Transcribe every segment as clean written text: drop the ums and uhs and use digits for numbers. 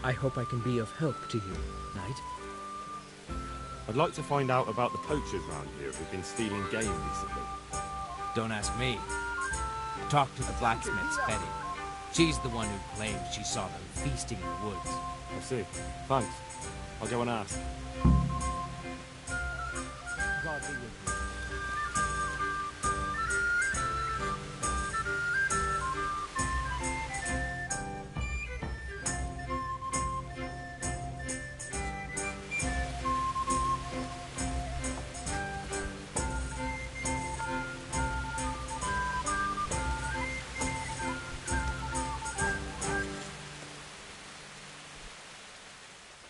I hope I can be of help to you, Knight. I'd like to find out about the poachers round here who've been stealing game recently. Don't ask me. Talk to the blacksmith's Betty. She's the one who claims she saw them feasting in the woods. I see. Thanks. I'll go and ask. God be with you.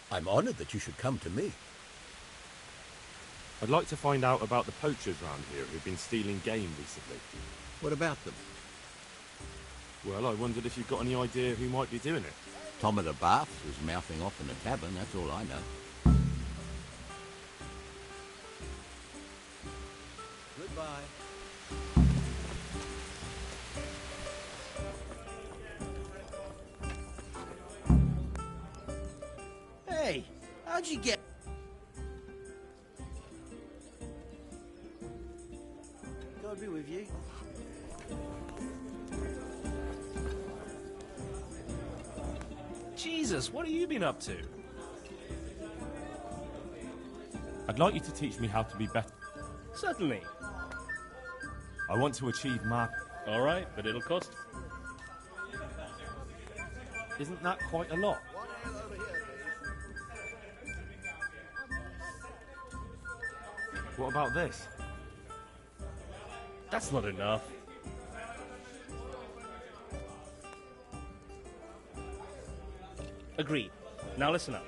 I'm honored that you should come to me. I'd like to find out about the poachers round here who've been stealing game recently. What about them? Well, I wondered if you've got any idea who might be doing it. Tom of the Baths was mouthing off in the tavern, that's all I know. Goodbye. Hey, how'd you get... God be with you. Jesus, what have you been up to? I'd like you to teach me how to be better. Certainly. I want to achieve All right, but it'll cost. Isn't that quite a lot? What about this? That's not enough. Agreed. Now listen up.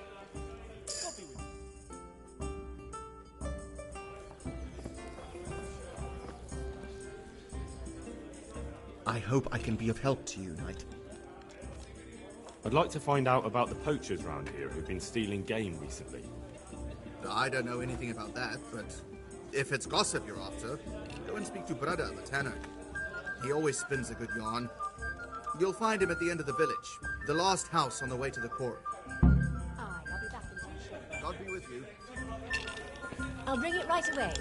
I hope I can be of help to you, Knight. I'd like to find out about the poachers round here who've been stealing game recently. I don't know anything about that, but if it's gossip you're after, go and speak to Brother, the tanner. He always spins a good yarn. You'll find him at the end of the village, the last house on the way to the quarry. Aye, I'll be back in touch. God be with you. I'll bring it right away.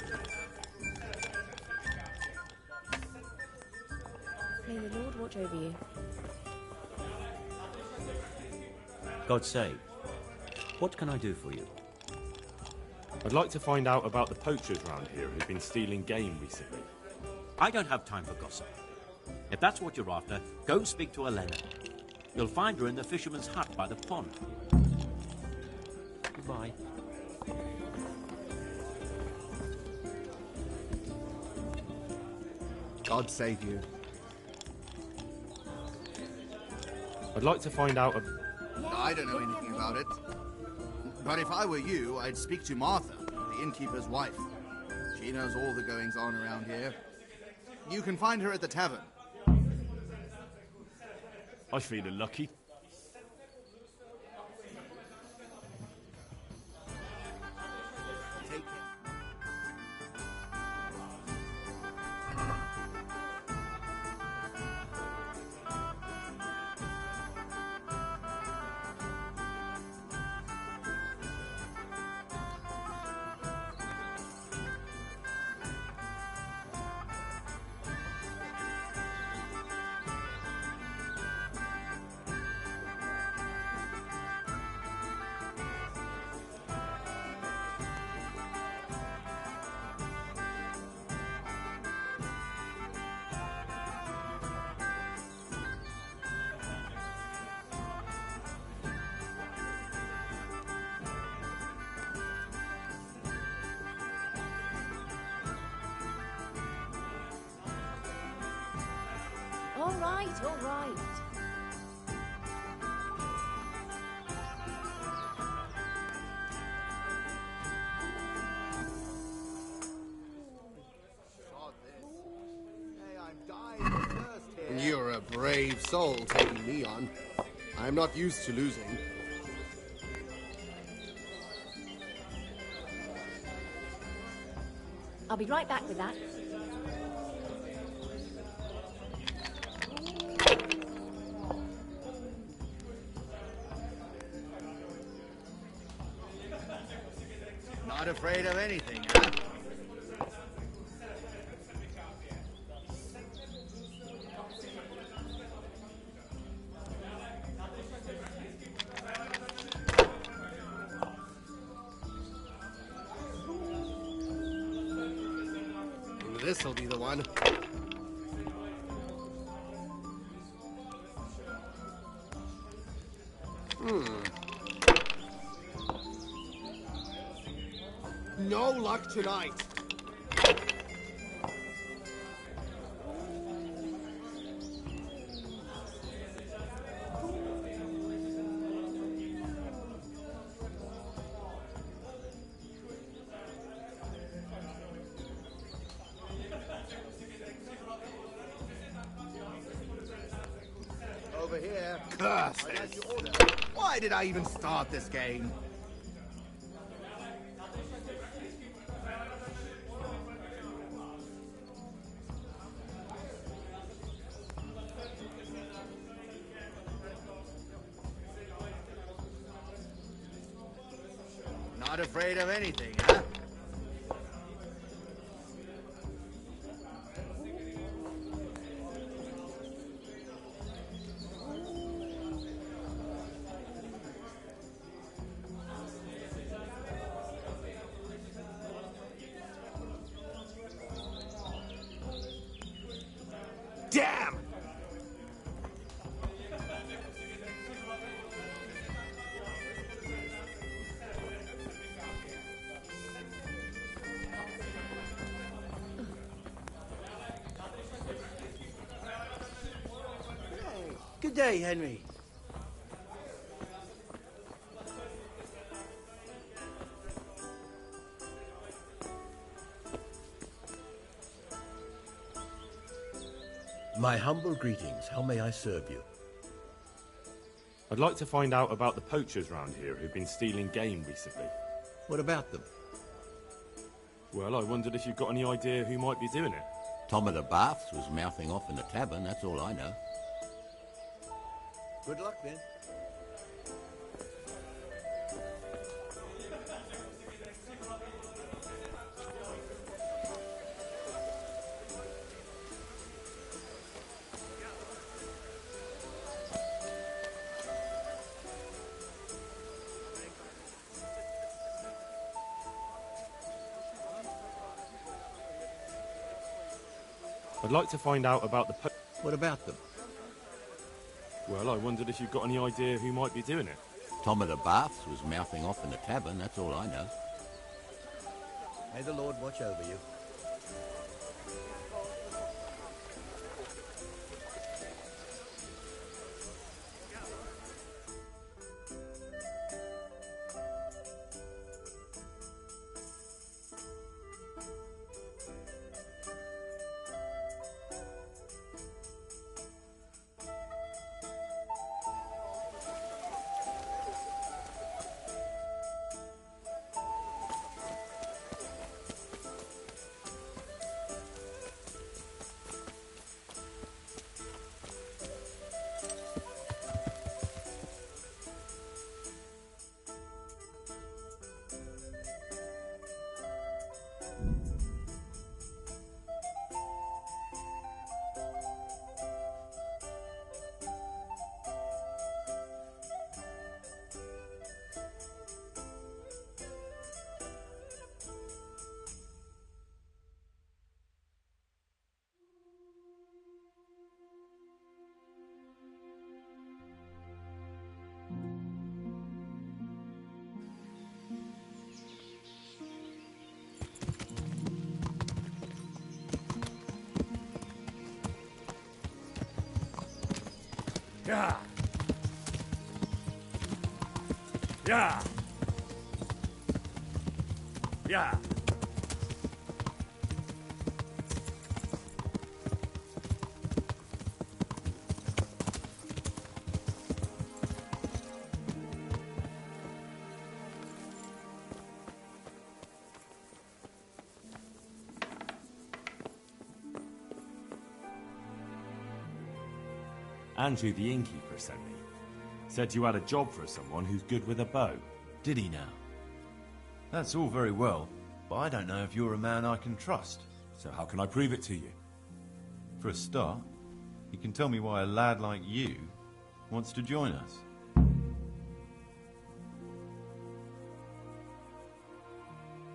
May the Lord watch over you. God save. What can I do for you? I'd like to find out about the poachers round here who've been stealing game recently. I don't have time for gossip. If that's what you're after, go speak to Elena. You'll find her in the fisherman's hut by the pond. Goodbye. God save you. I'd like to find out... I don't know anything about it. But if I were you, I'd speak to Martha, the innkeeper's wife. She knows all the goings-on around here. You can find her at the tavern. I feel lucky. Take care. All right, all right. You're a brave soul taking me on. I'm not used to losing. I'll be right back with that. Not afraid of anything, huh? This'll be the one. No luck tonight. Over here. Curse this. Why did I even start this game? Not afraid of anything, huh? Damn! Good day, Henry. My humble greetings. How may I serve you? I'd like to find out about the poachers round here who've been stealing game recently. What about them? Well, I wondered if you've got any idea who might be doing it. Tom of the Baths was mouthing off in the tavern, that's all I know. Good luck, then. I'd like to find out about the What about them? Well, I wondered if you've got any idea who might be doing it. Tom of the Baths was mouthing off in the tavern, that's all I know. May the Lord watch over you. Yeah. Yeah. Yeah. Andrew the innkeeper sent me. Said you had a job for someone who's good with a bow. Did he now? That's all very well, but I don't know if you're a man I can trust. So how can I prove it to you? For a start, you can tell me why a lad like you wants to join us.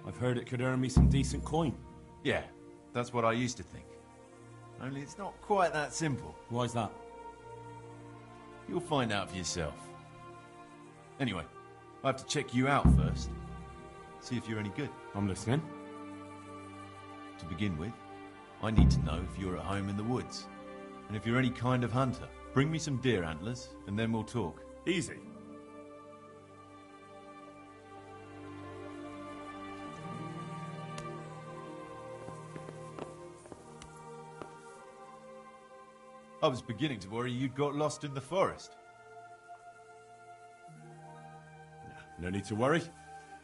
I've heard it could earn me some decent coin. Yeah, that's what I used to think. Only it's not quite that simple. Why's that? You'll find out for yourself. Anyway, I have to check you out first. See if you're any good. I'm listening. To begin with, I need to know if you're at home in the woods. And if you're any kind of hunter. Bring me some deer antlers, and then we'll talk. Easy. I was beginning to worry you'd got lost in the forest. No need to worry.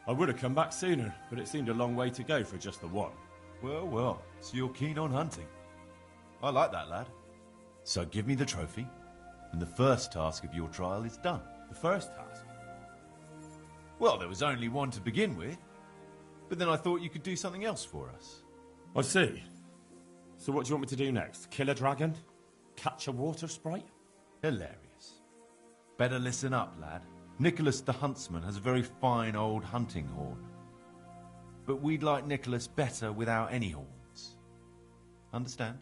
I would have come back sooner, but it seemed a long way to go for just the one. Well, well, so you're keen on hunting. I like that, lad. So give me the trophy, and the first task of your trial is done. The first task? Well, there was only one to begin with, but then I thought you could do something else for us. I see. So what do you want me to do next? Kill a dragon? Catch a water sprite? Hilarious. Better listen up, lad. Nicholas the Huntsman has a very fine old hunting horn. But we'd like Nicholas better without any horns. Understand?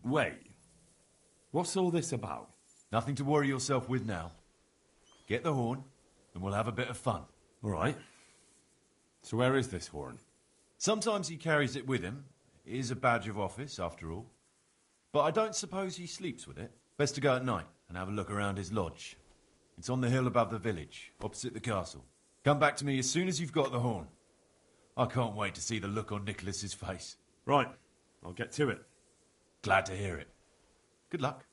Wait. What's all this about? Nothing to worry yourself with now. Get the horn, and we'll have a bit of fun. All right. So where is this horn? Sometimes he carries it with him. It is a badge of office, after all. But I don't suppose he sleeps with it. Best to go at night and have a look around his lodge. It's on the hill above the village, opposite the castle. Come back to me as soon as you've got the horn. I can't wait to see the look on Nicholas's face. Right. I'll get to it. Glad to hear it. Good luck.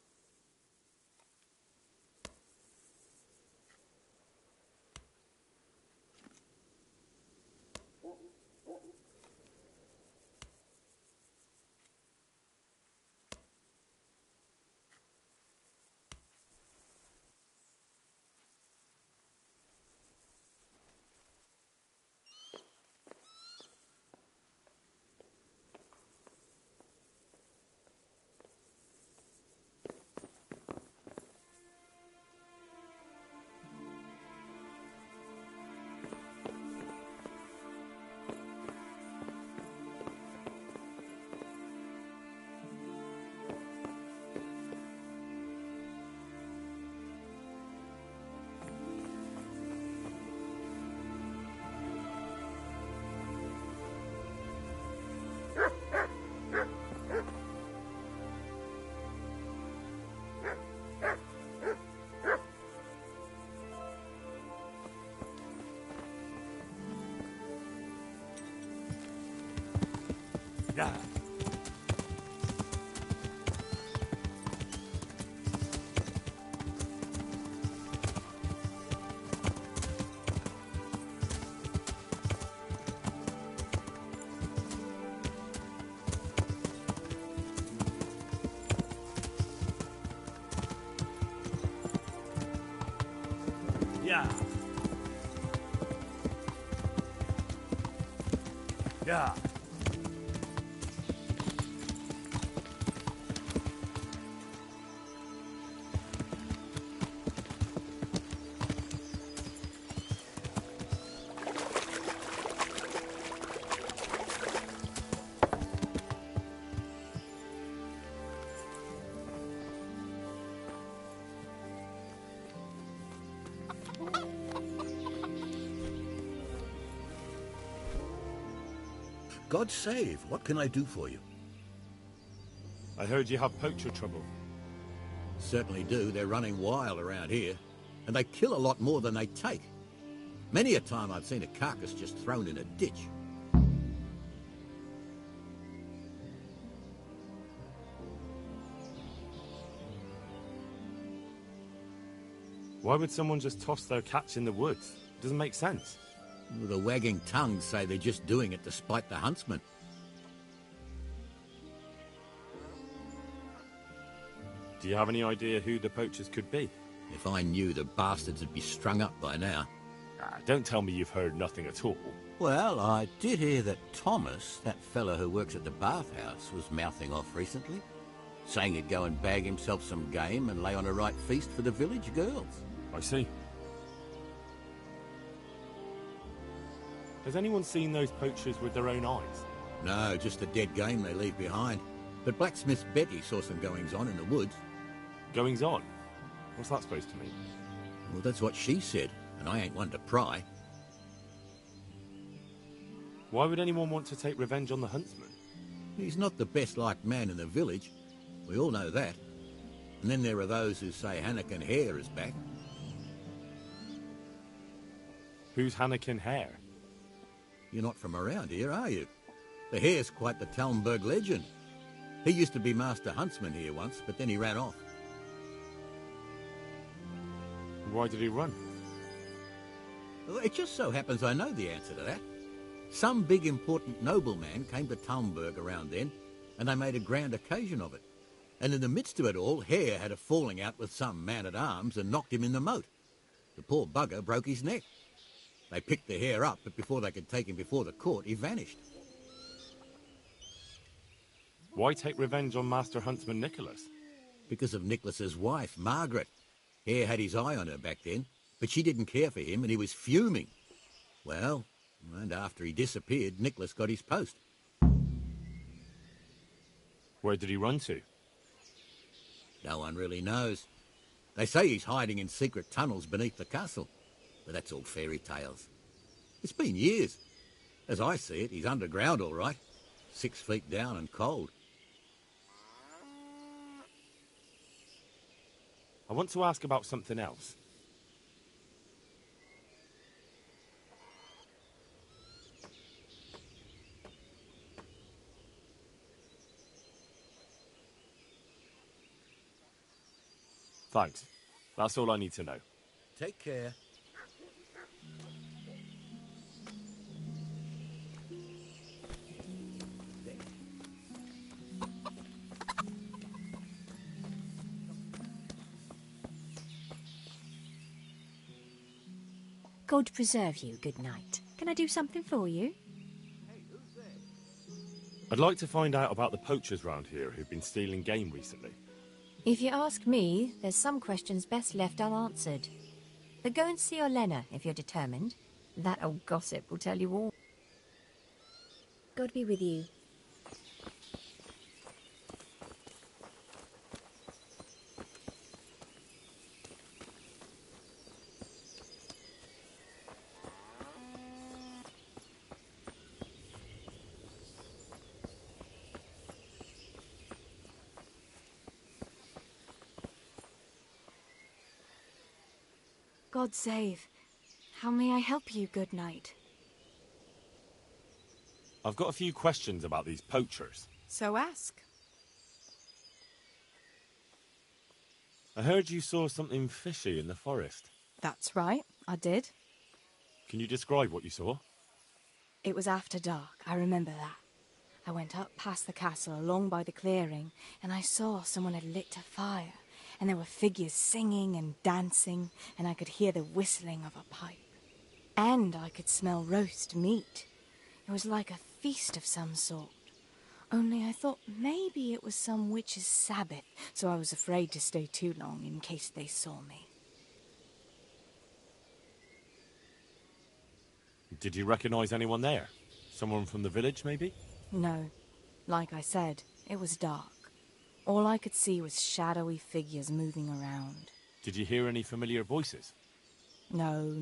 Yeah. Yeah. Yeah. God save, what can I do for you? I heard you have poacher trouble. Certainly do. They're running wild around here. And they kill a lot more than they take. Many a time I've seen a carcass just thrown in a ditch. Why would someone just toss their catch in the woods? It doesn't make sense. The wagging tongues say they're just doing it to spite the huntsman. Do you have any idea who the poachers could be? If I knew, the bastards would be strung up by now. Don't tell me you've heard nothing at all. Well, I did hear that Thomas, that fellow who works at the bathhouse, was mouthing off recently, saying he'd go and bag himself some game and lay on a right feast for the village girls. I see. Has anyone seen those poachers with their own eyes? No, just the dead game they leave behind. But blacksmith Betty saw some goings-on in the woods. Goings-on? What's that supposed to mean? Well, that's what she said, and I ain't one to pry. Why would anyone want to take revenge on the huntsman? He's not the best-liked man in the village. We all know that. And then there are those who say Hannikin Hare is back. Who's Hannikin Hare? You're not from around here, are you? The Hare's quite the Talmberg legend. He used to be master huntsman here once, but then he ran off. Why did he run? Well, it just so happens I know the answer to that. Some big important nobleman came to Talmberg around then, and they made a grand occasion of it. And in the midst of it all, Hare had a falling out with some man-at-arms and knocked him in the moat. The poor bugger broke his neck. They picked the Hare up, but before they could take him before the court, he vanished. Why take revenge on Master Huntsman Nicholas? Because of Nicholas's wife, Margaret. Hare had his eye on her back then, but she didn't care for him and he was fuming. Well, and after he disappeared, Nicholas got his post. Where did he run to? No one really knows. They say he's hiding in secret tunnels beneath the castle, but that's all fairy tales. It's been years. As I see it, he's underground all right, 6 feet down and cold. I want to ask about something else. Thanks. That's all I need to know. Take care. God preserve you, good night. Can I do something for you? I'd like to find out about the poachers round here who've been stealing game recently. If you ask me, there's some questions best left unanswered. But go and see Olenna if you're determined. That old gossip will tell you all. God be with you. God save. How may I help you, good knight? I've got a few questions about these poachers. So ask. I heard you saw something fishy in the forest. That's right, I did. Can you describe what you saw? It was after dark, I remember that. I went up past the castle along by the clearing, and I saw someone had lit a fire. And there were figures singing and dancing, and I could hear the whistling of a pipe. And I could smell roast meat. It was like a feast of some sort. Only I thought maybe it was some witch's Sabbath, so I was afraid to stay too long in case they saw me. Did you recognize anyone there? Someone from the village, maybe? No. Like I said, it was dark. All I could see was shadowy figures moving around. Did you hear any familiar voices? No.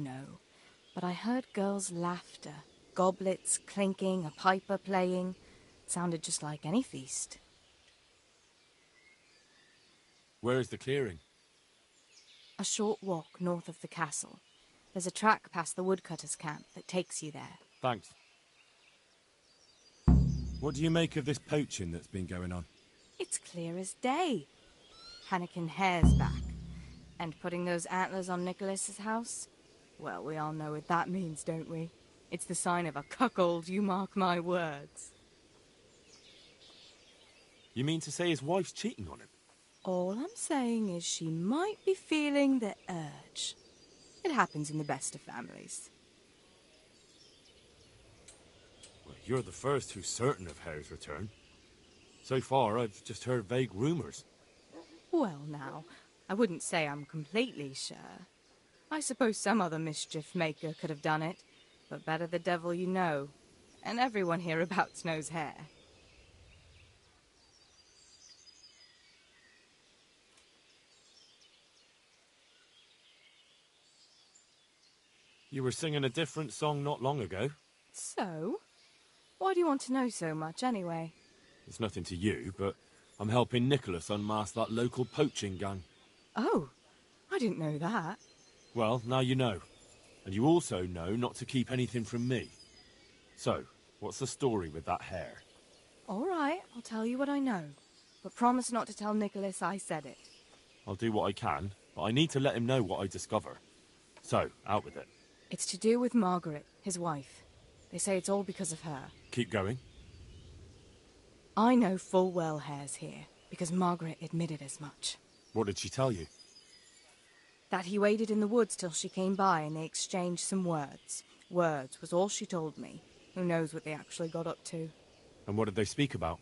But I heard girls' laughter, goblets clinking, a piper playing. It sounded just like any feast. Where is the clearing? A short walk north of the castle. There's a track past the woodcutter's camp that takes you there. Thanks. What do you make of this poaching that's been going on? It's clear as day. Hannikin Hare's back. And putting those antlers on Nicholas's house? Well, we all know what that means, don't we? It's the sign of a cuckold, you mark my words. You mean to say his wife's cheating on him? All I'm saying is she might be feeling the urge. It happens in the best of families. Well, you're the first who's certain of Hare's return. So far, I've just heard vague rumours. Well, now, I wouldn't say I'm completely sure. I suppose some other mischief maker could have done it, but better the devil you know. And everyone hereabouts knows Hare. You were singing a different song not long ago. So? Why do you want to know so much, anyway? It's nothing to you, but I'm helping Nicholas unmask that local poaching gang. Oh, I didn't know that. Well, now you know. And you also know not to keep anything from me. So, what's the story with that Hare? All right, I'll tell you what I know. But promise not to tell Nicholas I said it. I'll do what I can, but I need to let him know what I discover. So, out with it. It's to do with Margaret, his wife. They say it's all because of her. Keep going. I know full well Hare's here, because Margaret admitted as much. What did she tell you? That he waited in the woods till she came by and they exchanged some words. Words was all she told me. Who knows what they actually got up to? And what did they speak about?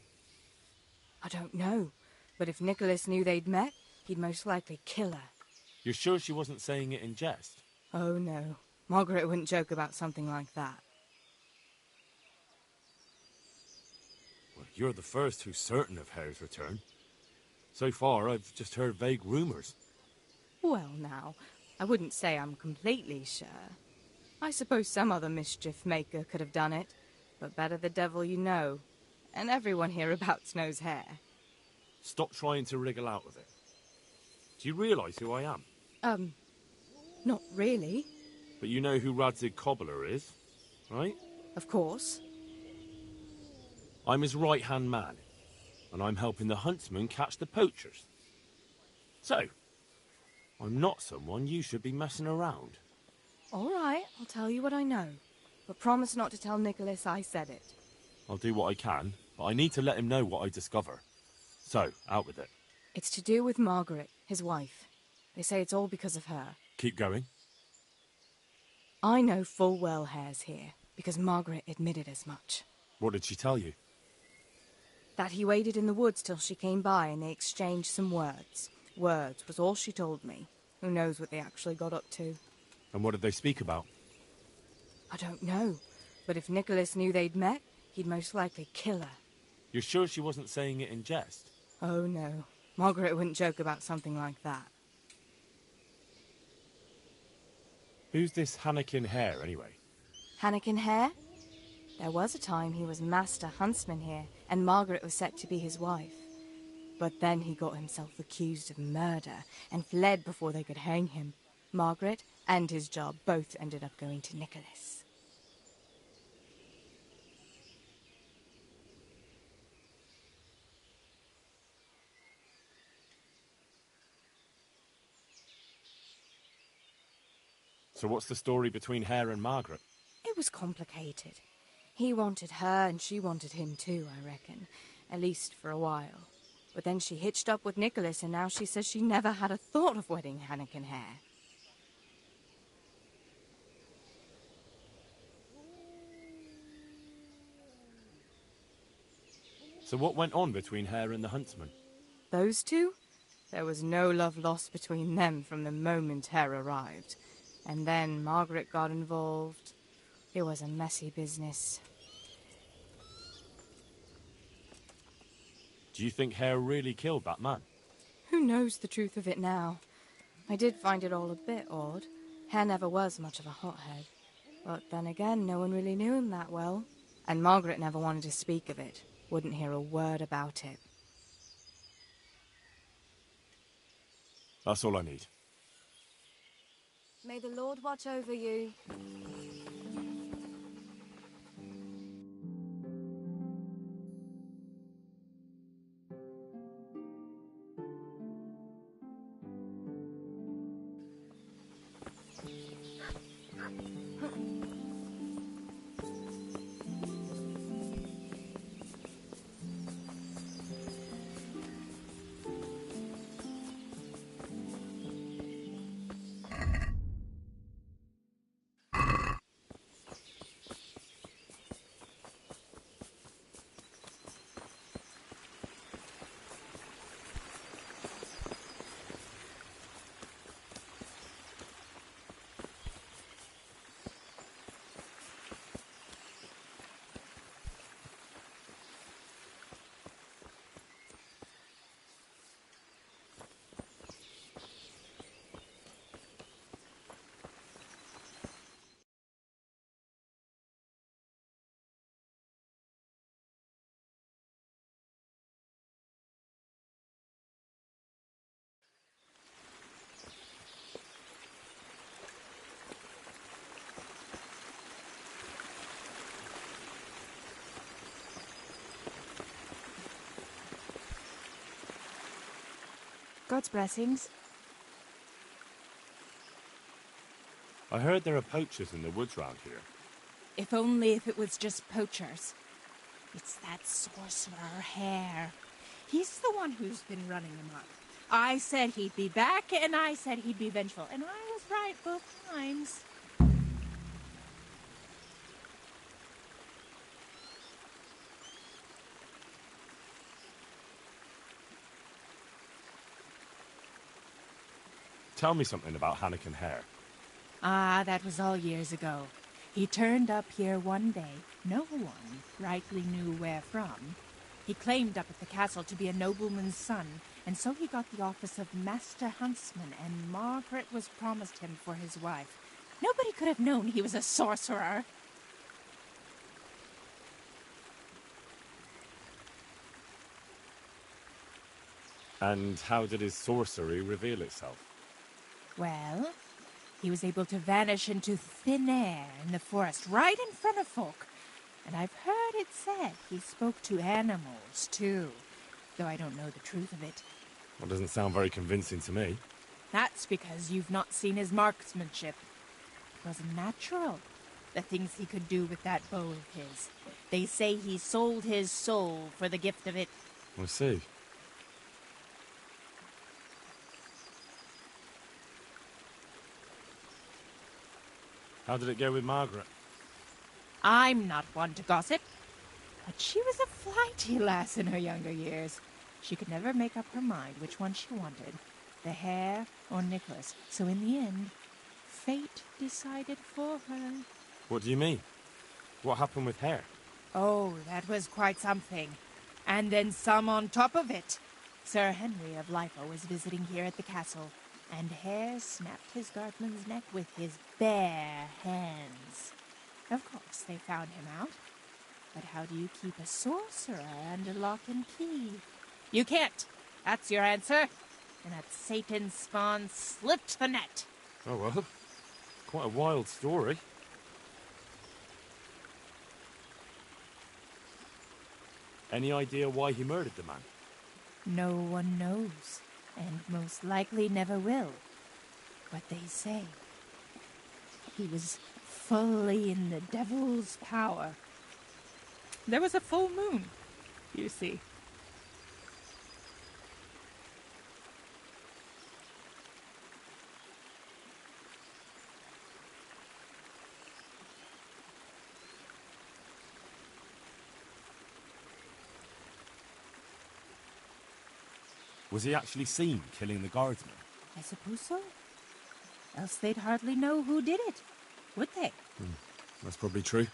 I don't know. But if Nicholas knew they'd met, he'd most likely kill her. You're sure she wasn't saying it in jest? Oh, no. Margaret wouldn't joke about something like that. Well, you're the first who's certain of Hare's return. So far, I've just heard vague rumours. Well, now, I wouldn't say I'm completely sure. I suppose some other mischief maker could have done it, but better the devil you know. And everyone hereabouts knows Hare. Stop trying to wriggle out of it. Do you realise who I am? Not really. But you know who Radzig Cobbler is, right? Of course. I'm his right-hand man, and I'm helping the huntsmen catch the poachers. So, I'm not someone you should be messing around. All right, I'll tell you what I know. But promise not to tell Nicholas I said it. I'll do what I can, but I need to let him know what I discover. So, out with it. It's to do with Margaret, his wife. They say it's all because of her. Keep going. I know full well Hare's here, because Margaret admitted as much. What did she tell you? That he waited in the woods till she came by and they exchanged some words. Words was all she told me. Who knows what they actually got up to? And what did they speak about? I don't know. But if Nicholas knew they'd met, he'd most likely kill her. You're sure she wasn't saying it in jest? Oh, no. Margaret wouldn't joke about something like that. Who's this Hannekin Hare, anyway? Hannekin Hare? There was a time he was master huntsman here, and Margaret was set to be his wife. But then he got himself accused of murder, and fled before they could hang him. Margaret and his job both ended up going to Nicholas. So what's the story between Hare and Margaret? It was complicated. He wanted her and she wanted him too, I reckon. At least for a while. But then she hitched up with Nicholas and now she says she never had a thought of wedding Hannekin Hare. So what went on between Hare and the huntsman? Those two? There was no love lost between them from the moment Hare arrived. And then Margaret got involved. It was a messy business. Do you think Hare really killed that man? Who knows the truth of it now? I did find it all a bit odd. Hare never was much of a hothead. But then again, no one really knew him that well. And Margaret never wanted to speak of it. Wouldn't hear a word about it. That's all I need. May the Lord watch over you. God's blessings. I heard there are poachers in the woods round here. If only if it was just poachers. It's that sorcerer Hare. He's the one who's been running amok. I said he'd be back, and I said he'd be vengeful, and I was right both times. Tell me something about Hannikin Hare. Ah, that was all years ago. He turned up here one day. No one rightly knew where from. He claimed up at the castle to be a nobleman's son, and so he got the office of Master Huntsman, and Margaret was promised him for his wife. Nobody could have known he was a sorcerer. And how did his sorcery reveal itself? Well, he was able to vanish into thin air in the forest right in front of folk. And I've heard it said he spoke to animals, too, though I don't know the truth of it. Well, doesn't sound very convincing to me. That's because you've not seen his marksmanship. It was natural, the things he could do with that bow of his. They say he sold his soul for the gift of it. I see. How did it go with Margaret? I'm not one to gossip, but she was a flighty lass in her younger years. She could never make up her mind which one she wanted, the Hare or Nicholas. So in the end, fate decided for her. What do you mean? What happened with Hare? Oh, that was quite something. And then some on top of it. Sir Henry of Lifa was visiting here at the castle, and Hare snapped his guardsman's neck with his bare hands. Of course, they found him out. But how do you keep a sorcerer under lock and key? You can't. That's your answer. And that Satan's spawn slipped the net. Oh, well. Quite a wild story. Any idea why he murdered the man? No one knows, and most likely never will. But they say he was fully in the devil's power. There was a full moon, you see. Was he actually seen killing the guardsman? I suppose so. Else they'd hardly know who did it, would they? That's probably true.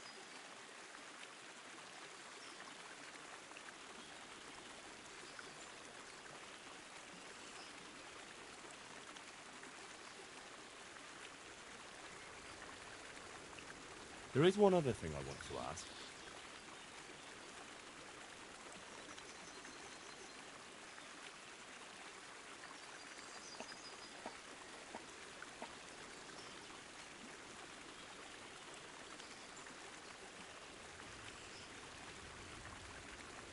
There is one other thing I want to ask.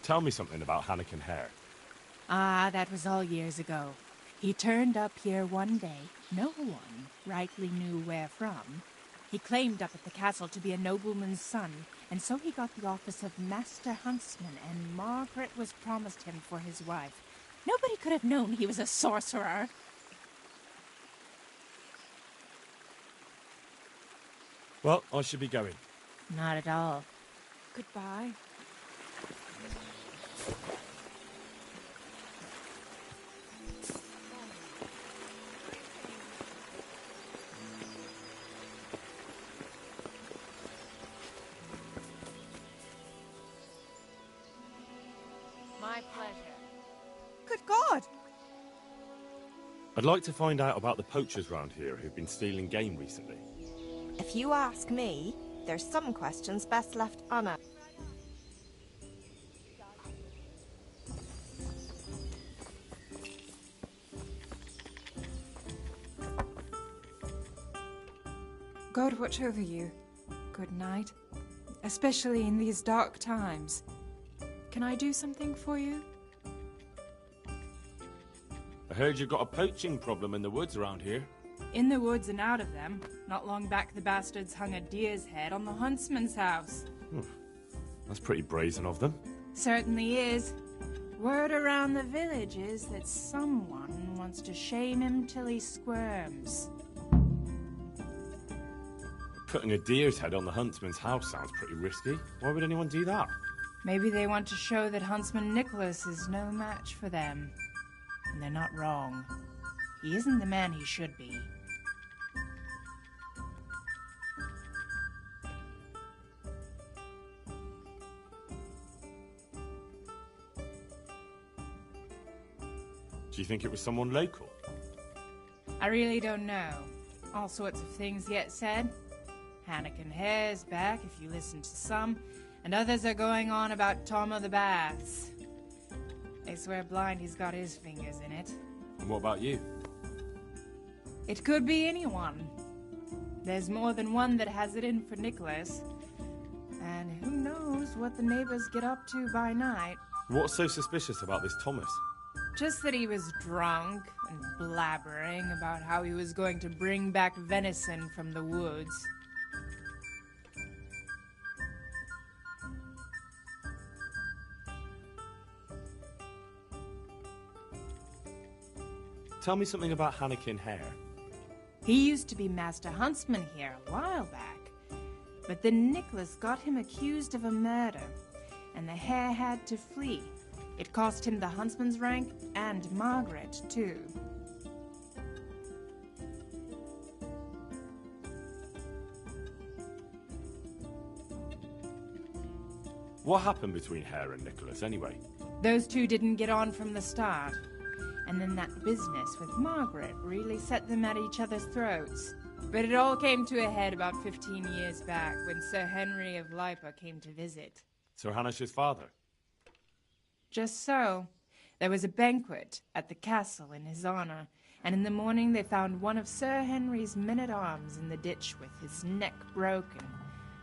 Tell me something about Hannikin Hare. Ah, that was all years ago. He turned up here one day. No one rightly knew where from. He claimed up at the castle to be a nobleman's son, and so he got the office of Master Huntsman, and Margaret was promised him for his wife. Nobody could have known he was a sorcerer. Well, I should be going. Not at all. Goodbye. My pleasure. Good God! I'd like to find out about the poachers round here who've been stealing game recently. If you ask me, there's some questions best left unanswered. God watch over you. Good night. Especially in these dark times. Can I do something for you? I heard you've got a poaching problem in the woods around here. In the woods and out of them. Not long back, the bastards hung a deer's head on the huntsman's house. That's pretty brazen of them. Certainly is. Word around the village is that someone wants to shame him till he squirms. Putting a deer's head on the huntsman's house sounds pretty risky. Why would anyone do that? Maybe they want to show that Huntsman Nicholas is no match for them. And they're not wrong. He isn't the man he should be. Do you think it was someone local? I really don't know. All sorts of things get said. Hannikin Hare's back, if you listen to some, and others are going on about Tom of the Baths. They swear blind he's got his fingers in it. And what about you? It could be anyone. There's more than one that has it in for Nicholas. And who knows what the neighbors get up to by night. What's so suspicious about this Thomas? Just that he was drunk and blabbering about how he was going to bring back venison from the woods. Tell me something about Hannikin Hare. He used to be Master Huntsman here a while back, but then Nicholas got him accused of a murder, and the hare had to flee. It cost him the huntsman's rank and Margaret, too. What happened between Hare and Nicholas, anyway? Those two didn't get on from the start. And then that business with Margaret really set them at each other's throats. But it all came to a head about 15 years back when Sir Henry of Lipa came to visit. Sir Hanish's father? Just so. There was a banquet at the castle in his honor, and in the morning they found one of Sir Henry's men-at-arms in the ditch with his neck broken.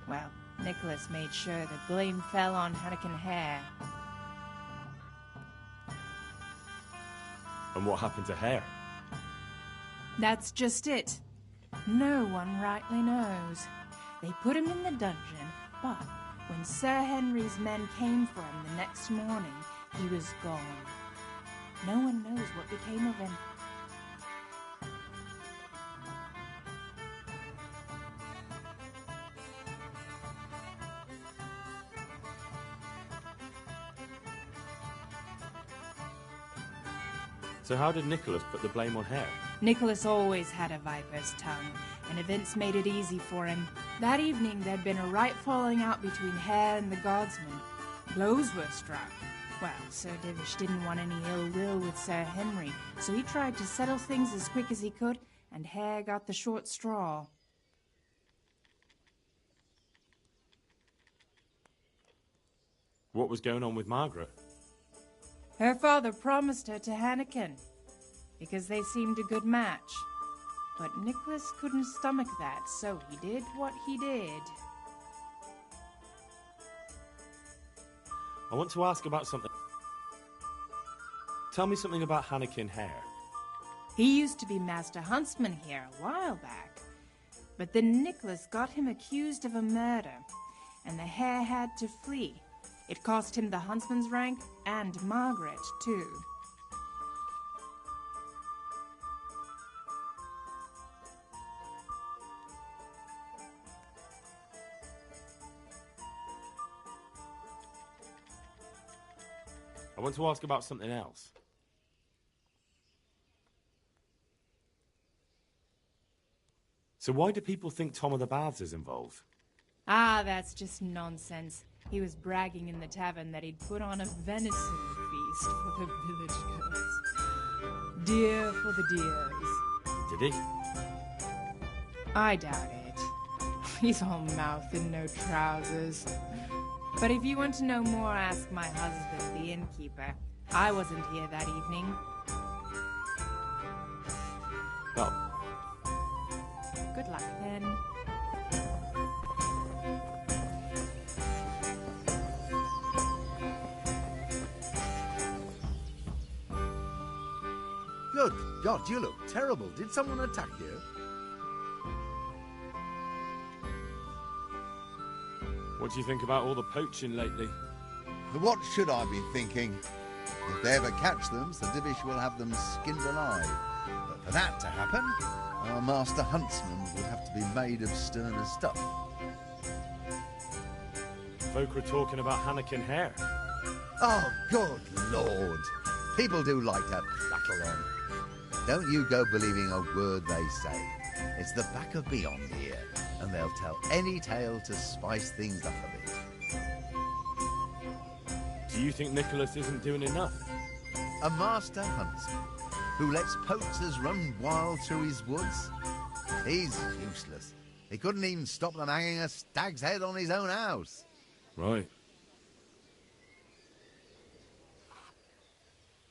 Well, Nicholas made sure the blame fell on Hannikin Hare. And what happened to Hare? That's just it. No one rightly knows. They put him in the dungeon, but when Sir Henry's men came for him the next morning, he was gone. No one knows what became of him. So how did Nicholas put the blame on Hare? Nicholas always had a viper's tongue, and events made it easy for him. That evening there'd been a right falling out between Hare and the guardsman. Blows were struck. Well, Sir Divish didn't want any ill will with Sir Henry, so he tried to settle things as quick as he could, and Hare got the short straw. What was going on with Margaret? Her father promised her to Hannikin, because they seemed a good match. But Nicholas couldn't stomach that, so he did what he did. I want to ask about something. Tell me something about Hannikin Hare. He used to be Master Huntsman here a while back, but then Nicholas got him accused of a murder, and the hare had to flee. It cost him the huntsman's rank and Margaret, too. I want to ask about something else. So why do people think Tom of the Baths is involved? Ah, that's just nonsense. He was bragging in the tavern that he'd put on a venison feast for the village girls. Deer for the deers. Did he? I doubt it. He's all mouth and no trousers. But if you want to know more, ask my husband, the innkeeper. I wasn't here that evening. Oh. Good luck, then. Good God, you look terrible. Did someone attack you? What do you think about all the poaching lately? What should I be thinking? If they ever catch them, Sir Divish will have them skinned alive. But for that to happen, our master huntsman would have to be made of sterner stuff. Folk were talking about Hannikin hair. Oh, good Lord. People do like to prattle on. Don't you go believing a word they say. It's the back of beyond here, and they'll tell any tale to spice things up a bit. Do you think Nicholas isn't doing enough? A master huntsman who lets poachers run wild through his woods? He's useless. He couldn't even stop them hanging a stag's head on his own house. Right.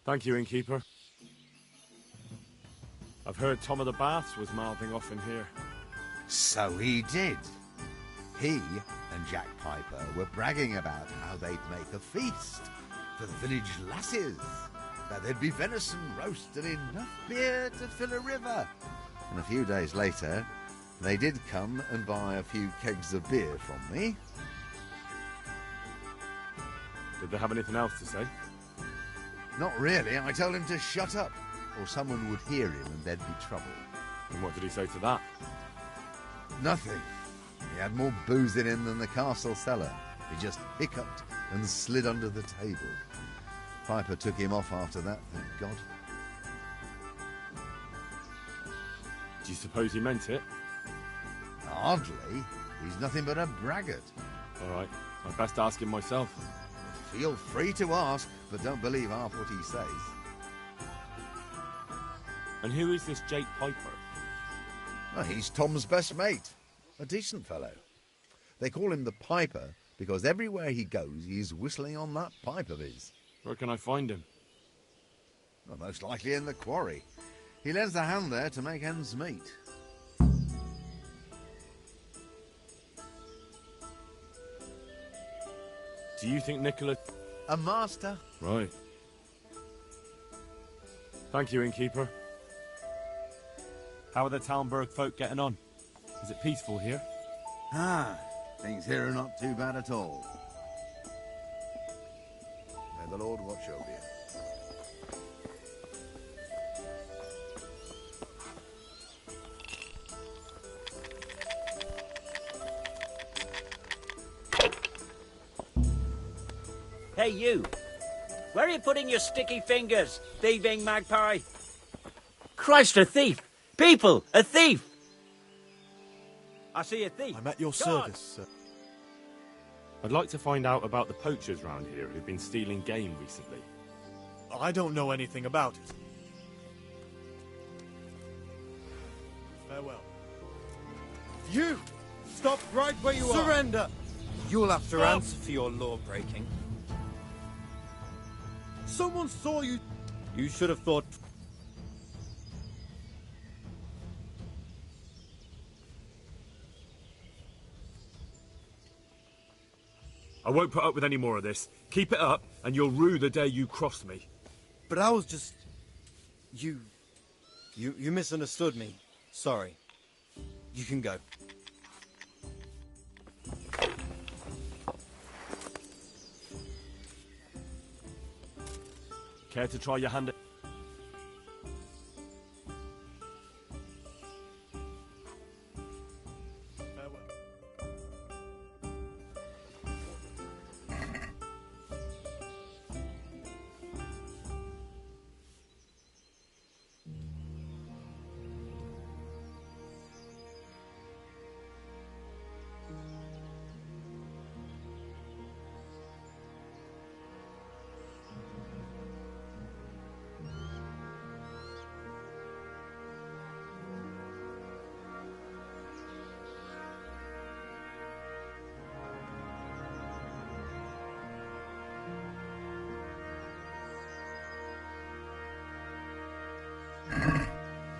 Thank you, innkeeper. I've heard Tom of the Baths was mouthing off in here. So he did. He and Jack Piper were bragging about how they'd make a feast for the village lasses, that there'd be venison roast and enough beer to fill a river. And a few days later, they did come and buy a few kegs of beer from me. Did they have anything else to say? Not really. I told him to shut up, or someone would hear him and there'd be trouble. And what did he say to that? Nothing. He had more booze in him than the castle cellar. He just hiccuped and slid under the table. Piper took him off after that, thank God. Do you suppose he meant it? Hardly. He's nothing but a braggart. All right, I'd best ask him myself. Feel free to ask, but don't believe half what he says. And who is this Jake Piper? Well, he's Tom's best mate. A decent fellow. They call him the Piper because everywhere he goes, he's whistling on that pipe of his. Where can I find him? Well, most likely in the quarry. He lends a hand there to make ends meet. Do you think Nicholas... A master? Right. Thank you, innkeeper. How are the Talmberg folk getting on? Is it peaceful here? Things here are not too bad at all. May the Lord watch over you. Hey, you! Where are you putting your sticky fingers, thieving magpie? Christ, a thief! People, a thief! I see a thief. I'm at your Come on. service, sir. I'd like to find out about the poachers round here who've been stealing game recently. I don't know anything about it. Farewell. You! Stop right where you are! Surrender! You'll have to answer for your law-breaking. Someone saw you. You should have thought... I won't put up with any more of this. Keep it up, and you'll rue the day you crossed me. But I was just... You misunderstood me. Sorry. You can go. Care to try your hand at...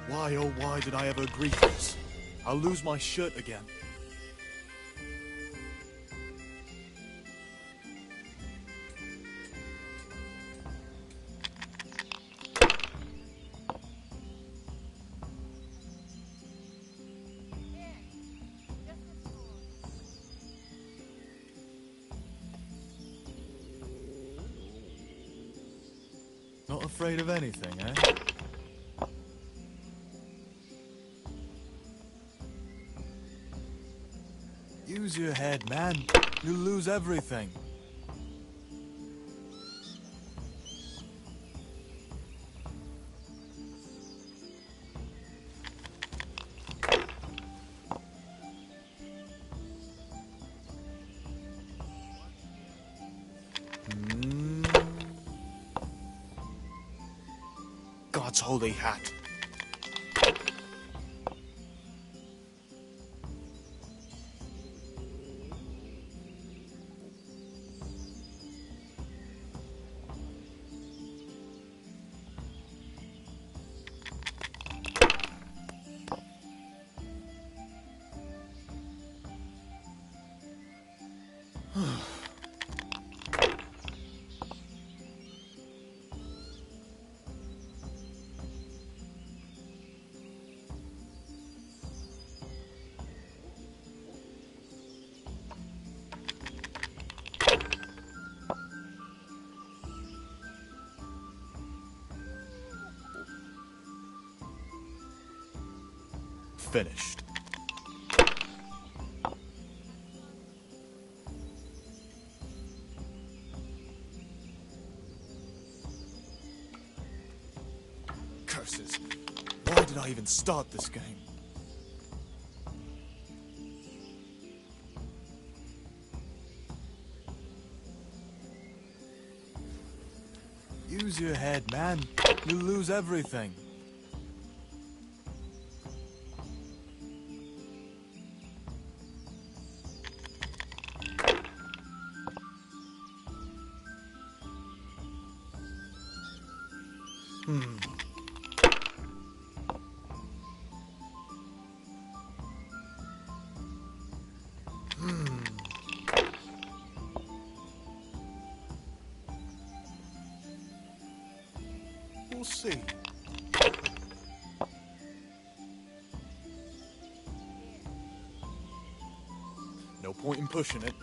Why, oh why did I ever agree to this? I'll lose my shirt again. Not afraid of anything, eh? Use your head, man. You'll lose everything. God's holy hat. Finished. Curses. Why did I even start this game? Use your head, man. You'll lose everything. We'll see. No point in pushing it.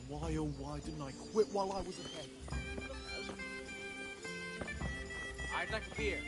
Why, oh why didn't I quit while I was ahead? I'd like a beer.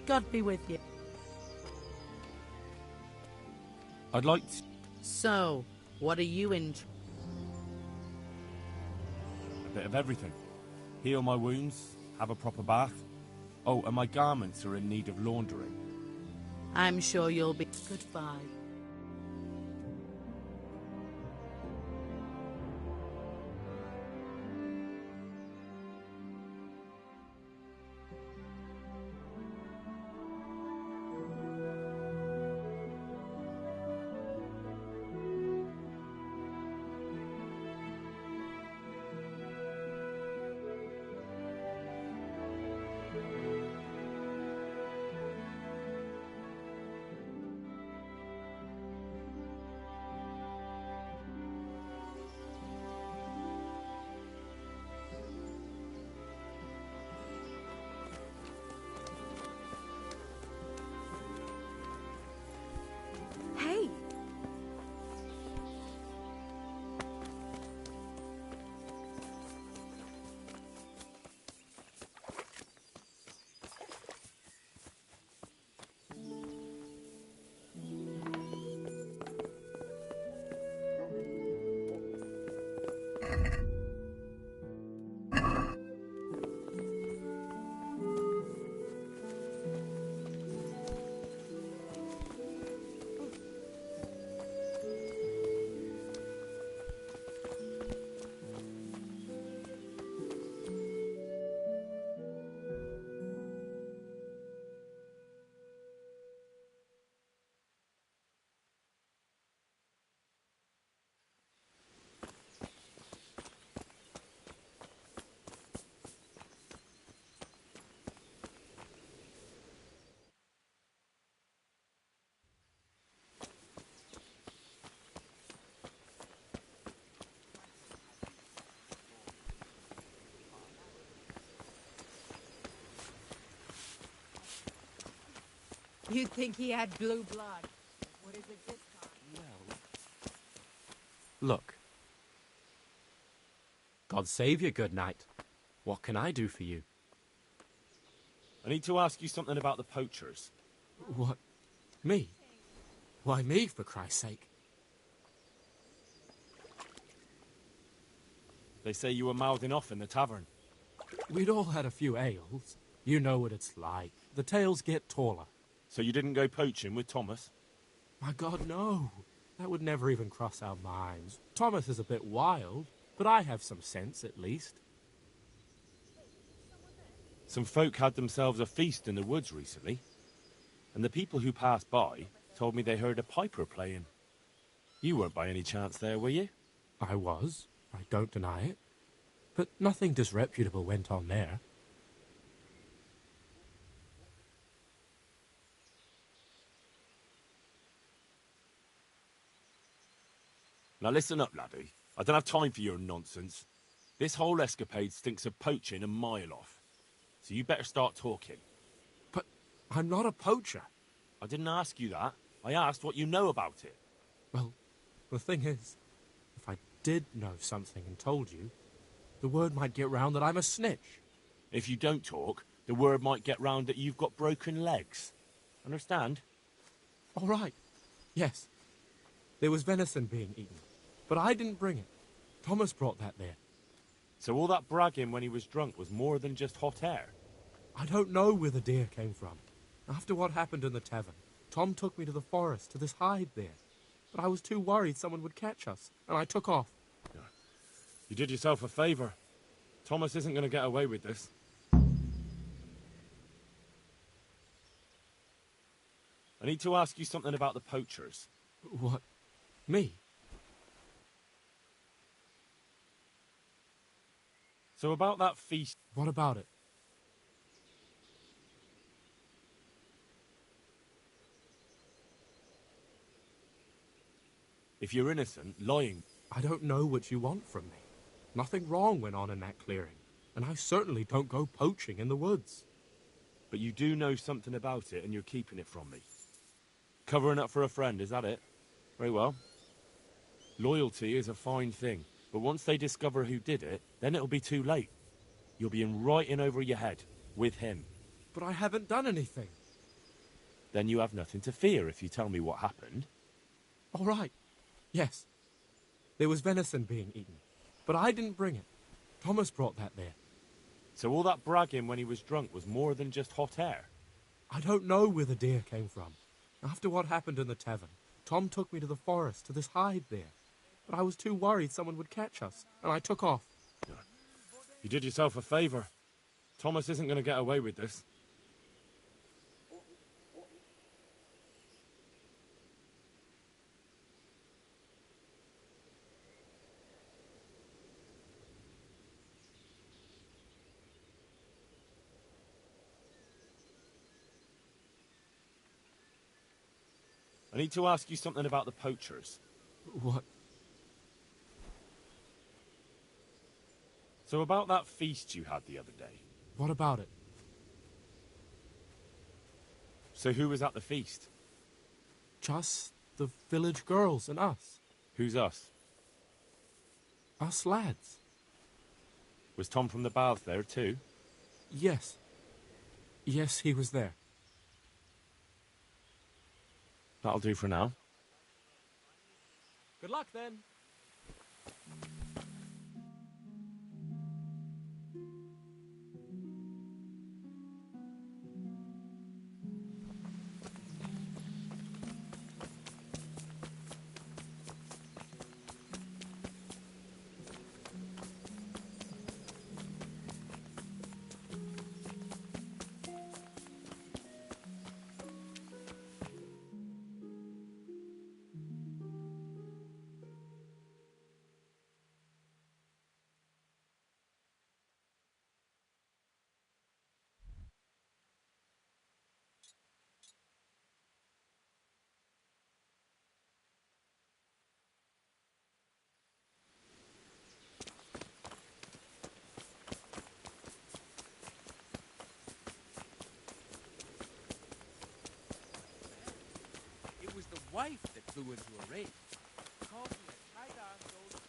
God be with you. I'd like to... So, what are you in? A bit of everything. Heal my wounds, have a proper bath. Oh, and my garments are in need of laundering. I'm sure you'll be... Goodbye. Hey! You'd think he had blue blood. What is it this time? Look. God save you, good knight. What can I do for you? I need to ask you something about the poachers. What? Me? Why me, for Christ's sake? They say you were mouthing off in the tavern. We'd all had a few ales. You know what it's like. The tales get taller. So you didn't go poaching with Thomas? My God, no. That would never even cross our minds. Thomas is a bit wild, but I have some sense, at least. Some folk had themselves a feast in the woods recently, and the people who passed by told me they heard a piper playing. You weren't by any chance there, were you? I was. I don't deny it. But nothing disreputable went on there. Now listen up, laddie. I don't have time for your nonsense. This whole escapade stinks of poaching a mile off. So you better start talking. But I'm not a poacher. I didn't ask you that. I asked what you know about it. Well, the thing is, if I did know something and told you, the word might get round that I'm a snitch. If you don't talk, the word might get round that you've got broken legs. Understand? All right. Yes. There was venison being eaten, but I didn't bring it. Thomas brought that there. So all that bragging when he was drunk was more than just hot air? I don't know where the deer came from. After what happened in the tavern, Tom took me to the forest, to this hide there. But I was too worried someone would catch us, and I took off. You did yourself a favour. Thomas isn't going to get away with this. I need to ask you something about the poachers. What? Me? So about that feast... What about it? If you're innocent, lying... I don't know what you want from me. Nothing wrong went on in that clearing, and I certainly don't go poaching in the woods. But you do know something about it, and you're keeping it from me. Covering up for a friend, is that it? Very well. Loyalty is a fine thing, but once they discover who did it, then it'll be too late. You'll be right in over your head, with him. But I haven't done anything. Then you have nothing to fear if you tell me what happened. All right. Yes. There was venison being eaten, but I didn't bring it. Thomas brought that there. So all that bragging when he was drunk was more than just hot air? I don't know where the deer came from. After what happened in the tavern, Tom took me to the forest, to this hide there. But I was too worried someone would catch us, and I took off. You did yourself a favour. Thomas isn't going to get away with this. I need to ask you something about the poachers. What? So about that feast you had the other day. What about it? So who was at the feast? Just the village girls and us. Who's us? Us lads. Was Tom from the baths there too? Yes. Yes, he was there. That'll do for now. Good luck, then. wife that flew into a rage. Called me a tight-armed old businessman.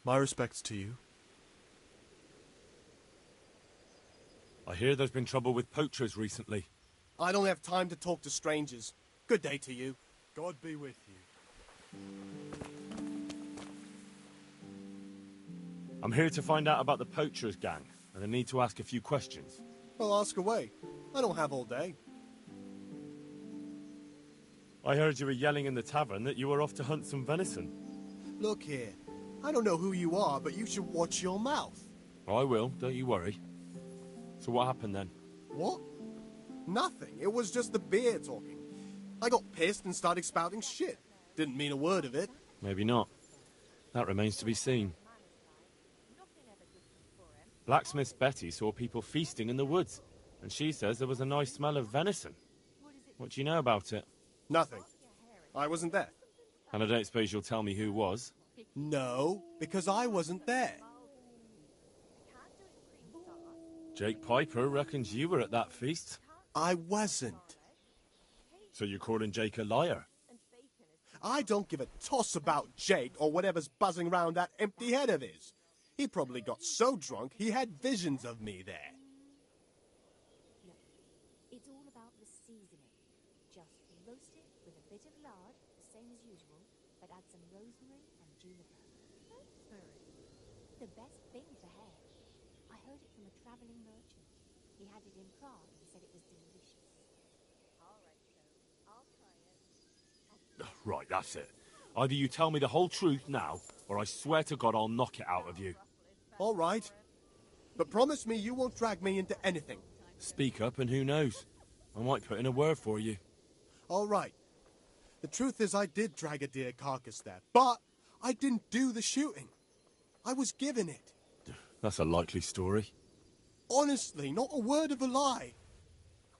My respects to you. I hear there's been trouble with poachers recently. I don't have time to talk to strangers. Good day to you. God be with you. I'm here to find out about the poachers gang, and I need to ask a few questions. Well, ask away. I don't have all day. I heard you were yelling in the tavern that you were off to hunt some venison. Look here. I don't know who you are, but you should watch your mouth. I will, don't you worry. So what happened then? What? Nothing. It was just the beer talking. I got pissed and started spouting shit. Didn't mean a word of it. Maybe not. That remains to be seen. Blacksmith Betty saw people feasting in the woods, and she says there was a nice smell of venison. What do you know about it? Nothing. I wasn't there. And I don't suppose you'll tell me who was? No, because I wasn't there. Jake Piper reckons you were at that feast. I wasn't. So you're calling Jake a liar? I don't give a toss about Jake or whatever's buzzing around that empty head of his. He probably got so drunk he had visions of me there. It's all about the seasoning. Just roast it with a bit of lard, the same as usual, but add some rosemary and juniper. Rosemary? The best thing for hair. I heard it from a travelling merchant. He had it in Prague and said it was delicious. All right, I'll try it. Right, that's it. Either you tell me the whole truth now, or I swear to God I'll knock it out of you. All right. But promise me you won't drag me into anything. Speak up and who knows? I might put in a word for you. All right. The truth is I did drag a deer carcass there, but I didn't do the shooting. I was given it. That's a likely story. Honestly, not a word of a lie.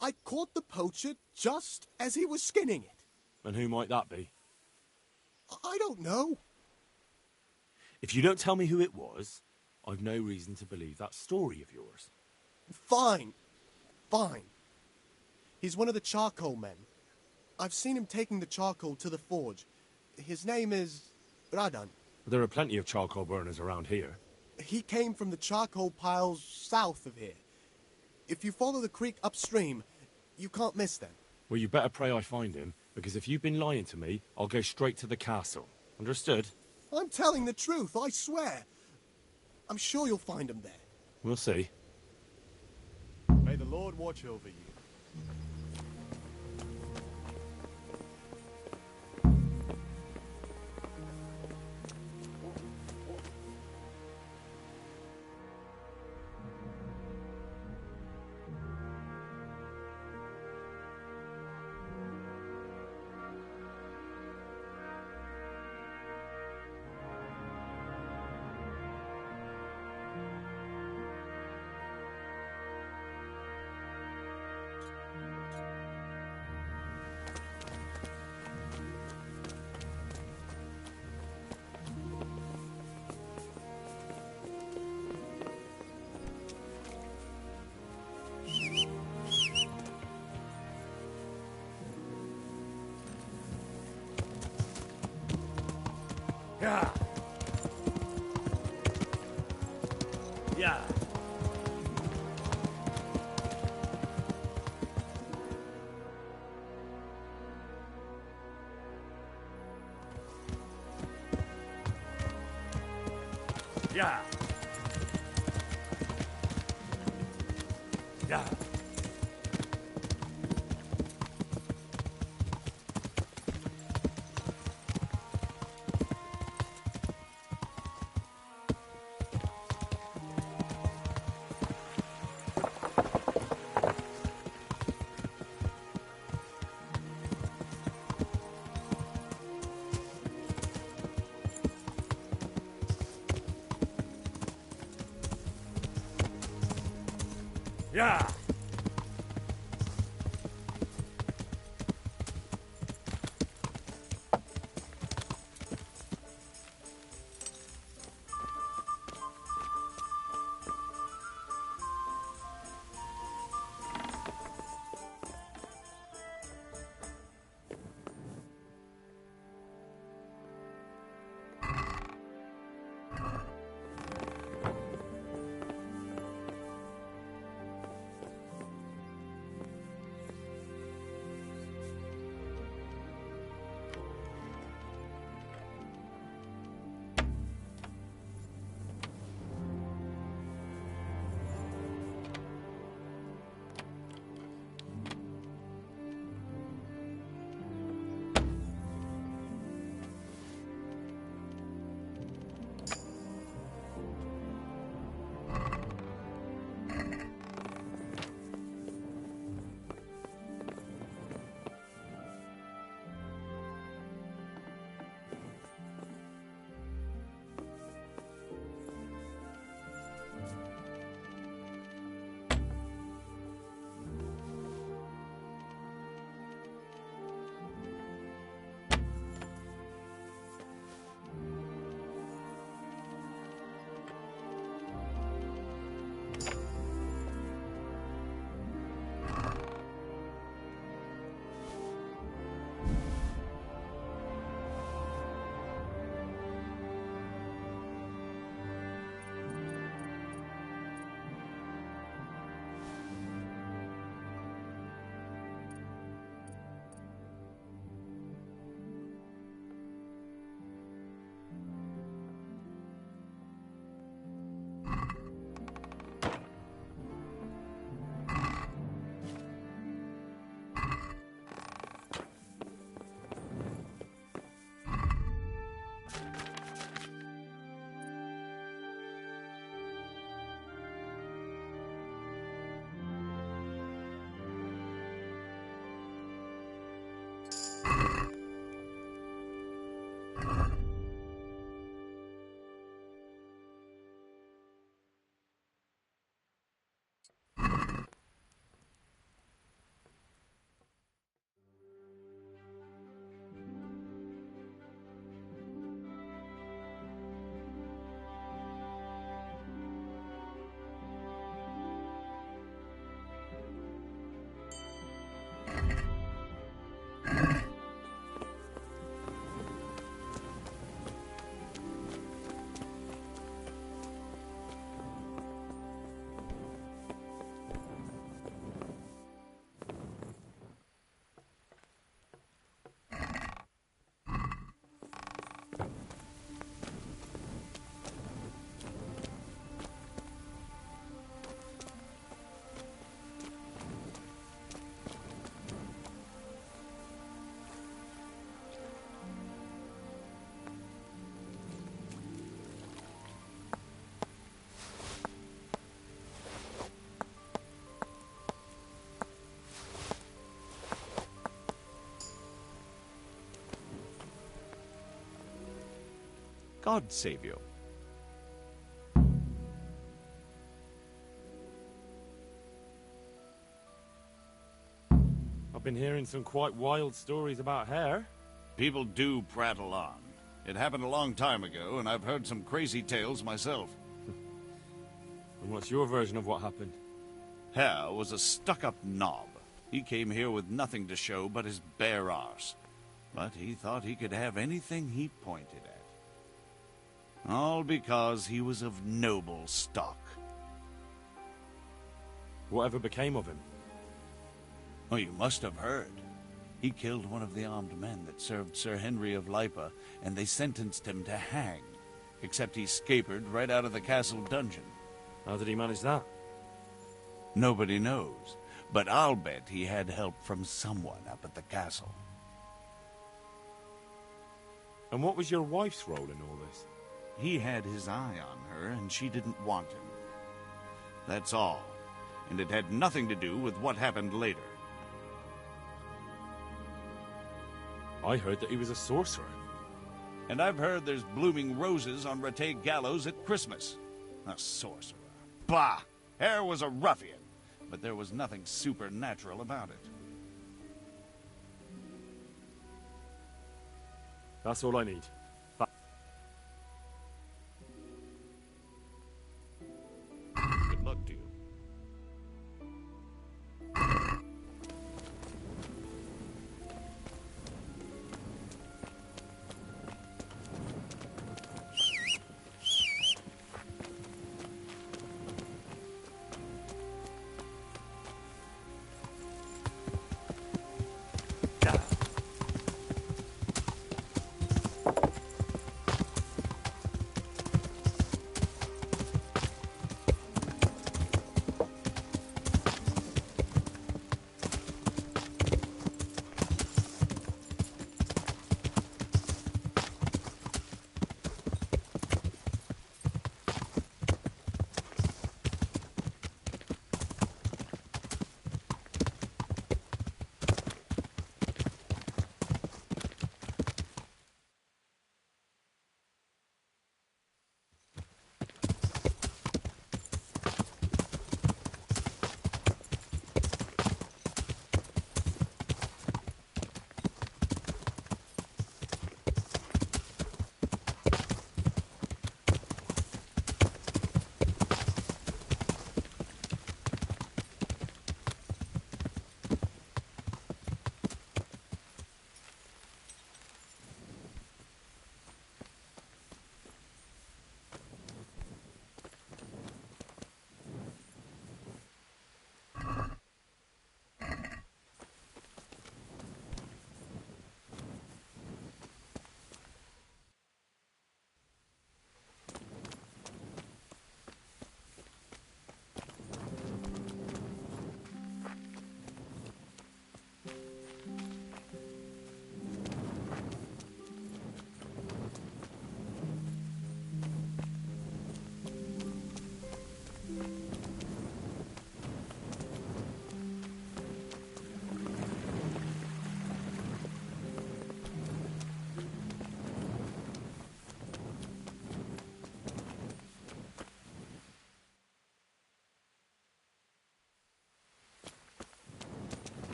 I caught the poacher just as he was skinning it. And who might that be? I don't know. If you don't tell me who it was, I've no reason to believe that story of yours. Fine. Fine. He's one of the charcoal men. I've seen him taking the charcoal to the forge. His name is Radan. There are plenty of charcoal burners around here. He came from the charcoal piles south of here. If you follow the creek upstream, you can't miss them. Well, you better pray I find him, because if you've been lying to me, I'll go straight to the castle. Understood? I'm telling the truth, I swear. I'm sure you'll find him there. We'll see. May the Lord watch over you. Yeah. Yeah. Yeah. Yeah. Yeah. God save you. I've been hearing some quite wild stories about hair. People do prattle on. It happened a long time ago, and I've heard some crazy tales myself. And what's your version of what happened? Hare was a stuck-up knob. He came here with nothing to show but his bare arse. But he thought he could have anything he pointed at. All because he was of noble stock. Whatever became of him? Oh, you must have heard. He killed one of the armed men that served Sir Henry of Lipa, and they sentenced him to hang. Except he scapered right out of the castle dungeon. How did he manage that? Nobody knows, but I'll bet he had help from someone up at the castle. And what was your wife's role in all this? He had his eye on her, and she didn't want him. That's all. And it had nothing to do with what happened later. I heard that he was a sorcerer. And I've heard there's blooming roses on Rattay Gallows at Christmas. A sorcerer. Bah! Hare was a ruffian. but there was nothing supernatural about it. That's all I need. Good luck to you.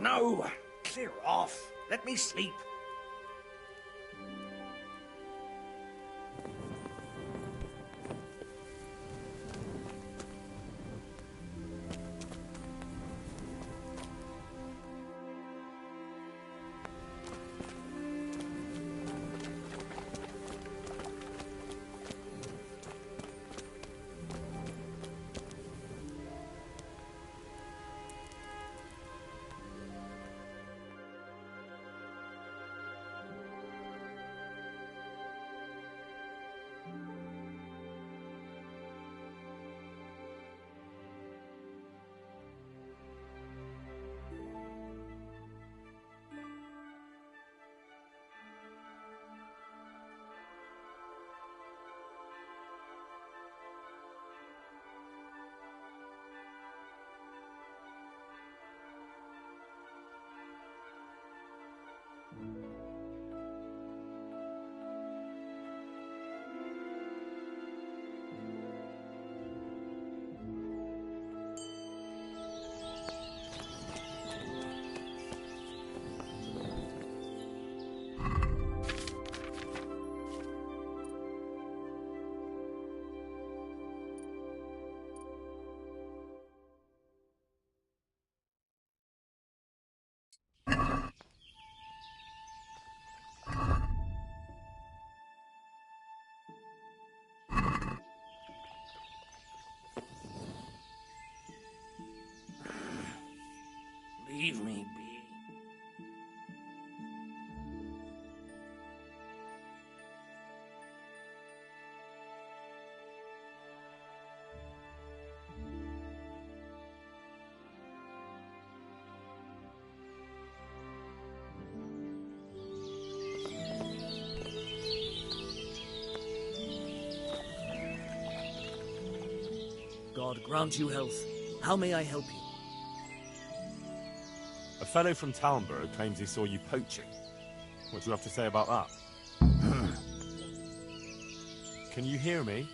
No! Clear off! Let me sleep! Leave me be. God grant you health. How may I help you? A fellow from Talmberg claims he saw you poaching. What do you have to say about that? Can you hear me?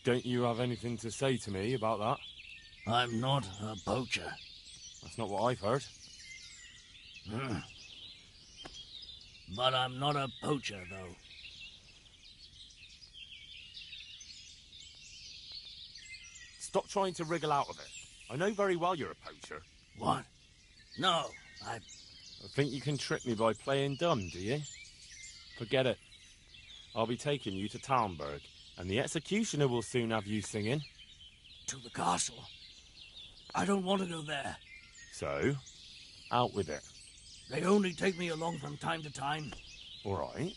Don't you have anything to say to me about that? I'm not a poacher. That's not what I've heard. But I'm not a poacher, though. Stop trying to wriggle out of it. I know very well you're a poacher. What? No, I think you can trick me by playing dumb, do you? Forget it. I'll be taking you to Talmberg, and the executioner will soon have you singing. To the castle. I don't want to go there. So, out with it. They only take me along from time to time. All right.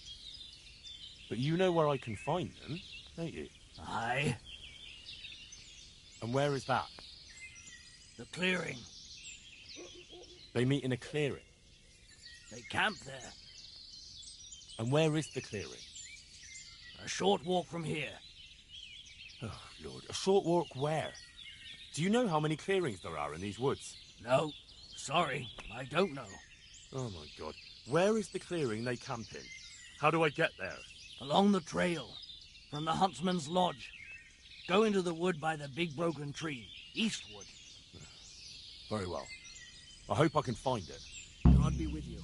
But you know where I can find them, don't you? Aye. And where is that? The clearing. They meet in a clearing. They camp there. And where is the clearing? A short walk from here. Oh, Lord. A short walk where? Do you know how many clearings there are in these woods? No. Sorry, I don't know. Oh, my God. Where is the clearing they camp in? How do I get there? Along the trail. From the huntsman's lodge. Go into the wood by the big broken tree. Eastward. Very well. I hope I can find it. God be with you.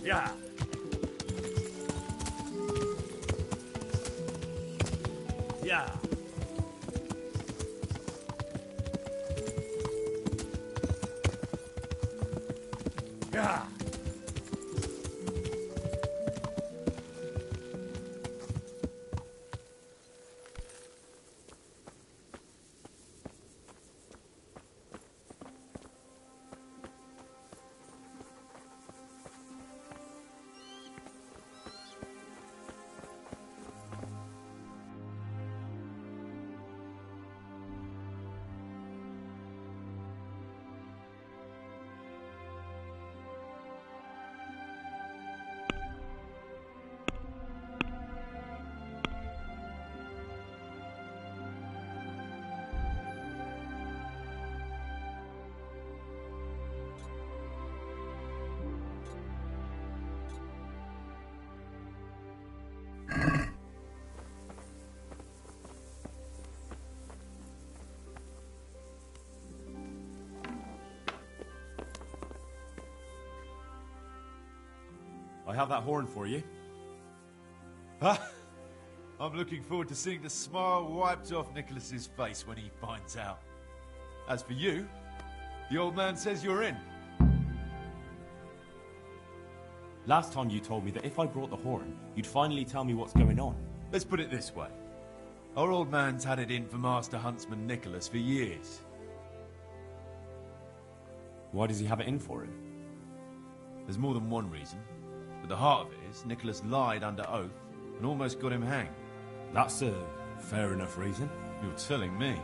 Yeah. Yeah. Yeah. I have that horn for you. I'm looking forward to seeing the smile wiped off Nicholas's face when he finds out. As for you, the old man says you're in. Last time you told me that if I brought the horn, you'd finally tell me what's going on. Let's put it this way. Our old man's had it in for Master Huntsman Nicholas for years. Why does he have it in for him? There's more than one reason. But the heart of it is, Nicholas lied under oath and almost got him hanged. That's a fair enough reason. You're telling me.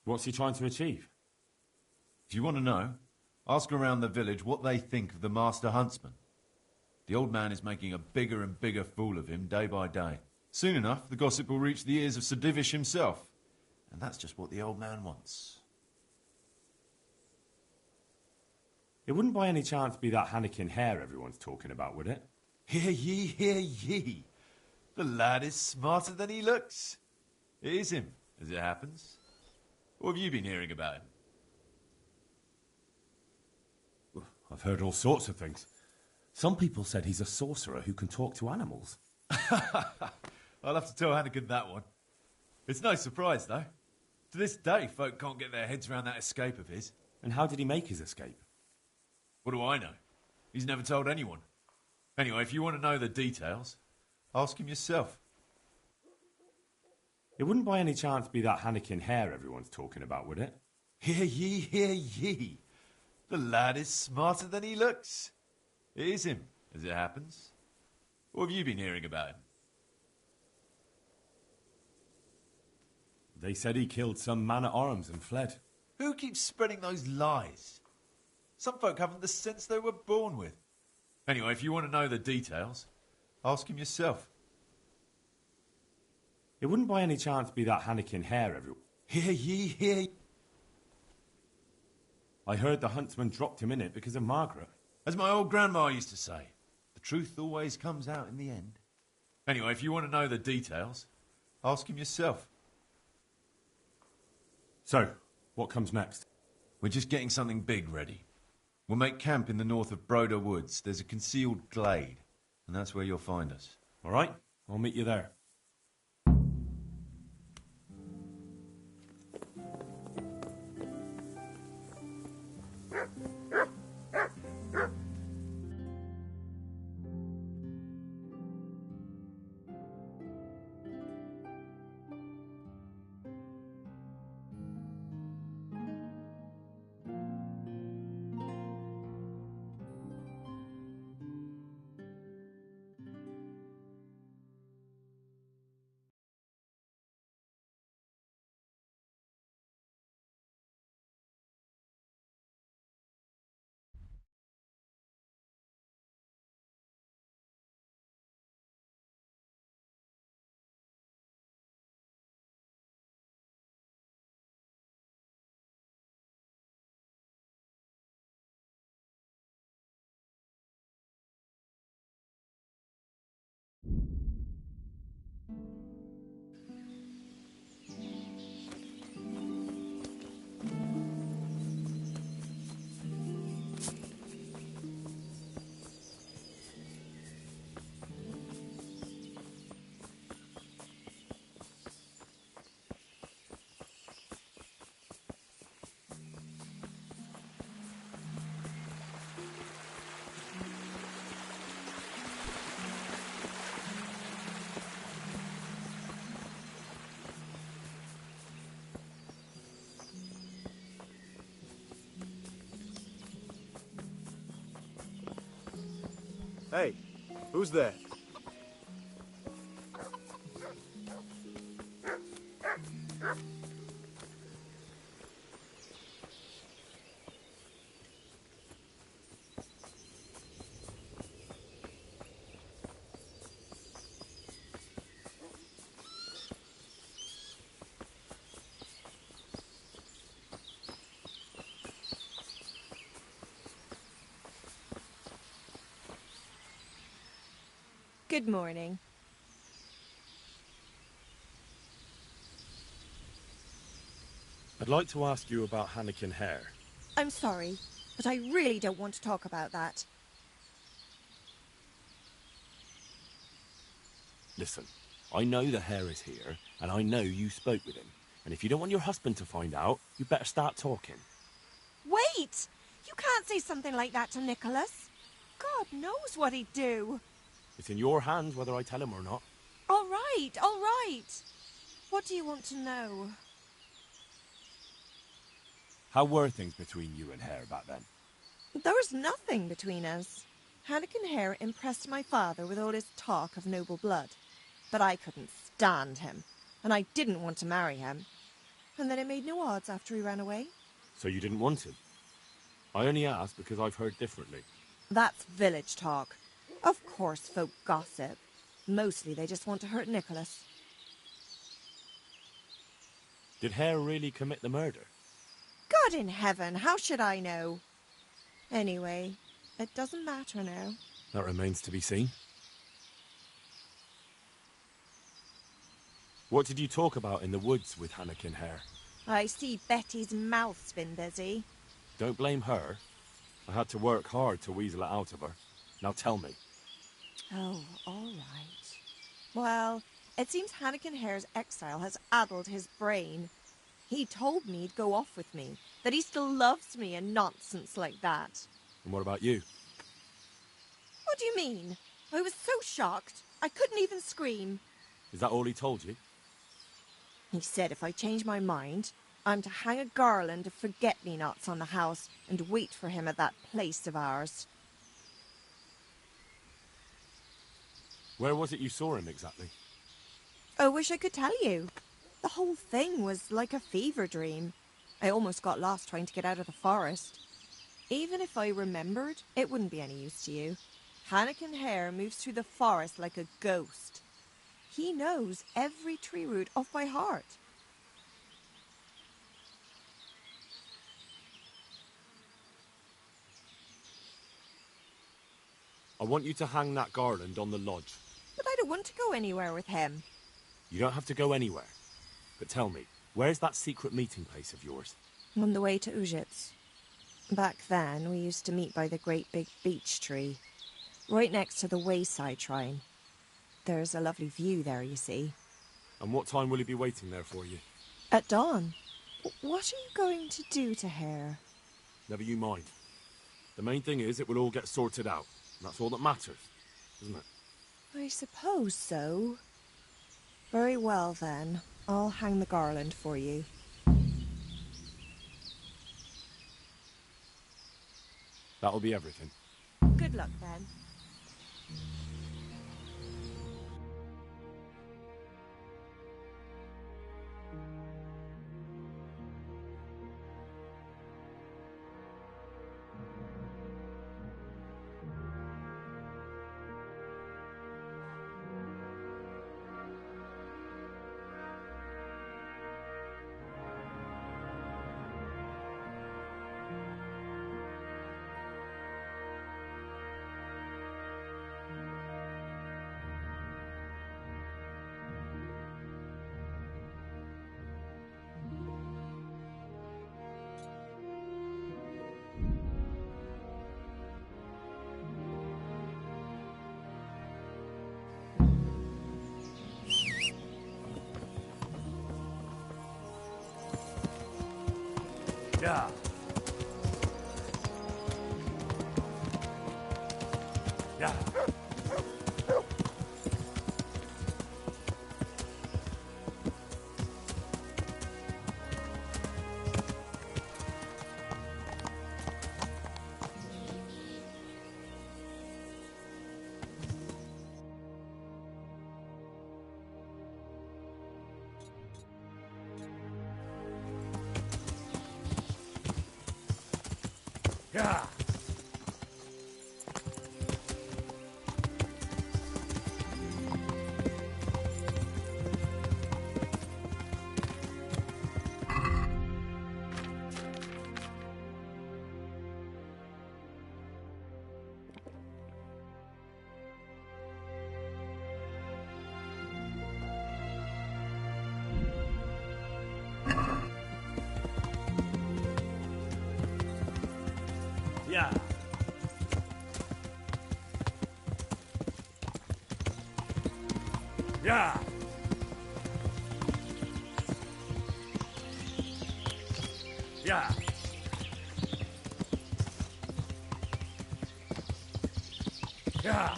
What's he trying to achieve? If you want to know, ask around the village what they think of the Master Huntsman. The old man is making a bigger and bigger fool of him day by day. Soon enough, the gossip will reach the ears of Sir Divish himself. And that's just what the old man wants. It wouldn't by any chance be that Hannikin hare everyone's talking about, would it? Hear ye, hear ye. The lad is smarter than he looks. It is him, as it happens. What have you been hearing about him? I've heard all sorts of things. Some people said he's a sorcerer who can talk to animals. I'll have to tell Hannikin that one. It's no surprise, though. To this day, folk can't get their heads around that escape of his. And how did he make his escape? What do I know? He's never told anyone. Anyway, if you want to know the details, ask him yourself. It wouldn't by any chance be that Hannikin hare everyone's talking about, would it? Hear ye, hear ye. The lad is smarter than he looks. It is him, as it happens. What have you been hearing about him? They said he killed some man-at-arms and fled. Who keeps spreading those lies? Some folk haven't the sense they were born with. Anyway, if you want to know the details, ask him yourself. It wouldn't by any chance be that Hannikin hare everyone. Hear ye, hear ye. I heard the huntsman dropped him in it because of Margaret. As my old grandma used to say, the truth always comes out in the end. Anyway, if you want to know the details, ask him yourself. So, what comes next? We're just getting something big ready. We'll make camp in the north of Broder Woods. There's a concealed glade, and that's where you'll find us. All right, I'll meet you there. Who's there? Good morning. I'd like to ask you about Hannikin Hare. I'm sorry, but I really don't want to talk about that. Listen, I know the hare is here, and I know you spoke with him. And if you don't want your husband to find out, you better start talking. Wait! You can't say something like that to Nicholas. God knows what he'd do. It's in your hands whether I tell him or not. All right, all right. What do you want to know? How were things between you and Hare back then? There was nothing between us. Hannikin Hare impressed my father with all his talk of noble blood. But I couldn't stand him, and I didn't want to marry him. And then it made no odds after he ran away. So you didn't want him? I only asked because I've heard differently. That's village talk. Of course folk gossip. Mostly they just want to hurt Nicholas. Did Hare really commit the murder? God in heaven, how should I know? Anyway, it doesn't matter now. That remains to be seen. What did you talk about in the woods with Hannikin Hare? I see Betty's mouth's been busy. Don't blame her. I had to work hard to weasel it out of her. Now tell me. Oh, all right. Well, it seems Hannikin Hare's exile has addled his brain. He told me he'd go off with me, that he still loves me and nonsense like that. And what about you? What do you mean? I was so shocked, I couldn't even scream. Is that all he told you? He said if I change my mind, I'm to hang a garland of forget-me-nots on the house and wait for him at that place of ours. Where was it you saw him exactly? I wish I could tell you. The whole thing was like a fever dream. I almost got lost trying to get out of the forest. Even if I remembered, it wouldn't be any use to you. Hannikin Hare moves through the forest like a ghost. He knows every tree root off by heart. I want you to hang that garland on the lodge. But I don't want to go anywhere with him. You don't have to go anywhere. But tell me, where's that secret meeting place of yours? On the way to Ujits. Back then, we used to meet by the great big beech tree, right next to the wayside shrine. There's a lovely view there, you see. And what time will he be waiting there for you? At dawn. What are you going to do to Hare? Never you mind. The main thing is it will all get sorted out. And that's all that matters, isn't it? I suppose so. Very well, then. I'll hang the garland for you. That'll be everything. Good luck, then. Yeah. Yeah. Yeah. Yeah. Yeah. Yeah. Yeah.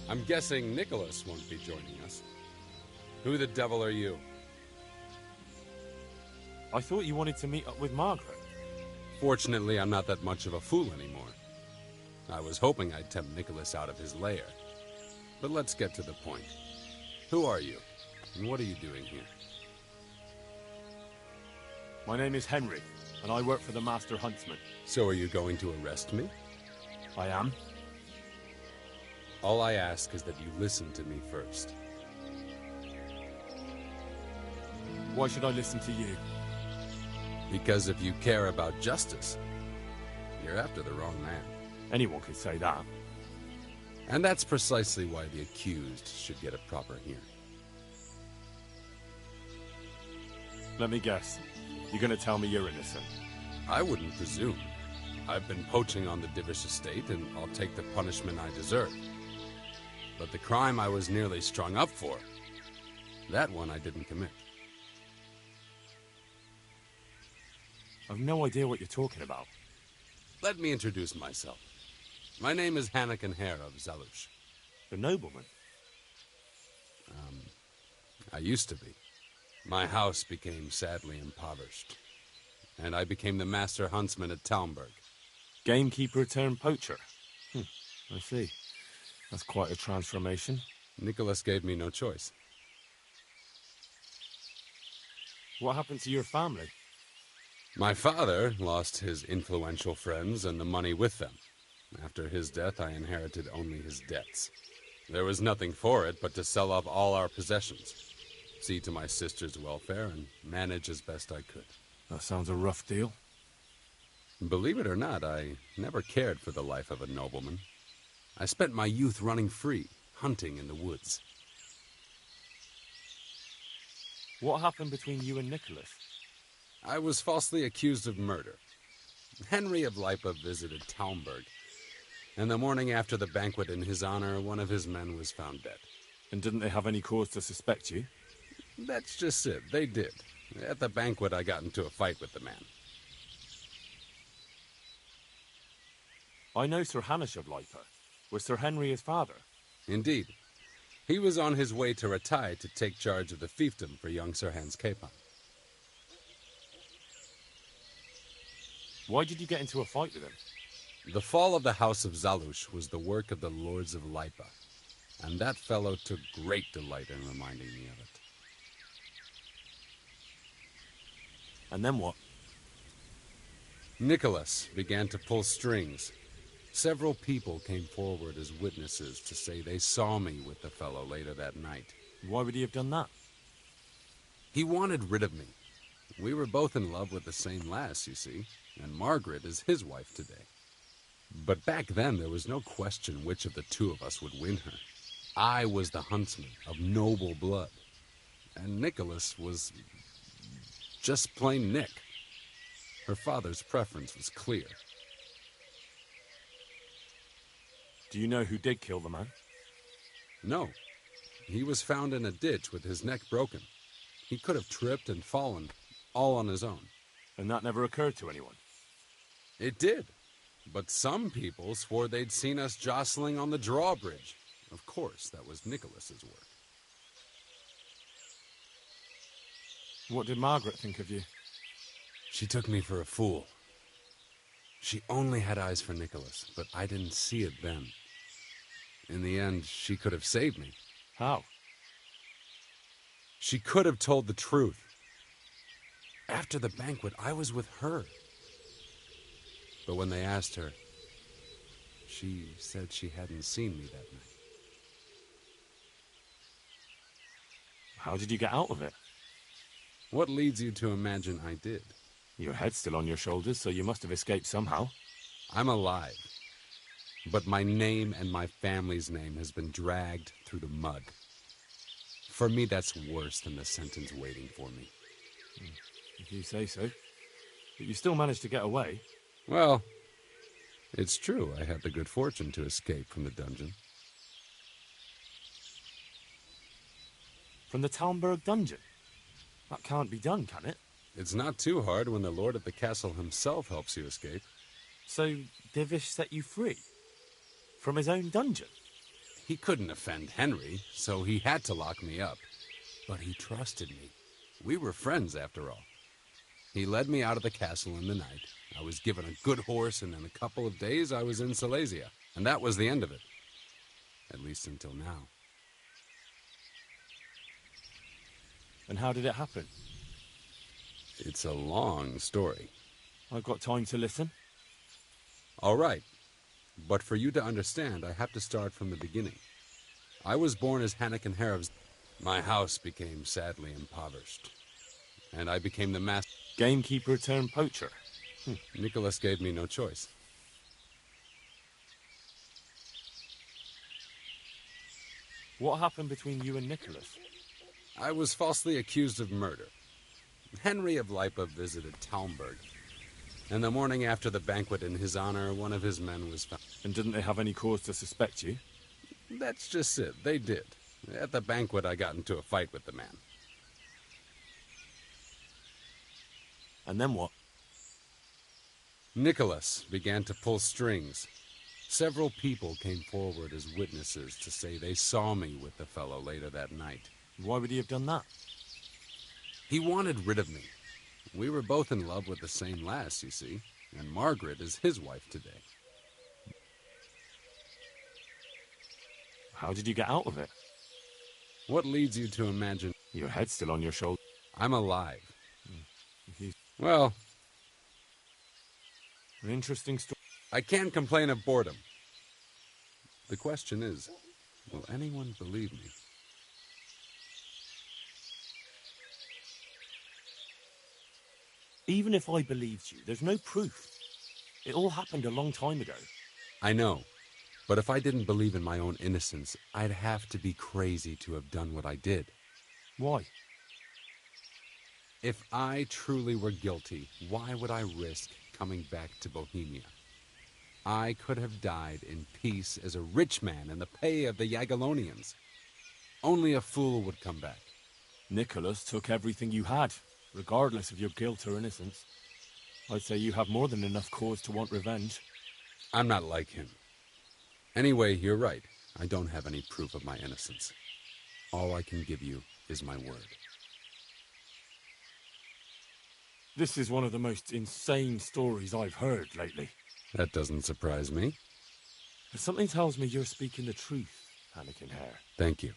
I'm guessing Nicholas won't be joining us. Who the devil are you? I thought you wanted to meet up with Margaret. Fortunately, I'm not that much of a fool anymore. I was hoping I'd tempt Nicholas out of his lair. But let's get to the point. Who are you? And what are you doing here? My name is Henry, and I work for the Master Huntsman. So are you going to arrest me? I am. All I ask is that you listen to me first. Why should I listen to you? Because if you care about justice, you're after the wrong man. Anyone could say that. And that's precisely why the accused should get a proper hearing. Let me guess. You're going to tell me you're innocent? I wouldn't presume. I've been poaching on the Divish estate, and I'll take the punishment I deserve. But the crime I was nearly strung up for, that one I didn't commit. I've no idea what you're talking about. Let me introduce myself. My name is Hanakin Hare of Zalush. The nobleman? I used to be. My house became sadly impoverished, and I became the master huntsman at Talmberg. Gamekeeper turned poacher? I see. That's quite a transformation. Nicholas gave me no choice. What happened to your family? My father lost his influential friends and the money with them. After his death, I inherited only his debts. There was nothing for it but to sell off all our possessions, see to my sister's welfare, and manage as best I could. That sounds a rough deal. Believe it or not, I never cared for the life of a nobleman. I spent my youth running free, hunting in the woods. What happened between you and Nicholas? I was falsely accused of murder. Henry of Lipa visited Talmberg, and the morning after the banquet in his honor, one of his men was found dead. And didn't they have any cause to suspect you? That's just it. They did. At the banquet, I got into a fight with the man. I know Sir Hanish of Lipa. Was Sir Henry his father? Indeed. He was on his way to Ratai to take charge of the fiefdom for young Sir Hans Capon. Why did you get into a fight with him? The fall of the House of Zalush was the work of the Lords of Lipa, and that fellow took great delight in reminding me of it. And then what? Nicholas began to pull strings. Several people came forward as witnesses to say they saw me with the fellow later that night. Why would he have done that? He wanted rid of me. We were both in love with the same lass, you see, and Margaret is his wife today. But back then, there was no question which of the two of us would win her. I was the huntsman of noble blood, and Nicholas was just plain Nick. Her father's preference was clear. Do you know who did kill the man? No. He was found in a ditch with his neck broken. He could have tripped and fallen, all on his own. And that never occurred to anyone? It did. But some people swore they'd seen us jostling on the drawbridge. Of course, that was Nicholas's work. What did Margaret think of you? She took me for a fool. She only had eyes for Nicholas, but I didn't see it then. In the end, she could have saved me. How? She could have told the truth. After the banquet, I was with her. But when they asked her, she said she hadn't seen me that night. How did you get out of it? What leads you to imagine I did? Your head's still on your shoulders, so you must have escaped somehow. I'm alive. But my name and my family's name has been dragged through the mud. For me, that's worse than the sentence waiting for me. If you say so. But you still managed to get away. Well, it's true I had the good fortune to escape from the dungeon. From the Talmberg dungeon? That can't be done, can it? It's not too hard when the lord of the castle himself helps you escape. So, Divish set you free? From his own dungeon? He couldn't offend Henry, so he had to lock me up. But he trusted me. We were friends, after all. He led me out of the castle in the night. I was given a good horse, and in a couple of days I was in Silesia. And that was the end of it. At least until now. And how did it happen? It's a long story. I've got time to listen. All right. But for you to understand, I have to start from the beginning. I was born as Hannikin Harev's. My house became sadly impoverished. And I became the master. Gamekeeper turned poacher. Nicholas gave me no choice. What happened between you and Nicholas? I was falsely accused of murder. Henry of Lipa visited Talmberg. And the morning after the banquet in his honor, one of his men was found. And didn't they have any cause to suspect you? That's just it. They did. At the banquet, I got into a fight with the man. And then what? Nicholas began to pull strings. Several people came forward as witnesses to say they saw me with the fellow later that night. Why would he have done that? He wanted rid of me. We were both in love with the same lass, you see, and Margaret is his wife today. How did you get out of it? What leads you to imagine... Your head's still on your shoulder. I'm alive. You... Well... An interesting story. I can't complain of boredom. The question is, will anyone believe me? Even if I believed you, there's no proof. It all happened a long time ago. I know. But if I didn't believe in my own innocence, I'd have to be crazy to have done what I did. Why? If I truly were guilty, why would I risk coming back to Bohemia? I could have died in peace as a rich man in the pay of the Jagiellonians. Only a fool would come back. Nicholas took everything you had, regardless of your guilt or innocence. I'd say you have more than enough cause to want revenge. I'm not like him. Anyway, you're right. I don't have any proof of my innocence. All I can give you is my word. This is one of the most insane stories I've heard lately. That doesn't surprise me. But something tells me you're speaking the truth, Hannikin Hare. Thank you.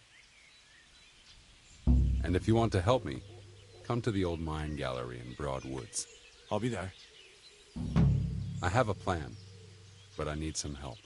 And if you want to help me, come to the old mine gallery in Broad Woods. I'll be there. I have a plan, but I need some help.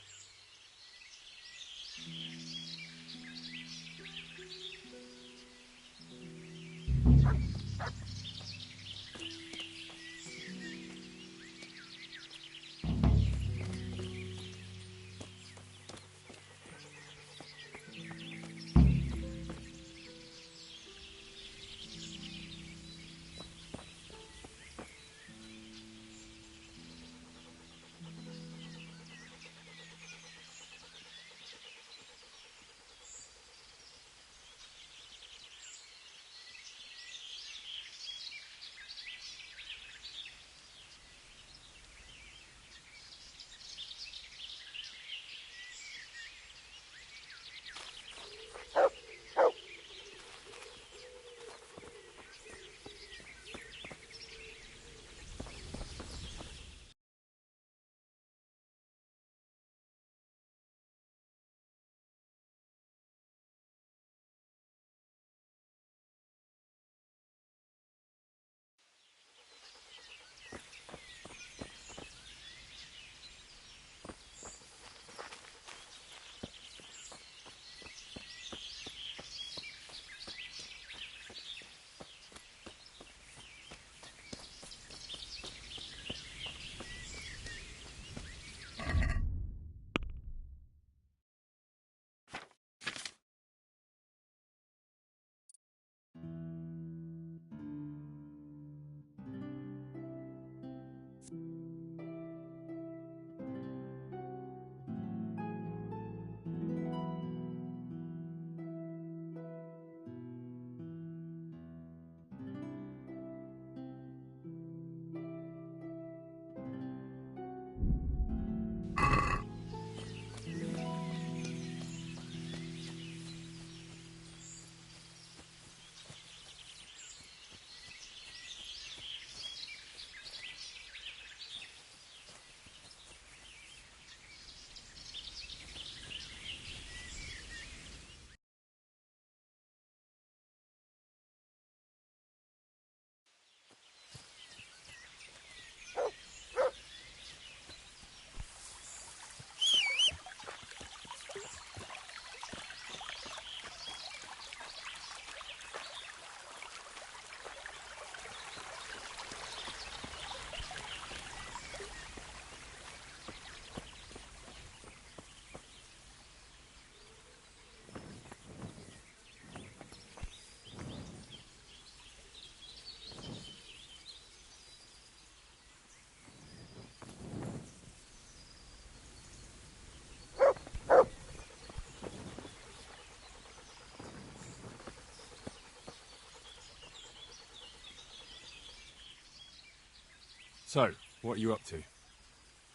So, what are you up to?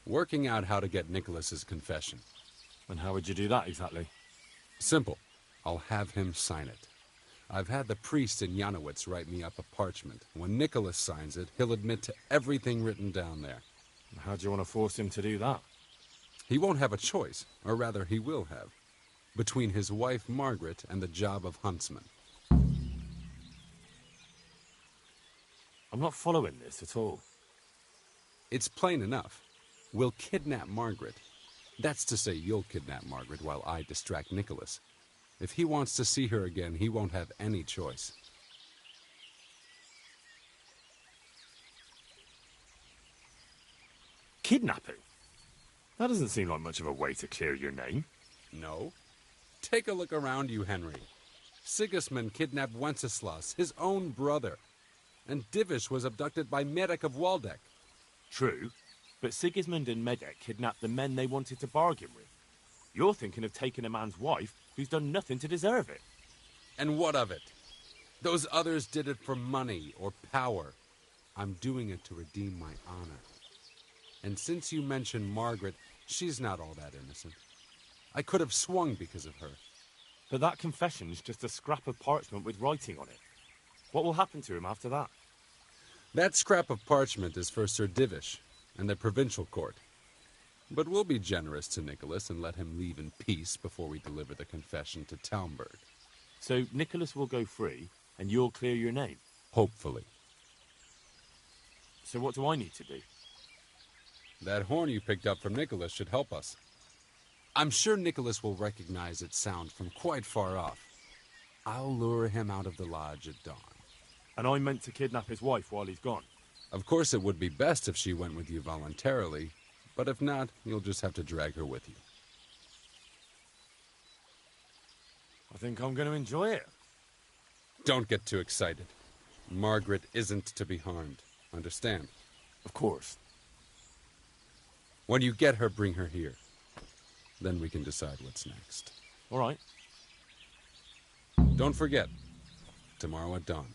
Working out how to get Nicholas's confession. And how would you do that exactly? Simple. I'll have him sign it. I've had the priest in Janowitz write me up a parchment. When Nicholas signs it, he'll admit to everything written down there. How do you want to force him to do that? He won't have a choice, or rather he will have, between his wife Margaret and the job of huntsman. I'm not following this at all. It's plain enough. We'll kidnap Margaret. That's to say, you'll kidnap Margaret while I distract Nicholas. If he wants to see her again, he won't have any choice. Kidnapping? That doesn't seem like much of a way to clear your name. No. Take a look around you, Henry. Sigismund kidnapped Wenceslas, his own brother. And Divish was abducted by Medek of Waldeck. True, but Sigismund and Medek kidnapped the men they wanted to bargain with. You're thinking of taking a man's wife who's done nothing to deserve it. And what of it? Those others did it for money or power. I'm doing it to redeem my honor. And since you mentioned Margaret, she's not all that innocent. I could have swung because of her. But that confession's just a scrap of parchment with writing on it. What will happen to him after that? That scrap of parchment is for Sir Divish and the provincial court. But we'll be generous to Nicholas and let him leave in peace before we deliver the confession to Talmberg. So Nicholas will go free, and you'll clear your name? Hopefully. So what do I need to do? That horn you picked up from Nicholas should help us. I'm sure Nicholas will recognize its sound from quite far off. I'll lure him out of the lodge at dawn. And I'm meant to kidnap his wife while he's gone? Of course it would be best if she went with you voluntarily, but if not, you'll just have to drag her with you. I think I'm going to enjoy it. Don't get too excited. Margaret isn't to be harmed. Understand? Of course. When you get her, bring her here. Then we can decide what's next. All right. Don't forget, tomorrow at dawn.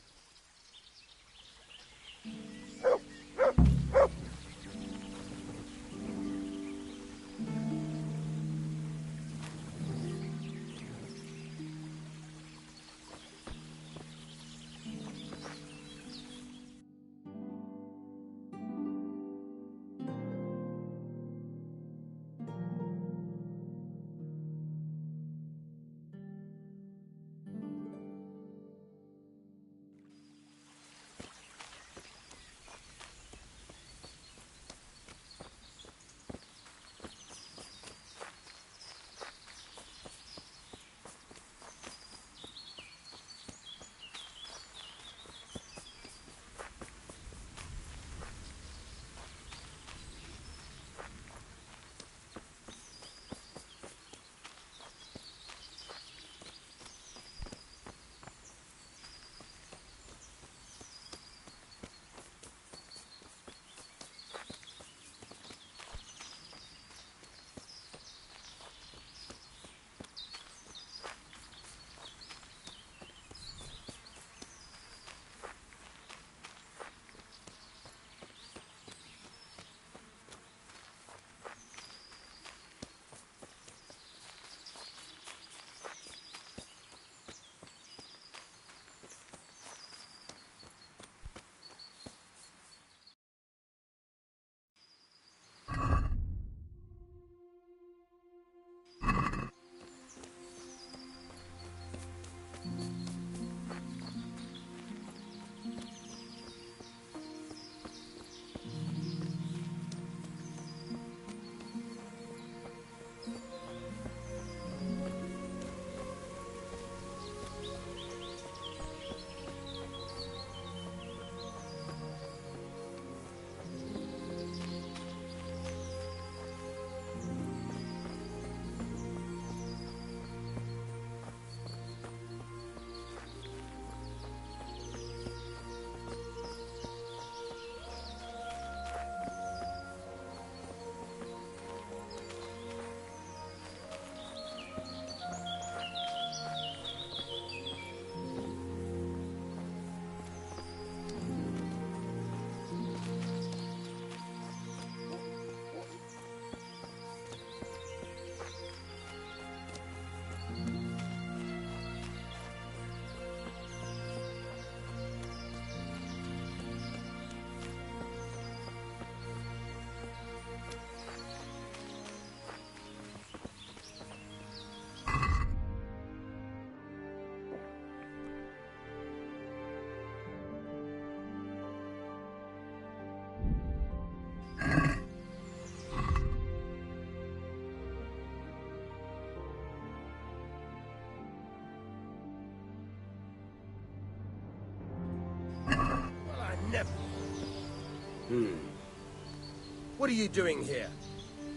What are you doing here?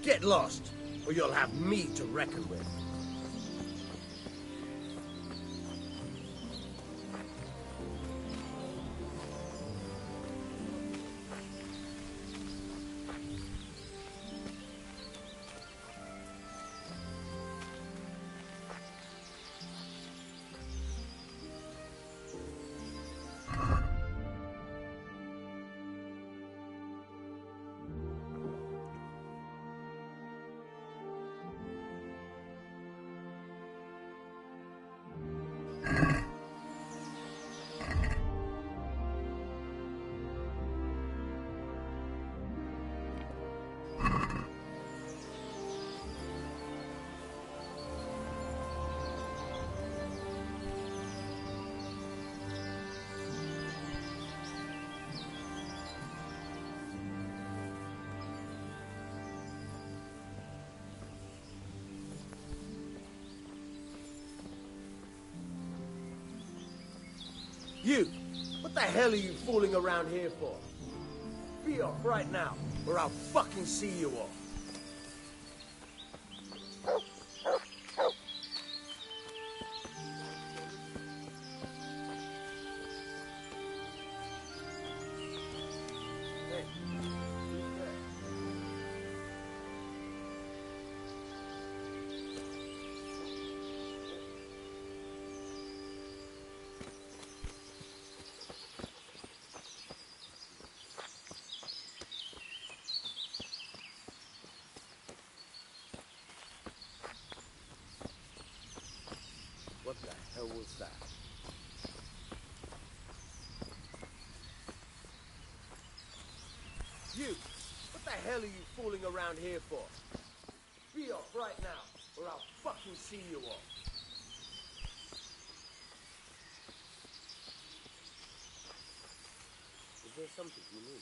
Get lost, or you'll have me to reckon with. You! What the hell are you fooling around here for? Be off right now, or I'll fucking see you off. What the hell was that? You! What the hell are you fooling around here for? Be off right now, or I'll fucking see you off. Is there something you need?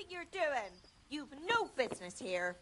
You're doing? You've no business here.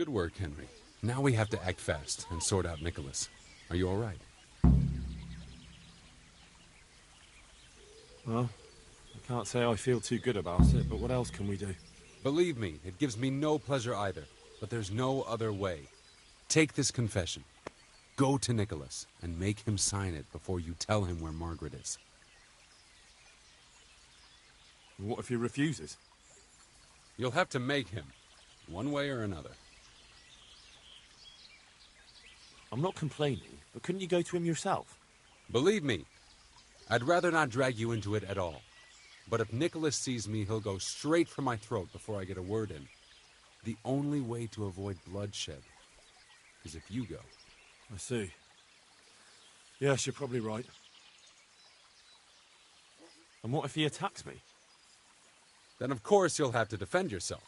Good work, Henry. Now we have to act fast and sort out Nicholas. Are you all right? Well, I can't say I feel too good about it, but what else can we do? Believe me, it gives me no pleasure either, but there's no other way. Take this confession. Go to Nicholas and make him sign it before you tell him where Margaret is. What if he refuses? You'll have to make him, one way or another. I'm not complaining, but couldn't you go to him yourself? Believe me, I'd rather not drag you into it at all. But if Nicholas sees me, he'll go straight for my throat before I get a word in. The only way to avoid bloodshed is if you go. I see. Yes, you're probably right. And what if he attacks me? Then of course you'll have to defend yourself.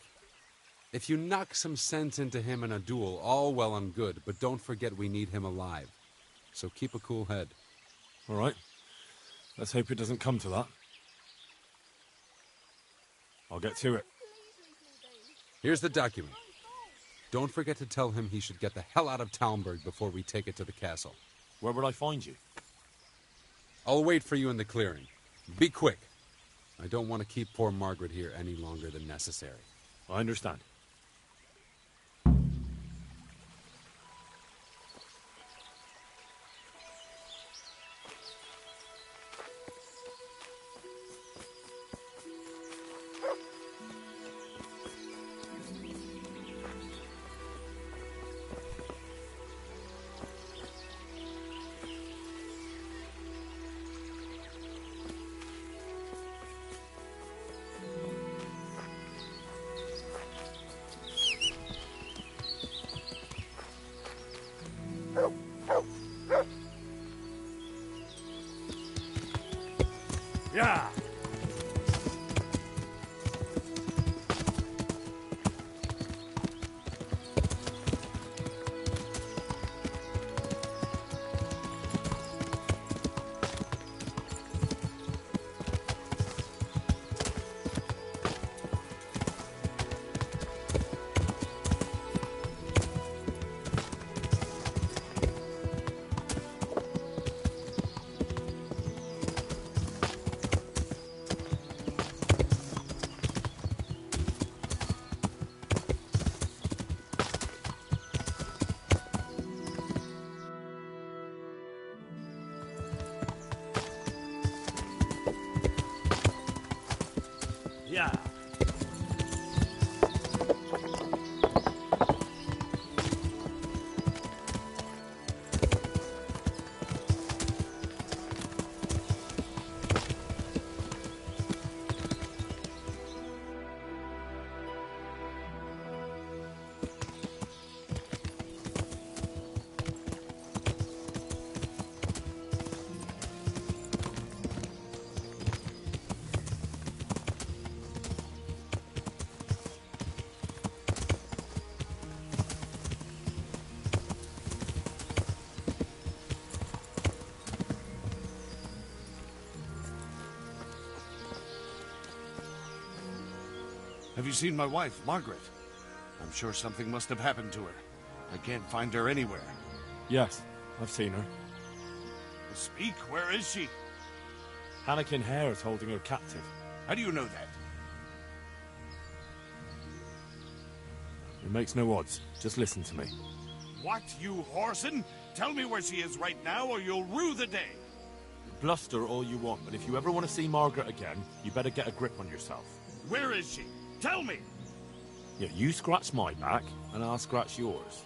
If you knock some sense into him in a duel, all well and good, but don't forget we need him alive. So keep a cool head. All right. Let's hope it doesn't come to that. I'll get to it. Here's the document. Don't forget to tell him he should get the hell out of Talmberg before we take it to the castle. Where would I find you? I'll wait for you in the clearing. Be quick. I don't want to keep poor Margaret here any longer than necessary. I understand. Yeah. Yeah. Have you seen my wife, Margaret? I'm sure something must have happened to her. I can't find her anywhere. Yes, I've seen her. Speak, where is she? Hannikin Hare is holding her captive. How do you know that? It makes no odds. Just listen to me. What, you whoreson? Tell me where she is right now, or you'll rue the day. Bluster all you want, but if you ever want to see Margaret again, you better get a grip on yourself. Where is she? Tell me! Yeah, you scratch my back, and I'll scratch yours.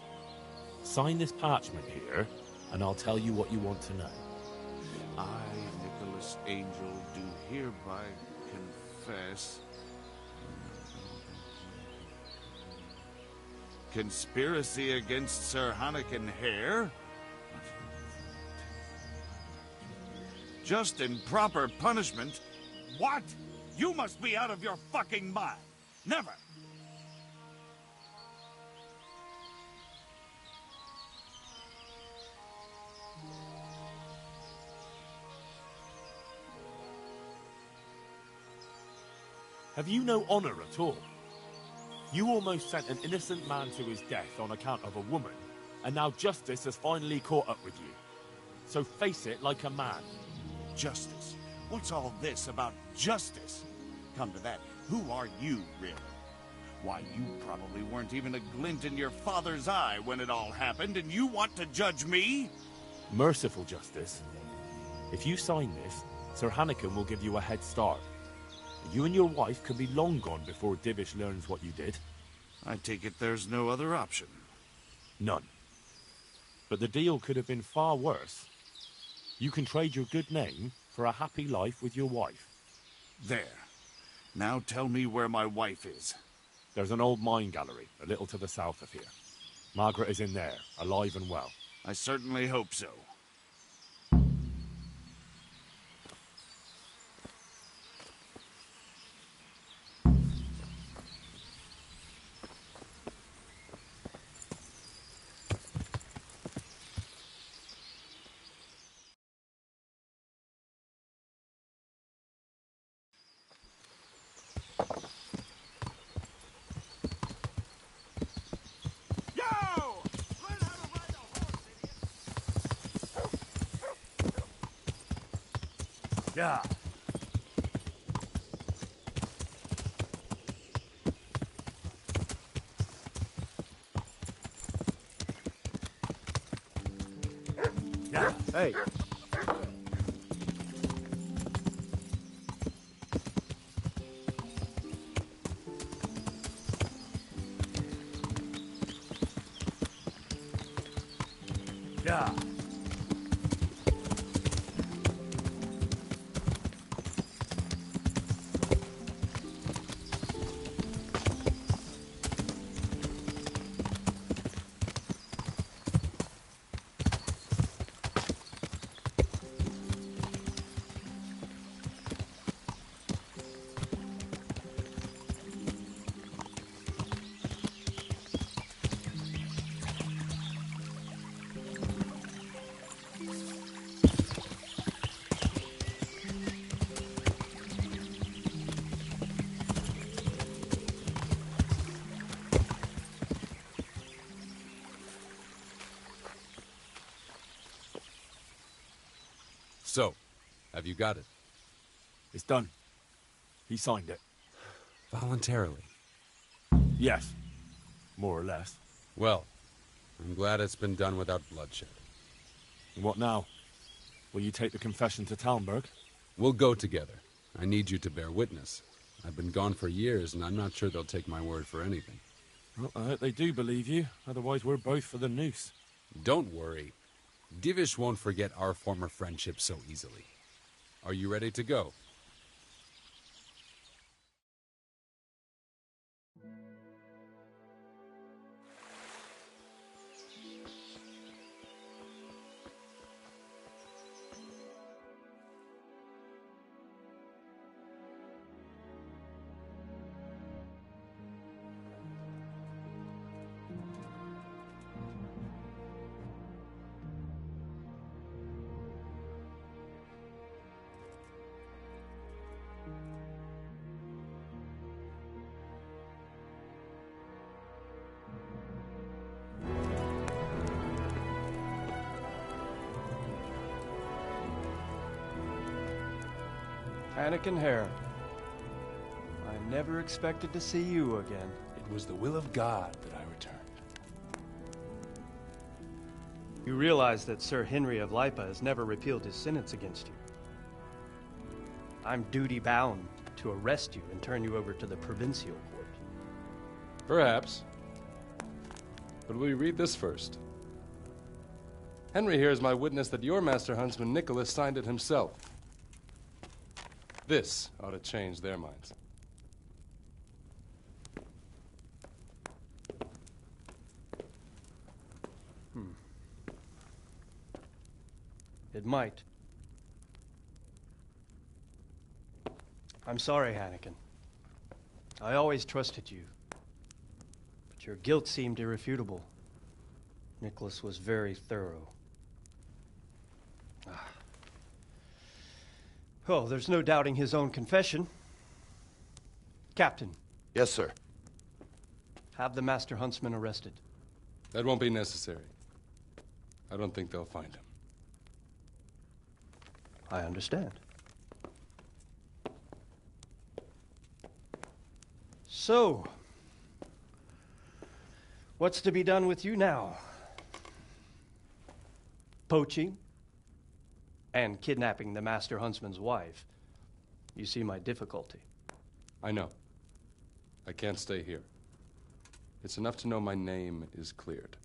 Sign this parchment here, and I'll tell you what you want to know. I, Nicholas Angel, do hereby confess... conspiracy against Sir Hannikin Hare? Just in proper punishment? What? You must be out of your fucking mind. Never. Have you no honor at all? You almost sent an innocent man to his death on account of a woman, and now justice has finally caught up with you. So face it like a man. Justice? What's all this about justice? Come to that, who are you, really? Why, you probably weren't even a glint in your father's eye when it all happened, and you want to judge me? Merciful justice. If you sign this, Sir Hannikin will give you a head start. You and your wife can be long gone before Divish learns what you did. I take it there's no other option. None. But the deal could have been far worse. You can trade your good name for a happy life with your wife. There. Now tell me where my wife is. There's an old mine gallery, a little to the south of here. Margaret is in there, alive and well. I certainly hope so. Yeah. Yeah. Hey. Yeah. So, have you got it? It's done. He signed it. Voluntarily? Yes. More or less. Well, I'm glad it's been done without bloodshed. What now? Will you take the confession to Talmberg? We'll go together. I need you to bear witness. I've been gone for years, and I'm not sure they'll take my word for anything. Well, I hope they do believe you. Otherwise, we're both for the noose. Don't worry. Divish won't forget our former friendship so easily. Are you ready to go? Anakin Hare, I never expected to see you again. It was the will of God that I returned. You realize that Sir Henry of Lipa has never repealed his sentence against you. I'm duty-bound to arrest you and turn you over to the provincial court. Perhaps. But will you read this first? Henry here is my witness that your master huntsman Nicholas signed it himself. This ought to change their minds. It might. I'm sorry, Anakin. I always trusted you. But your guilt seemed irrefutable. Nicholas was very thorough. Oh, there's no doubting his own confession. Captain. Yes, sir. have the Master Huntsman arrested. That won't be necessary. I don't think they'll find him. I understand. So, what's to be done with you now? Poaching and kidnapping the Master Huntsman's wife. You see my difficulty. I know. I can't stay here. It's enough to know my name is cleared.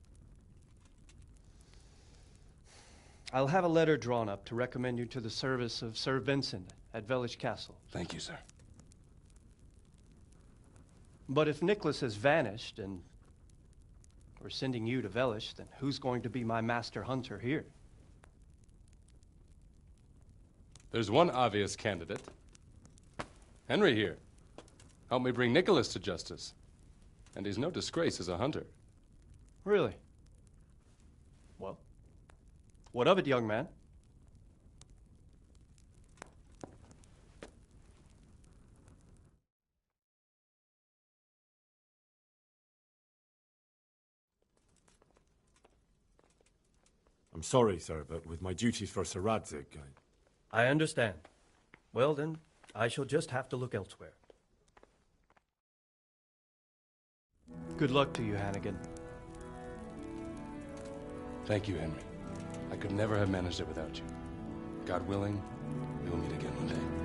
I'll have a letter drawn up to recommend you to the service of Sir Vincent at Vellish Castle. Thank you, sir. But if Nicholas has vanished and we're sending you to Vellish, then who's going to be my master hunter here? There's one obvious candidate. Henry here. Help me bring Nicholas to justice. And he's no disgrace as a hunter. Really? Well, what of it, young man? I'm sorry, sir, but with my duties for Sir Radzig, I understand. Well, then, I shall just have to look elsewhere. Good luck to you, Hannigan. Thank you, Henry. I could never have managed it without you. God willing, we will meet again one day.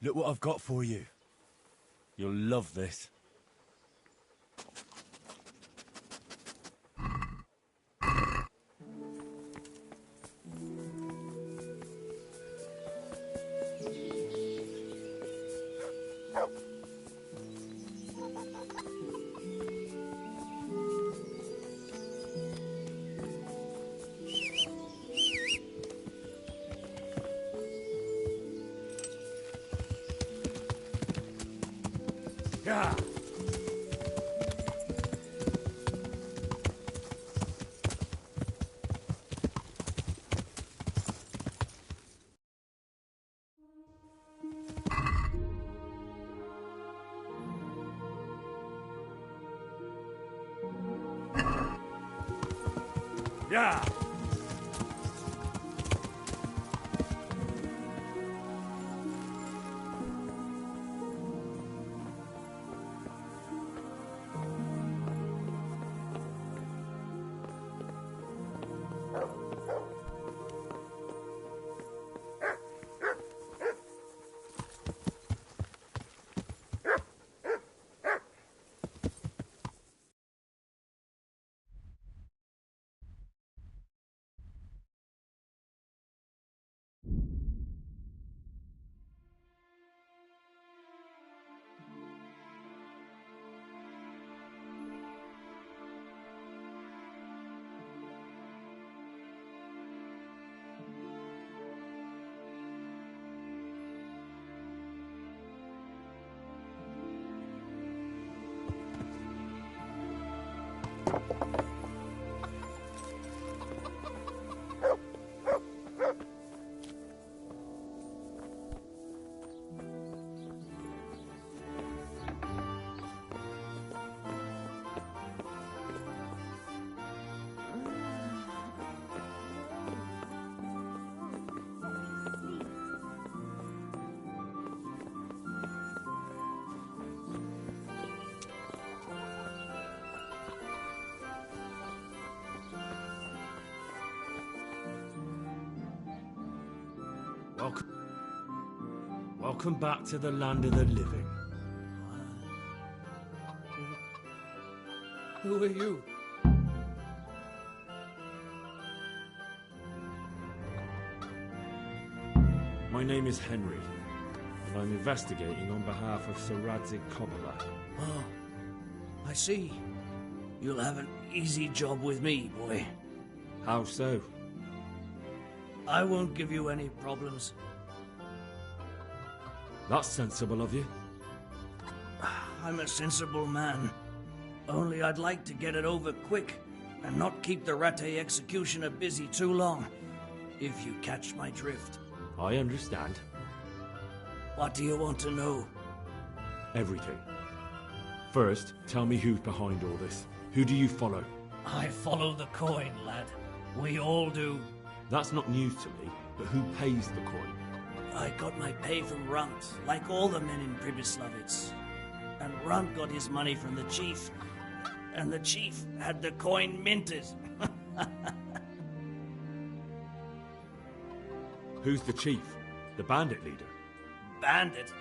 Look what I've got for you. You'll love this. Yeah. Yeah. Welcome back to the land of the living. Who are you? My name is Henry, and I'm investigating on behalf of Sir Radzig Kobyla. Oh, I see. You'll have an easy job with me, boy. How so? I won't give you any problems. That's sensible of you. I'm a sensible man. Only I'd like to get it over quick and not keep the Rattay executioner busy too long, if you catch my drift. I understand. What do you want to know? Everything. First, tell me who's behind all this. Who do you follow? I follow the coin, lad. We all do. That's not news to me, but who pays the coin? I got my pay from Runt, like all the men in Pribyslavitz. And Runt got his money from the chief. And the chief had the coin minted. Who's the chief? The bandit leader? Bandit?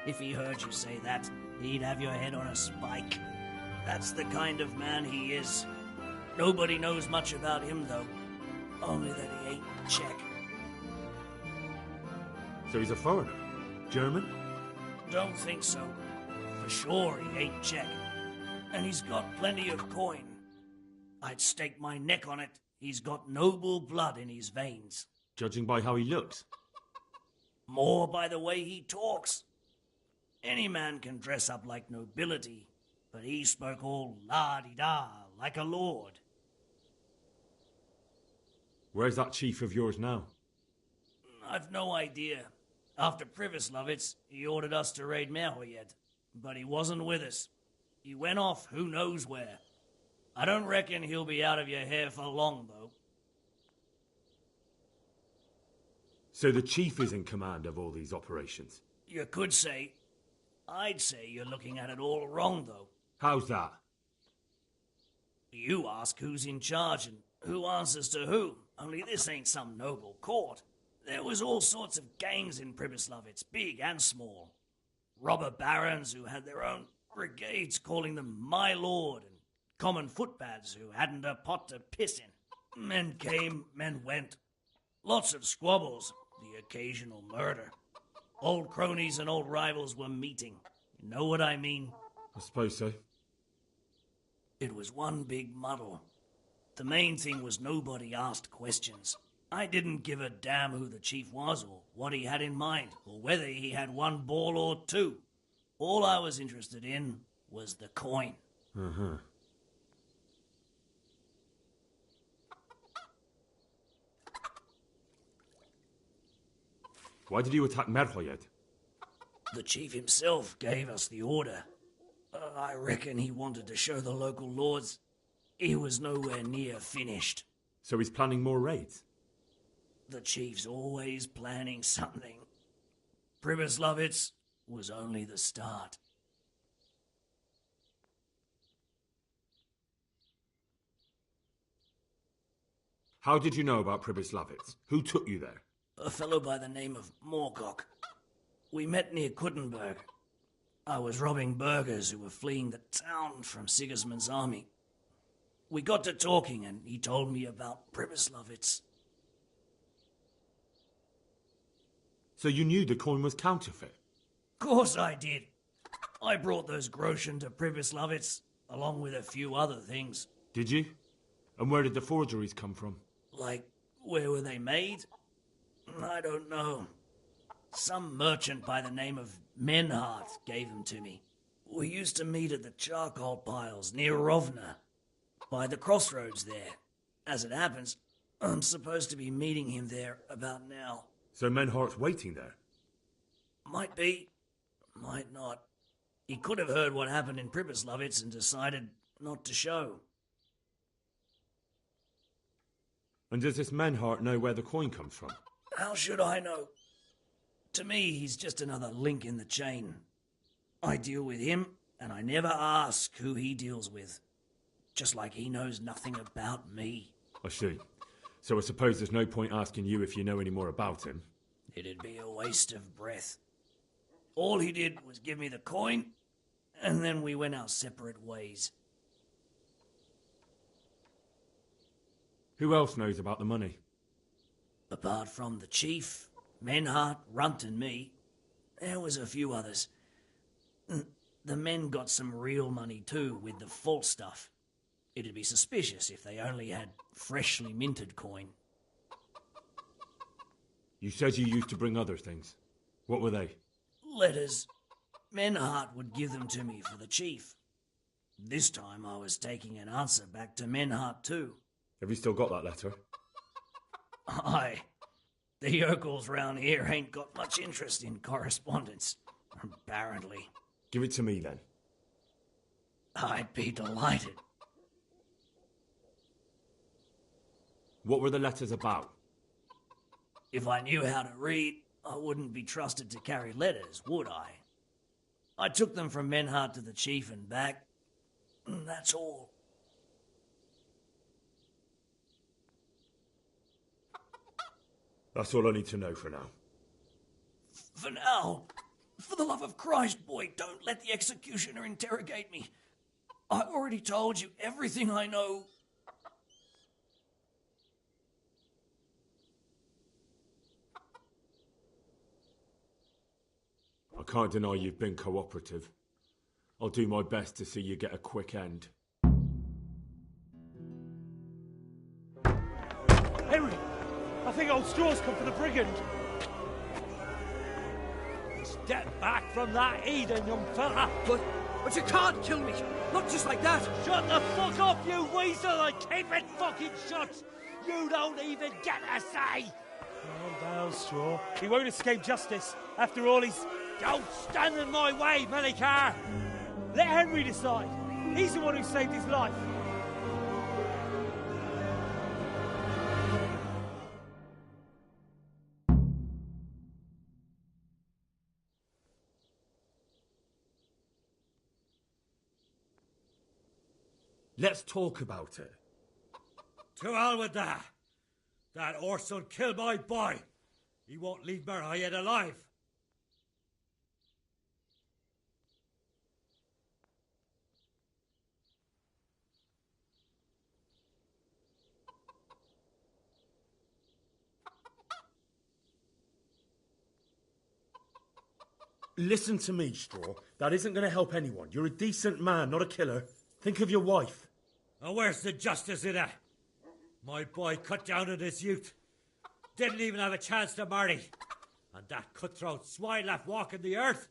If he heard you say that, he'd have your head on a spike. That's the kind of man he is. Nobody knows much about him, though. Only that he ain't Czech. So he's a foreigner? German? Don't think so. For sure he ain't Czech. And he's got plenty of coin. I'd stake my neck on it. He's got noble blood in his veins. Judging by how he looks? More by the way he talks. Any man can dress up like nobility, but he spoke all la-di-da, like a lord. Where's that chief of yours now? I've no idea. After Pribyslavitz, he ordered us to raid Merhoyed, but he wasn't with us. He went off who knows where. I don't reckon he'll be out of your hair for long, though. So the chief is in command of all these operations? You could say. I'd say you're looking at it all wrong, though. How's that? You ask who's in charge and who answers to who, only this ain't some noble court. There was all sorts of gangs in Pribyslavitz, big and small. Robber barons who had their own brigades calling them my lord, and common footpads who hadn't a pot to piss in. Men came, men went. Lots of squabbles, the occasional murder. Old cronies and old rivals were meeting. You know what I mean? I suppose so. It was one big muddle. The main thing was nobody asked questions. I didn't give a damn who the chief was or what he had in mind or whether he had one ball or two. All I was interested in was the coin. Uh-huh. Why did you attack Merhoyed? The chief himself gave us the order. I reckon he wanted to show the local lords he was nowhere near finished. So he's planning more raids? The chief's always planning something. Pribyslavitz was only the start. How did you know about Pribyslavitz? Who took you there? A fellow by the name of Moorcock. We met near Kuttenberg. I was robbing burghers who were fleeing the town from Sigismund's army. We got to talking and he told me about Pribyslavitz. So you knew the coin was counterfeit? Course I did. I brought those groschen to Pribyslavitz, along with a few other things. Did you? And where did the forgeries come from? Like, where were they made? I don't know. Some merchant by the name of Menhart gave them to me. We used to meet at the charcoal piles near Rovna, by the crossroads there. As it happens, I'm supposed to be meeting him there about now. So Menhart's waiting there? Might be, might not. He could have heard what happened in Pribyslavitz and decided not to show. And does this Menhart know where the coin comes from? How should I know? To me, he's just another link in the chain. I deal with him, and I never ask who he deals with. Just like he knows nothing about me. I see. So I suppose there's no point asking you if you know any more about him. It'd be a waste of breath. All he did was give me the coin, and then we went our separate ways. Who else knows about the money? Apart from the chief, Menhart, Runt and me, there was a few others. The men got some real money too, with the false stuff. It'd be suspicious if they only had freshly minted coin. You said you used to bring other things. What were they? Letters. Menhart would give them to me for the chief. This time I was taking an answer back to Menhart too. Have you still got that letter? Aye. The yokels round here ain't got much interest in correspondence, apparently. Give it to me then. I'd be delighted. What were the letters about? If I knew how to read, I wouldn't be trusted to carry letters, would I? I took them from Menhart to the chief and back. That's all. That's all I need to know for now. For now, for the love of Christ, boy, don't let the executioner interrogate me. I already told you everything I know. I can't deny you've been cooperative. I'll do my best to see you get a quick end. Henry! I think old Straw's come for the brigand. Step back from that Eden, young fella. But you can't kill me! Not just like that! Shut the fuck up, you weasel, and keep it fucking shut! You don't even get a say! Calm down, Straw. He won't escape justice. After all, he's... Don't stand in my way, Melikar! Let Henry decide. He's the one who saved his life. Let's talk about it. To hell with that. That horse will kill my boy. He won't leave Merhead alive. Listen to me, Straw. That isn't going to help anyone. You're a decent man, not a killer. Think of your wife. And where's the justice in that? My boy cut down in his youth. Didn't even have a chance to marry. And that cutthroat swine left walking the earth.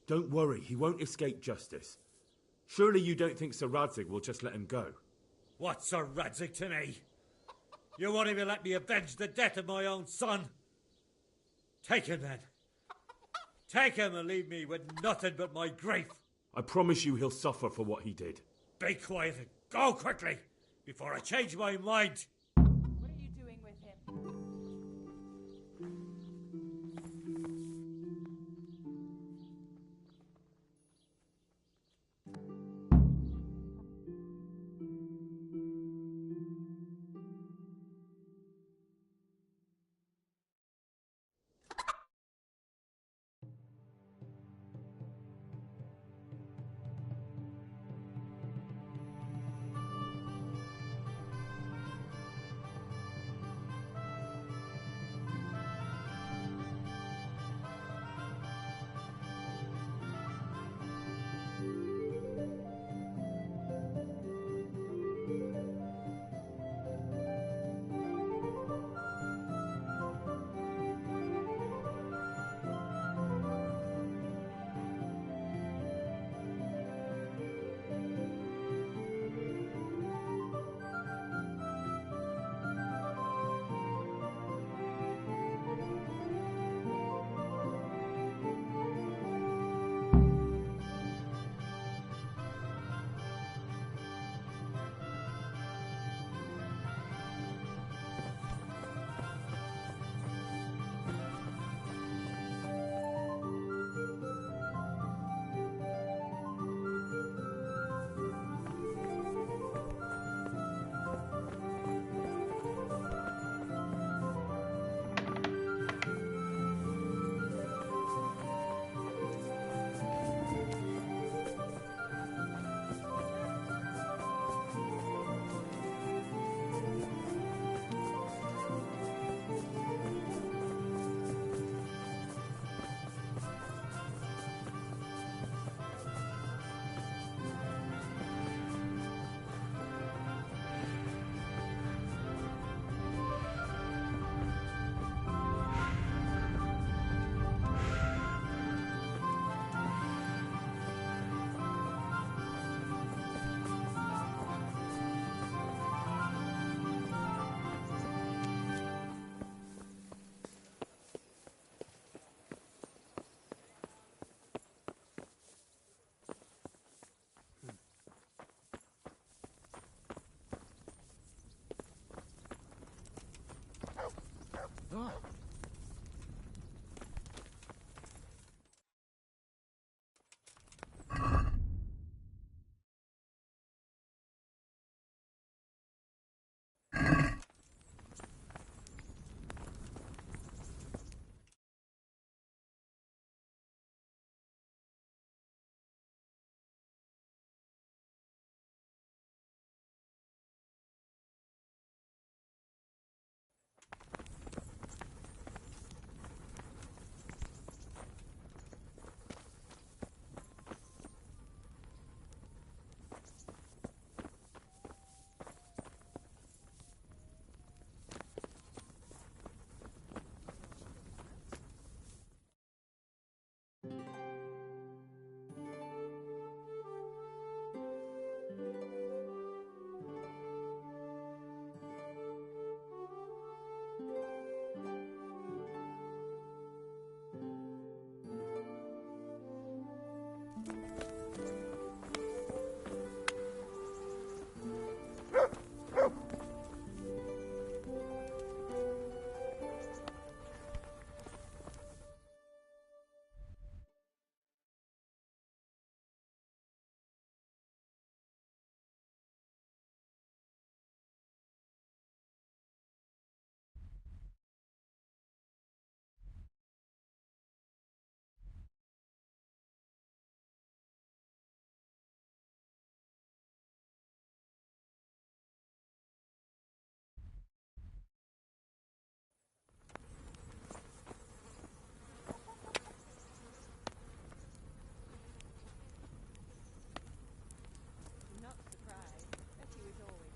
Don't worry, he won't escape justice. Surely you don't think Sir Radzig will just let him go? What's Sir Radzig to me? You won't even let me avenge the death of my own son. Take him then. Take him and leave me with nothing but my grief. I promise you he'll suffer for what he did. Be quiet and go quickly before I change my mind. What are you doing with him? Not surprised. Betty was always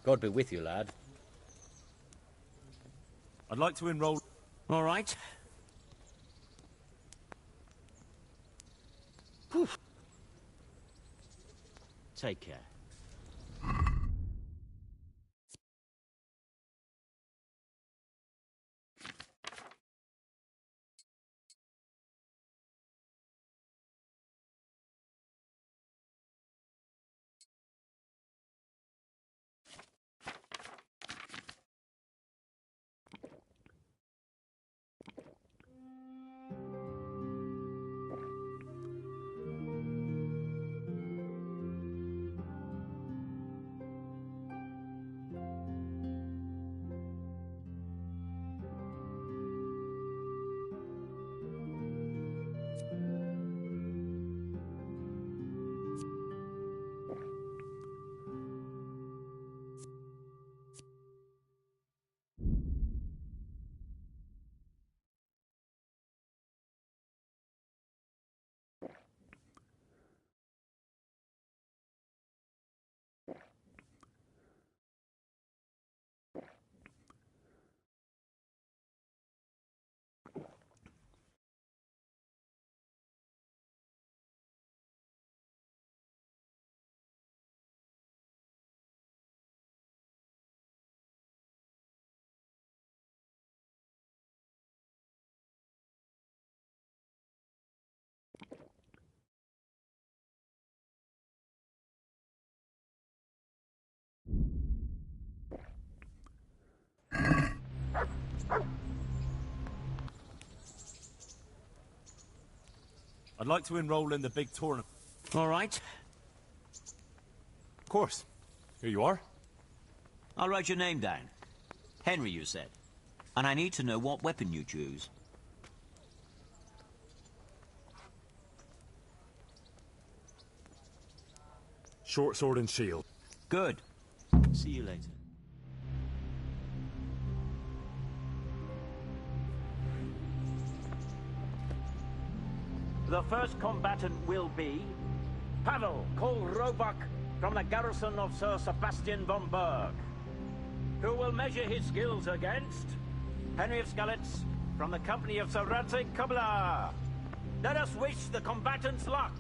God be with you, lad. I'd like to enroll... All right. Whew. Take care. I'd like to enroll in the big tournament. All right. Of course. Here you are. I'll write your name down. Henry, you said. And I need to know what weapon you choose. Short sword and shield. Good. See you later. The first combatant will be Pavel, called Roebuck, from the garrison of Sir Sebastian von Berg, who will measure his skills against Henry of Skalitz, from the company of Sir Radzig Kobyla. Let us wish the combatants luck.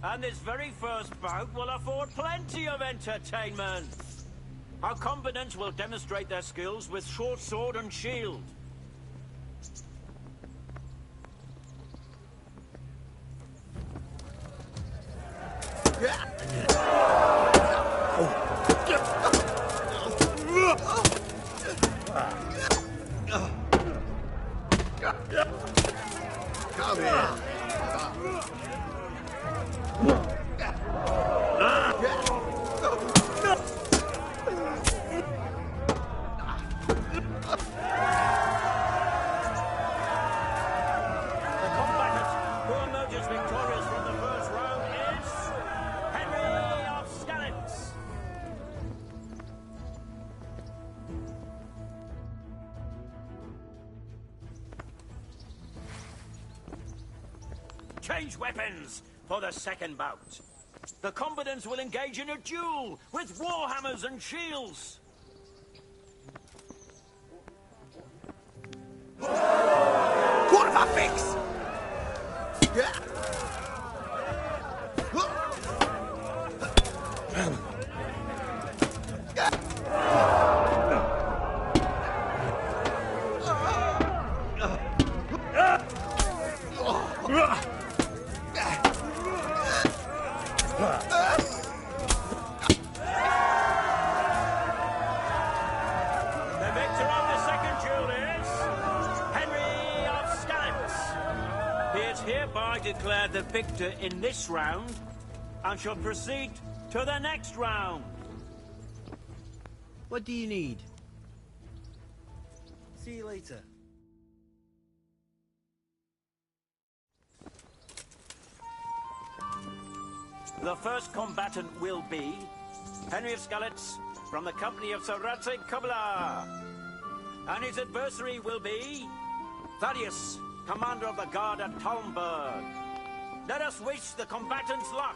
And this very first bout will afford plenty of entertainment. Our combatants will demonstrate their skills with short sword and shield. Come here. Change weapons for the second bout. The combatants will engage in a duel with warhammers and shields. Kurva fix! Declared the victor in this round and shall proceed to the next round. What do you need? See you later. The first combatant will be Henry of Skalitz from the company of Sir Radzig Kobyla. And his adversary will be Thaddeus, commander of the guard at Talmberg. Let us wish the combatants luck.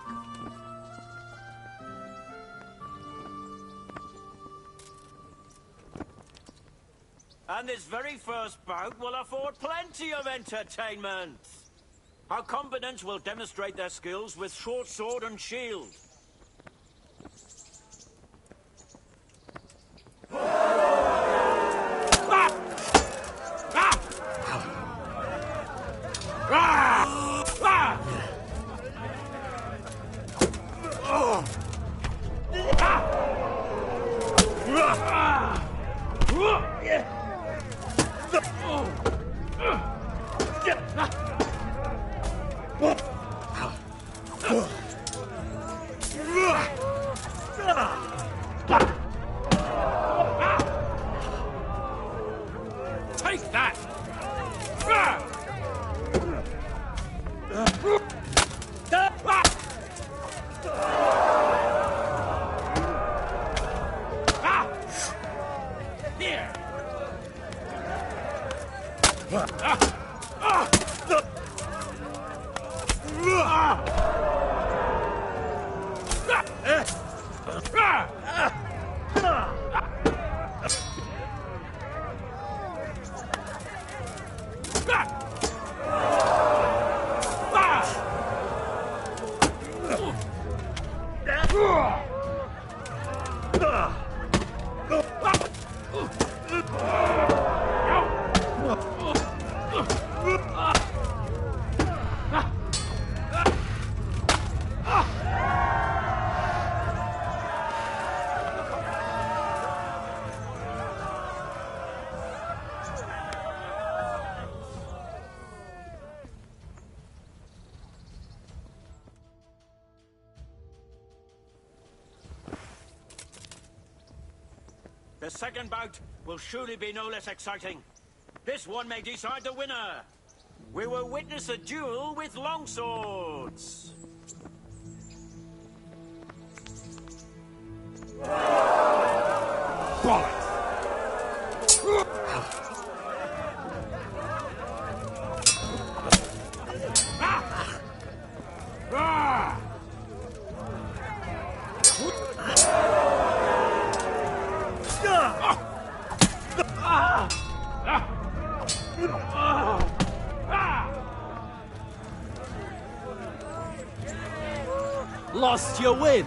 And this very first bout will afford plenty of entertainment. Our combatants will demonstrate their skills with short sword and shield. Take that! Here! The second bout will surely be no less exciting. This one may decide the winner. We will witness a duel with longswords. Lost your wind.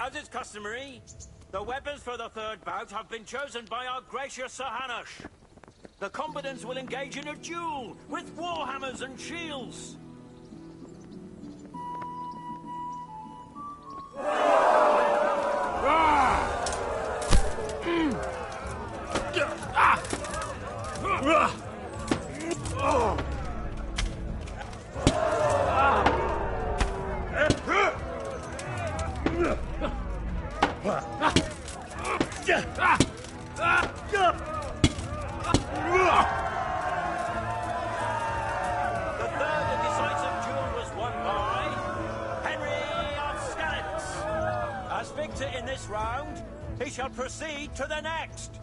As is customary, the weapons for the third bout have been chosen by our gracious Sir Hanush. The combatants will engage in a duel with warhammers and shields. In this round, he shall proceed to the next.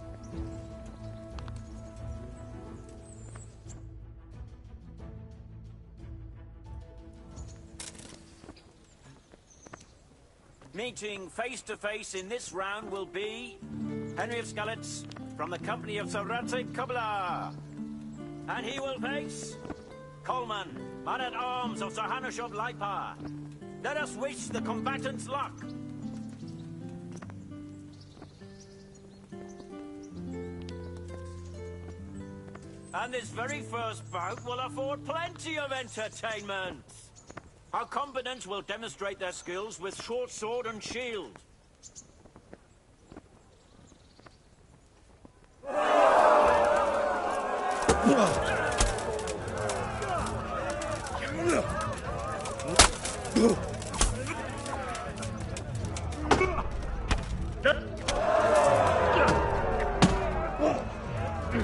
Meeting face to face in this round will be Henry of Skalitz from the company of Sir Radzig Kobyla. And he will face Coleman, man-at-arms of Sir Hanush of Lipa. Let us wish the combatants luck. And this very first bout will afford plenty of entertainment. Our combatants will demonstrate their skills with short sword and shield. Take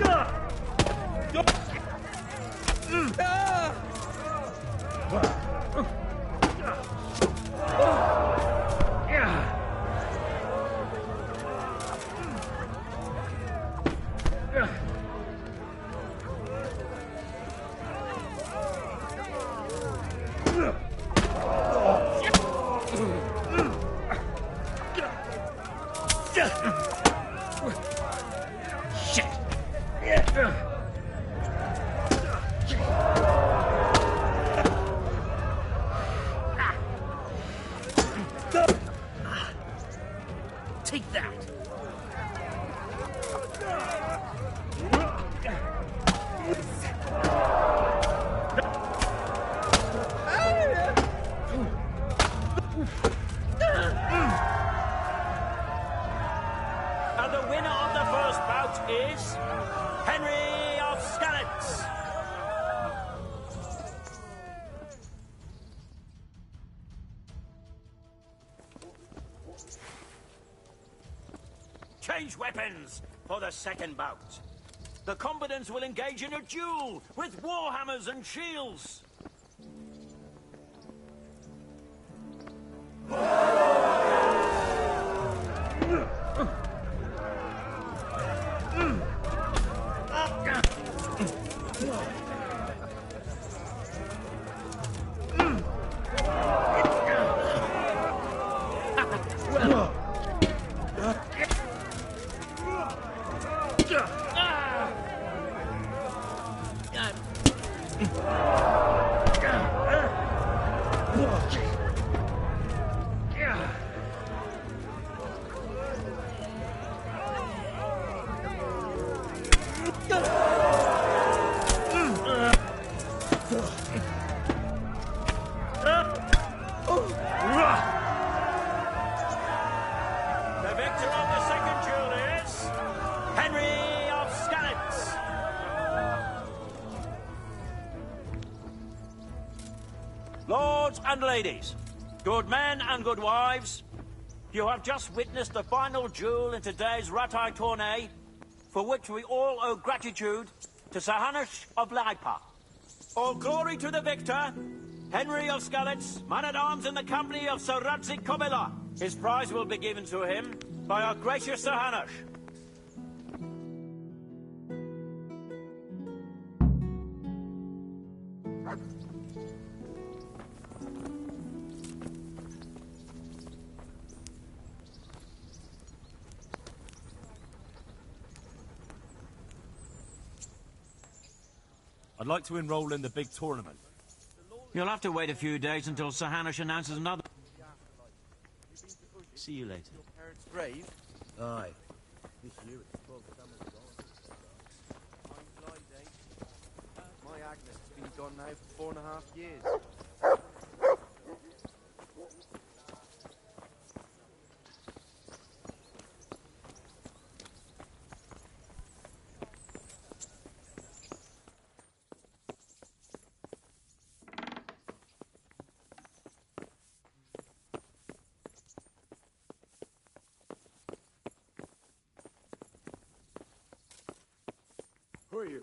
that! And the winner of the first bout is Henry of Skalitz. Change weapons for the second bout. The combatants will engage in a duel with warhammers and shields. The victor of the second duel is Henry of Skalitz. Lords and ladies, good men and good wives, you have just witnessed the final duel in today's Ratai tourney, for which we all owe gratitude to Sir Hanush of Laipa. All glory to the victor, Henry of Skalitz, man-at-arms in the company of Sir Radzik Kobila. His prize will be given to him by our gracious Sir Hanush. I'd like to enroll in the big tournament. You'll have to wait a few days until Sir Hanush announces another. See you later. Your parents' grave? Aye. This year it's 12 summers gone. Time flies, eh? My Agnes has been gone now for 4.5 years. Who are you?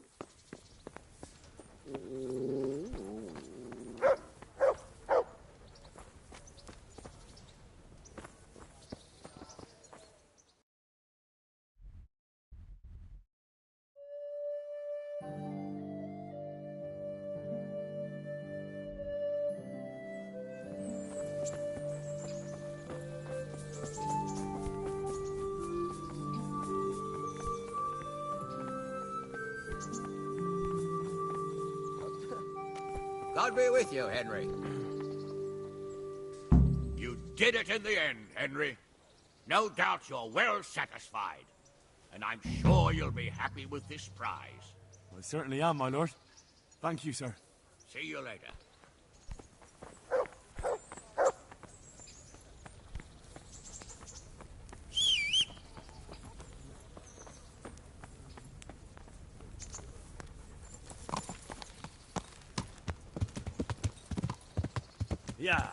God be with you, Henry. You did it in the end, Henry. No doubt you're well satisfied. And I'm sure you'll be happy with this prize. I certainly am, my lord. Thank you, sir. See you later. Yeah.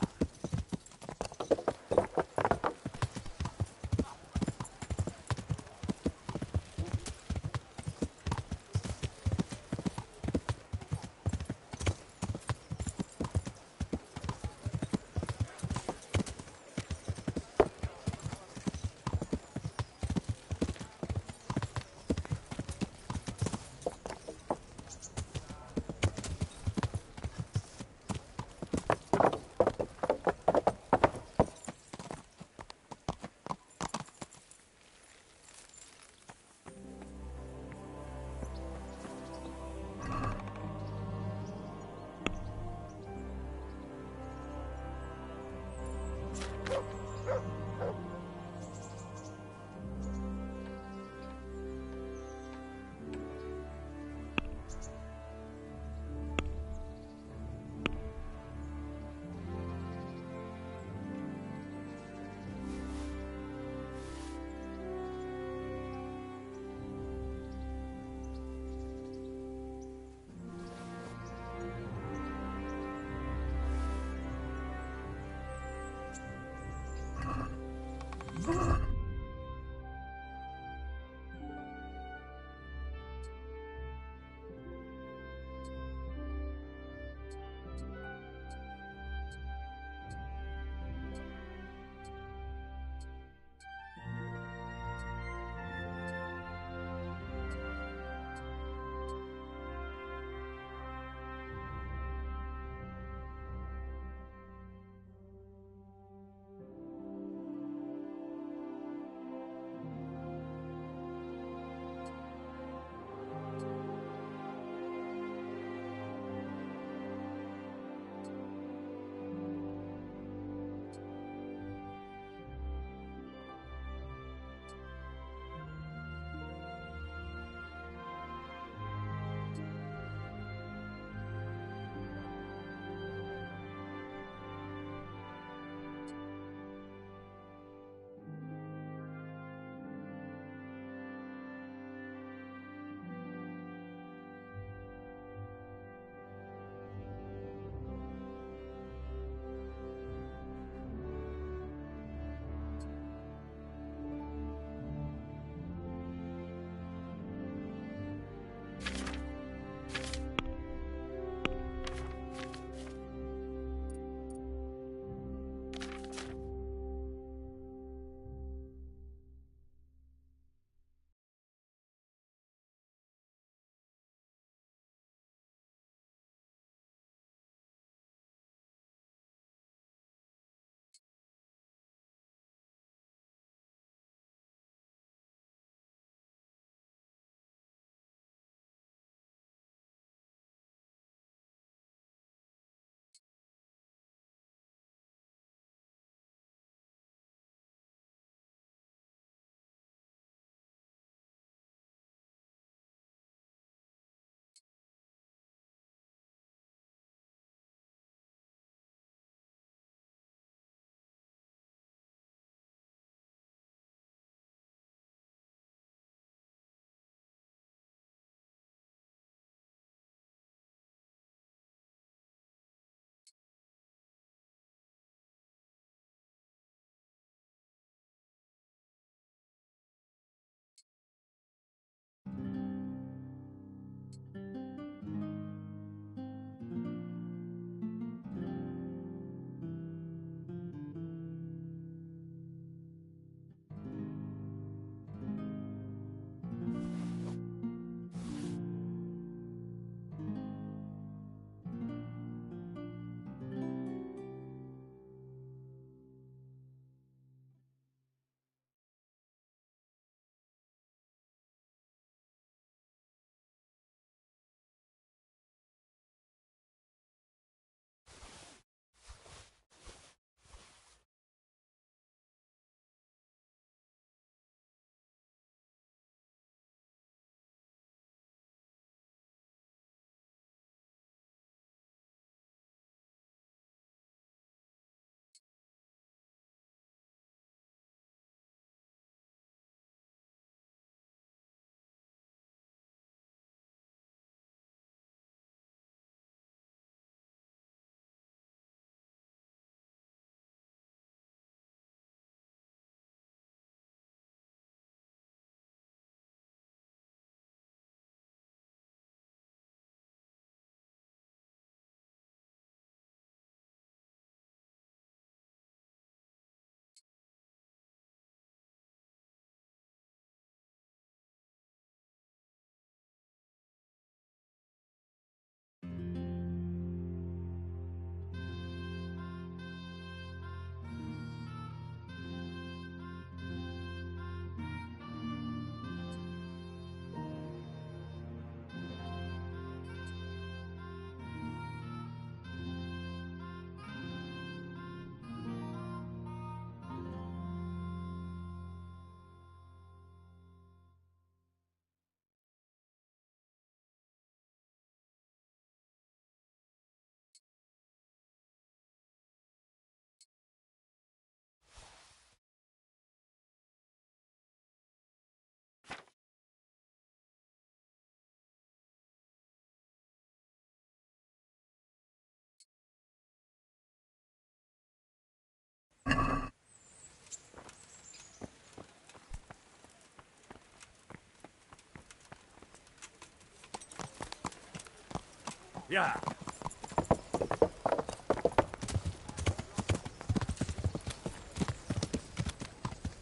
Yeah.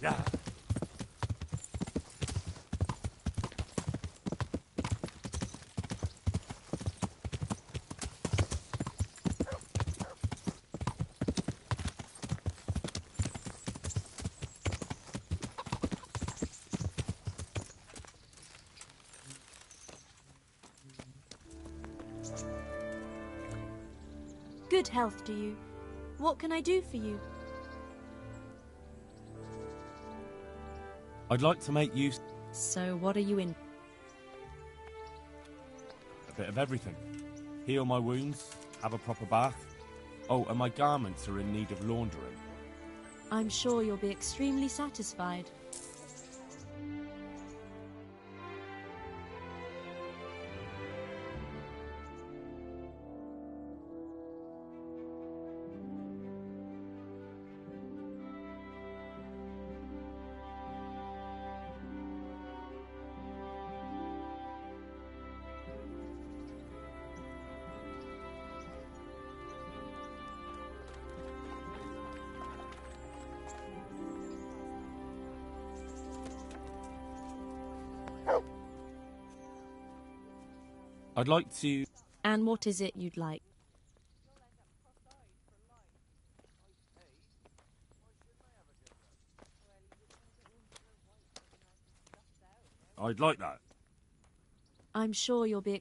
Yeah. Good health to you. What can I do for you? I'd like to make use So what are you in? a bit of everything. Heal my wounds, have a proper bath. Oh, and my garments are in need of laundering. I'm sure you'll be extremely satisfied. I'd like to... And what is it you'd like? I'd like that. I'm sure you'll be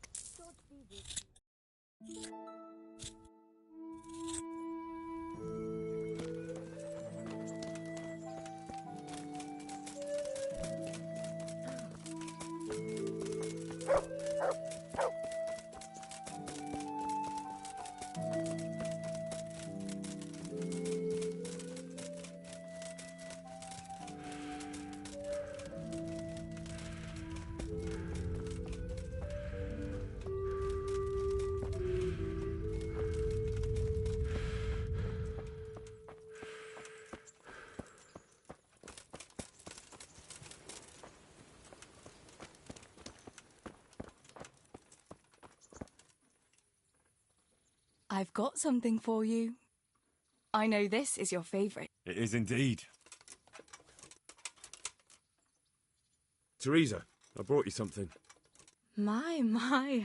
I've got something for you. I know this is your favorite. It is indeed. Teresa, I brought you something. My,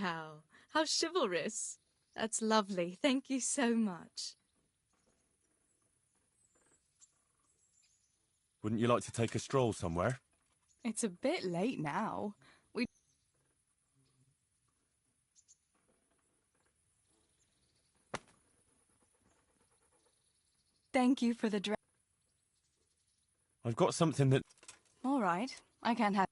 how chivalrous. That's lovely. Thank you so much. Wouldn't you like to take a stroll somewhere? It's a bit late now. Thank you for the dress. I've got something that... All right, I can't have...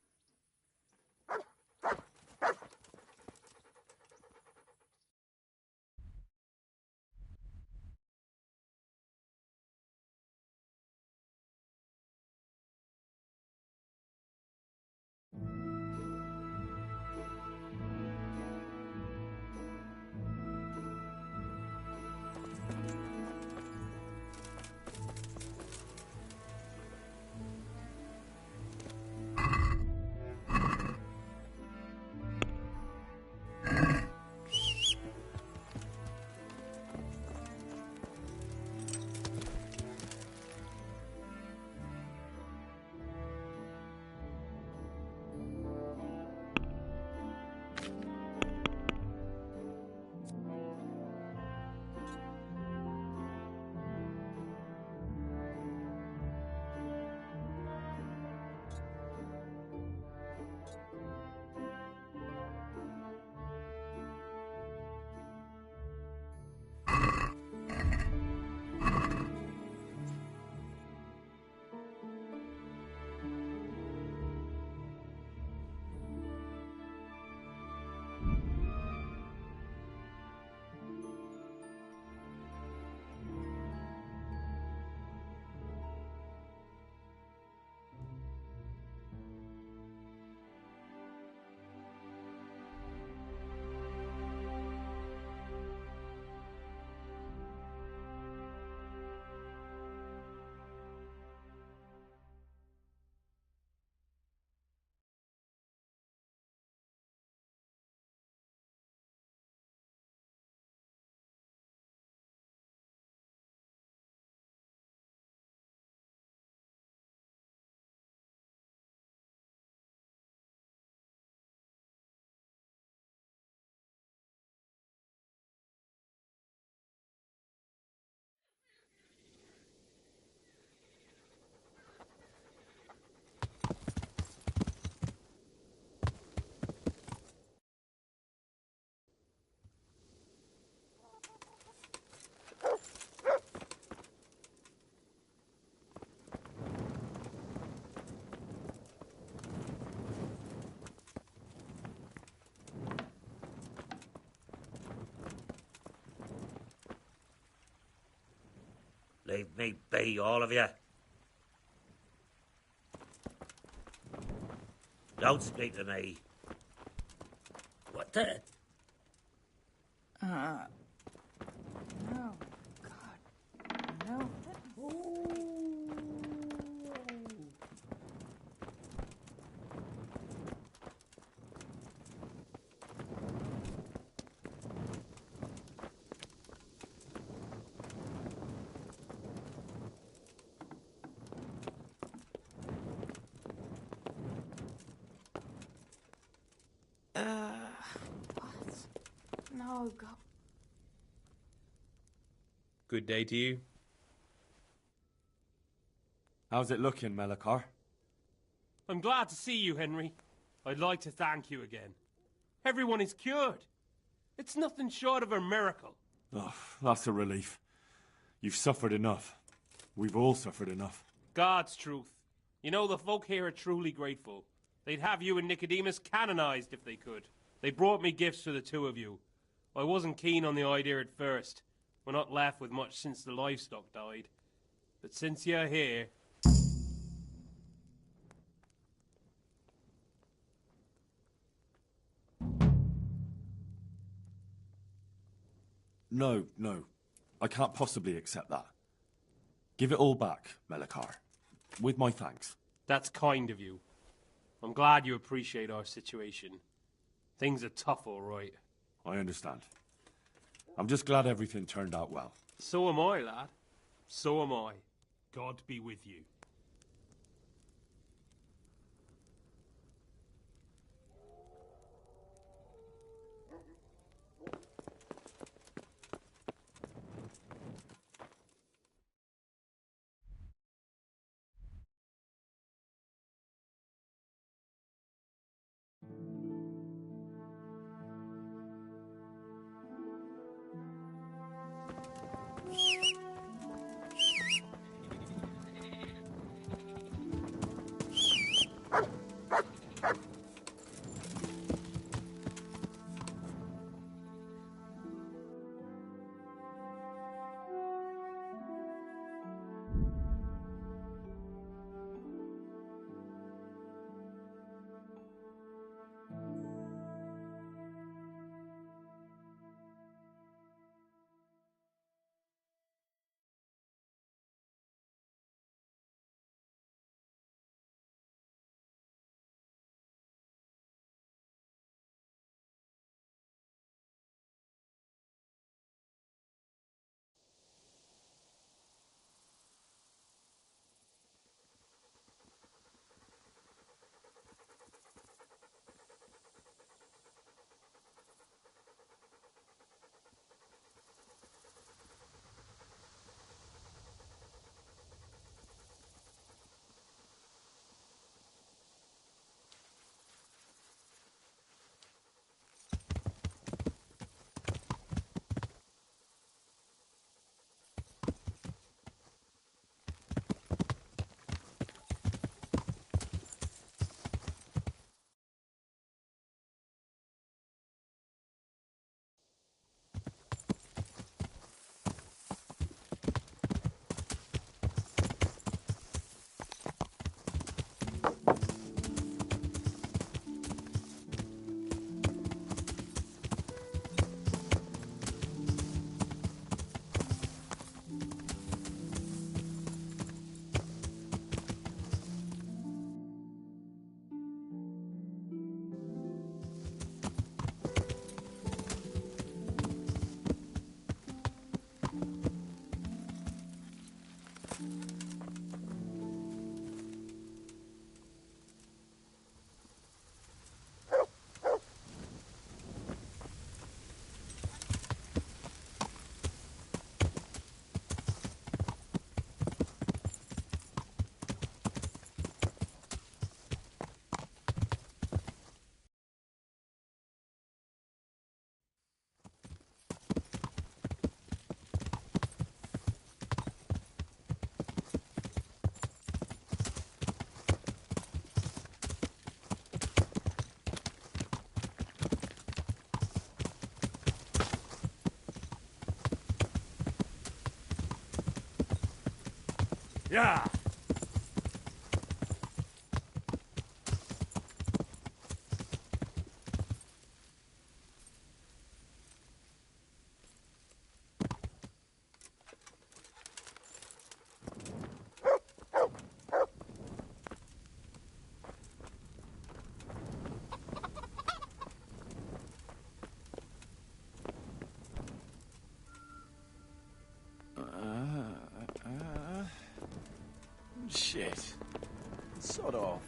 Leave me be, all of you. Don't speak to me. What the? No. God. No. What? No, God. Good day to you. How's it looking, Melikar? I'm glad to see you, Henry. I'd like to thank you again. Everyone is cured. It's nothing short of a miracle. Oh, that's a relief. You've suffered enough. We've all suffered enough. God's truth. You know, the folk here are truly grateful. They'd have you and Nicodemus canonized if they could. They brought me gifts for the two of you. I wasn't keen on the idea at first. We're not left with much since the livestock died. But since you're here... No. I can't possibly accept that. Give it all back, Melikar. With my thanks. That's kind of you. I'm glad you appreciate our situation. Things are tough, all right. I understand. I'm just glad everything turned out well. So am I, lad. So am I. God be with you. Yeah. Shit. Sod off.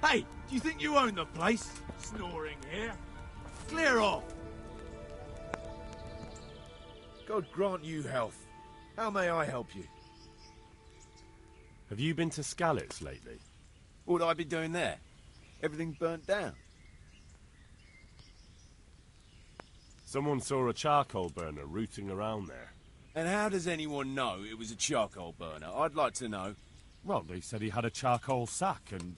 Hey, do you think you own the place? Snoring here. Clear off! God grant you health. How may I help you? Have you been to Skalitz lately? What would I be doing there? Everything burnt down. Someone saw a charcoal burner rooting around there. And how does anyone know it was a charcoal burner? I'd like to know. Well, they said he had a charcoal sack and...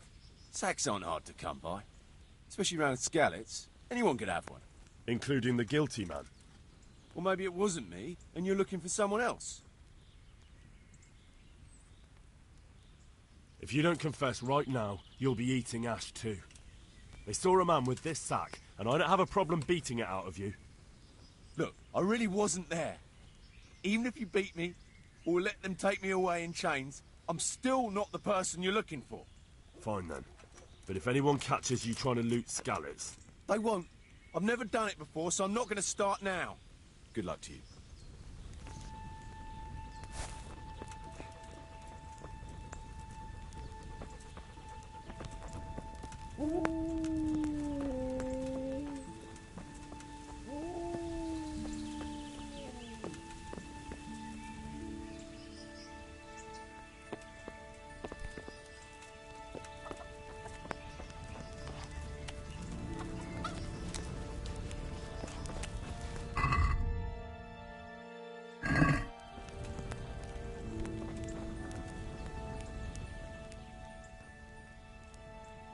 Sacks aren't hard to come by. Especially around Skalitz. Anyone could have one. Including the guilty man. Well, maybe it wasn't me, and you're looking for someone else. If you don't confess right now, you'll be eating ash too. They saw a man with this sack, and I don't have a problem beating it out of you. Look, I really wasn't there. Even if you beat me, or let them take me away in chains, I'm still not the person you're looking for. Fine then. But if anyone catches you trying to loot Skalitz... They won't. I've never done it before, so I'm not going to start now. Good luck to you.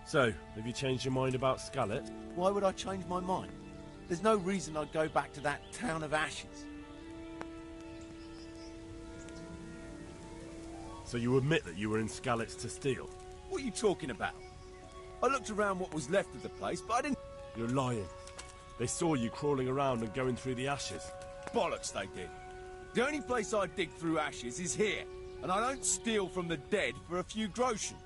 So, have you changed your mind about Skalitz? Why would I change my mind? There's no reason I'd go back to that town of ashes. So you admit that you were in Skalitz to steal? What are you talking about? I looked around what was left of the place, but I didn't... You're lying. They saw you crawling around and going through the ashes. Bollocks they did. The only place I dig through ashes is here, and I don't steal from the dead for a few groschen.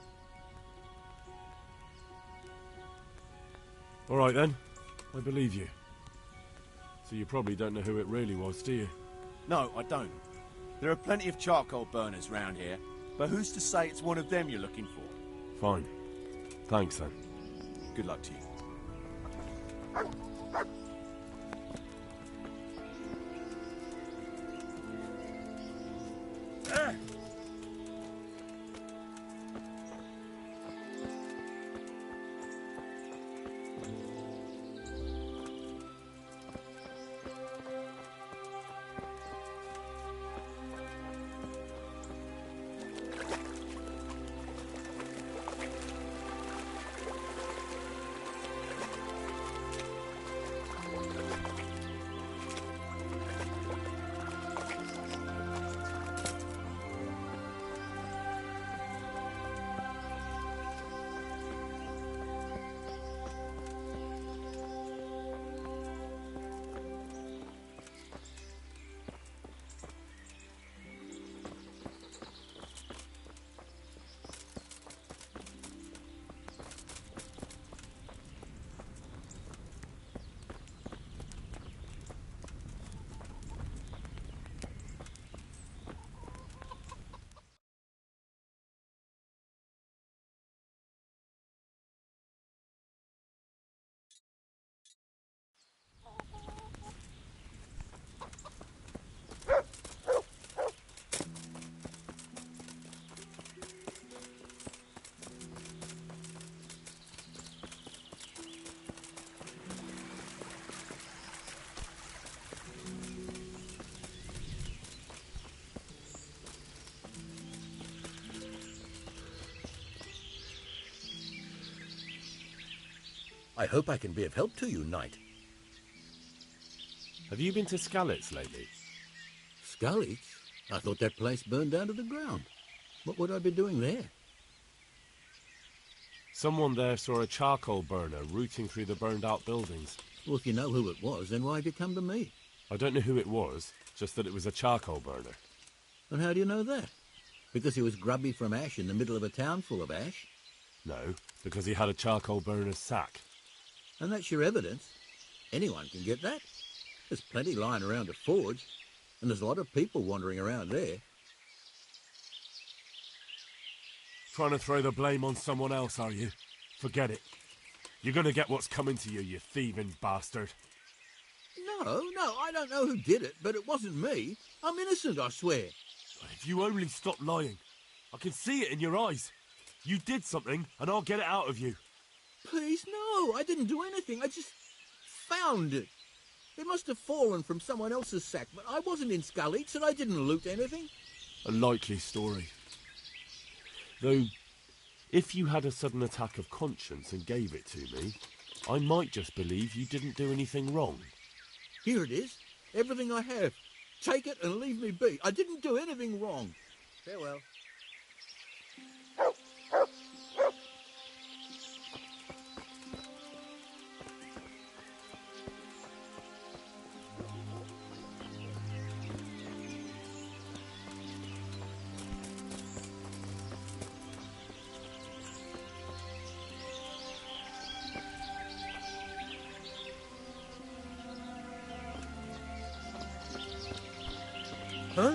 All right then, I believe you. So you probably don't know who it really was, do you? No, I don't. There are plenty of charcoal burners round here, but who's to say it's one of them you're looking for? Fine. Thanks then. Good luck to you. I hope I can be of help to you, knight. Have you been to Skalitz lately? Skalitz? I thought that place burned down to the ground. What would I be doing there? Someone there saw a charcoal burner rooting through the burned-out buildings. Well, if you know who it was, then why have you come to me? I don't know who it was, just that it was a charcoal burner. And how do you know that? Because he was grubby from ash in the middle of a town full of ash? No, because he had a charcoal burner's sack. And that's your evidence? Anyone can get that. There's plenty lying around a forge, and there's a lot of people wandering around there. Trying to throw the blame on someone else, are you? Forget it. You're gonna get what's coming to you, you thieving bastard. No, I don't know who did it, but it wasn't me. I'm innocent, I swear. If you only stop lying. I can see it in your eyes. You did something, and I'll get it out of you. Please, no, I didn't do anything. I just found it. It must have fallen from someone else's sack, but I wasn't in Skalitz and I didn't loot anything. A likely story. Though, if you had a sudden attack of conscience and gave it to me, I might just believe you didn't do anything wrong. Here it is. Everything I have. Take it and leave me be. I didn't do anything wrong. Farewell. Huh?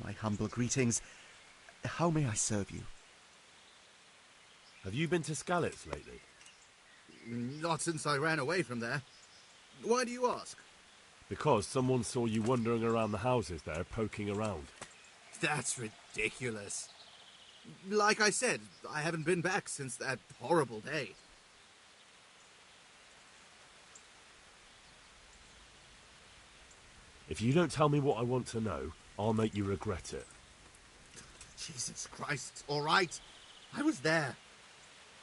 My humble greetings. How may I serve you? Have you been to Skalitz lately? Not since I ran away from there. Why do you ask? Because someone saw you wandering around the houses there, poking around. That's ridiculous. Like I said, I haven't been back since that horrible day. If you don't tell me what I want to know, I'll make you regret it. Jesus Christ, all right. I was there.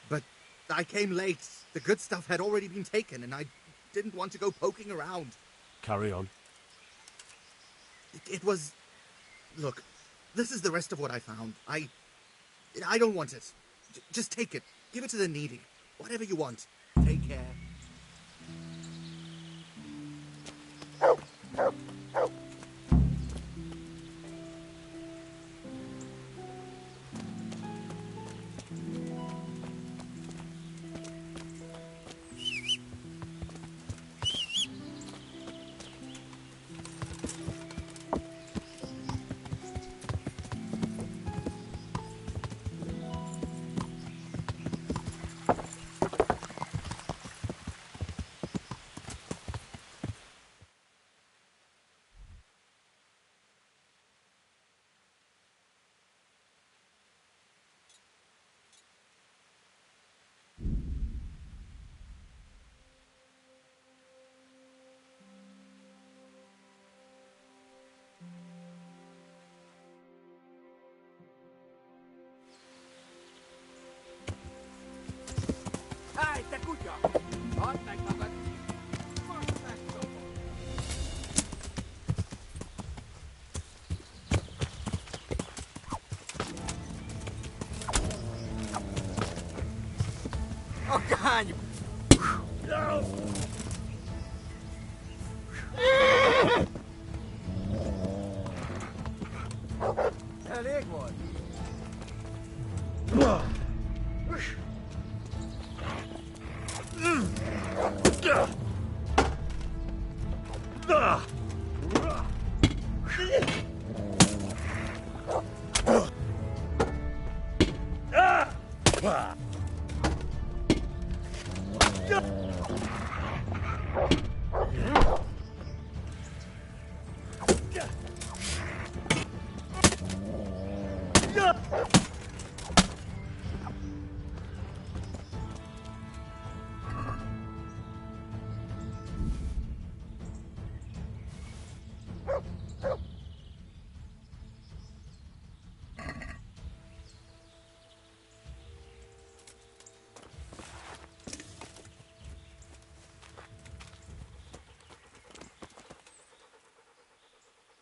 But I came late. The good stuff had already been taken, and I didn't want to go poking around. Carry on. It was... Look, this is the rest of what I found. I don't want it. Just take it. Give it to the needy. Whatever you want. Take care. Ai, te escucho. Anda, papá. Oh, caralho! Elég volt.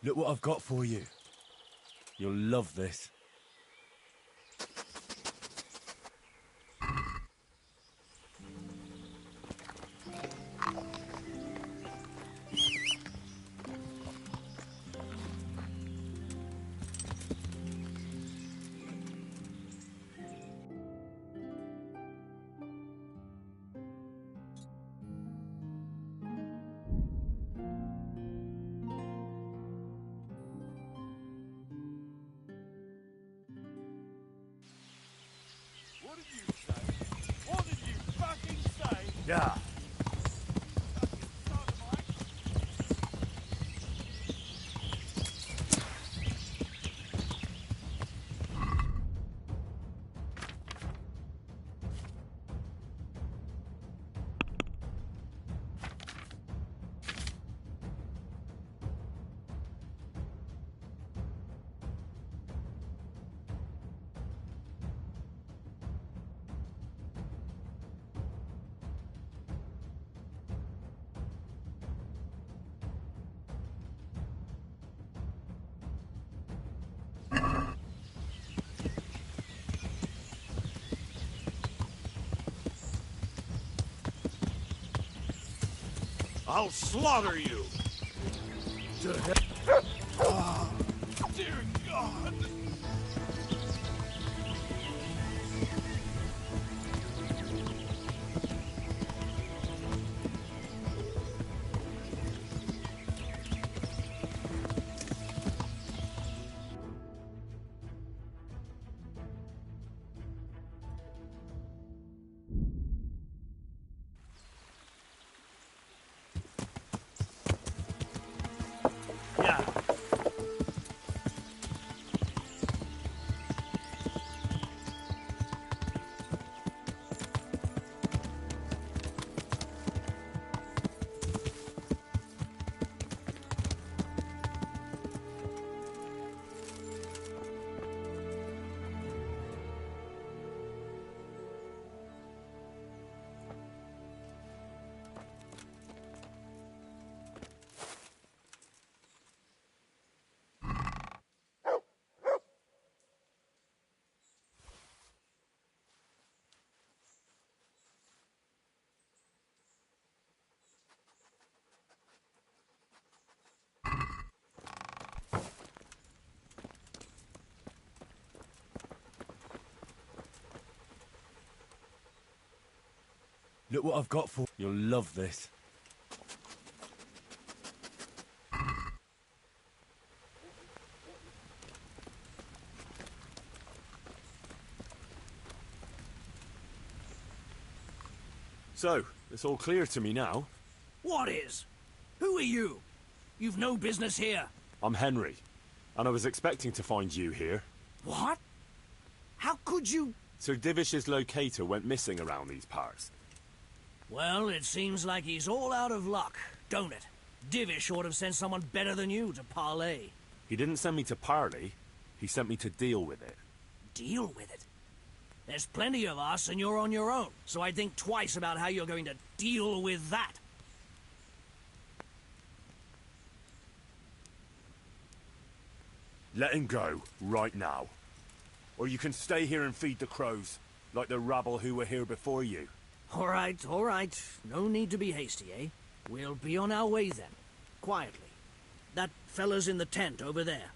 Look what I've got for you. You'll love this. What did you say? What did you fucking say? Yeah. I'll slaughter you! To hell. Oh, dear God! Look what I've got for... You'll love this. So, it's all clear to me now. What is? Who are you? You've no business here. I'm Henry, and I was expecting to find you here. What? How could you... Sir Divish's locator went missing around these parts. Well, it seems like he's all out of luck, don't it? Divish ought to have sent someone better than you to parley. He didn't send me to parley, he sent me to deal with it. Deal with it? There's plenty of us and you're on your own, so I'd think twice about how you're going to deal with that. Let him go, right now. Or you can stay here and feed the crows, like the rabble who were here before you. All right. No need to be hasty, eh? We'll be on our way then. Quietly. That fella's in the tent over there.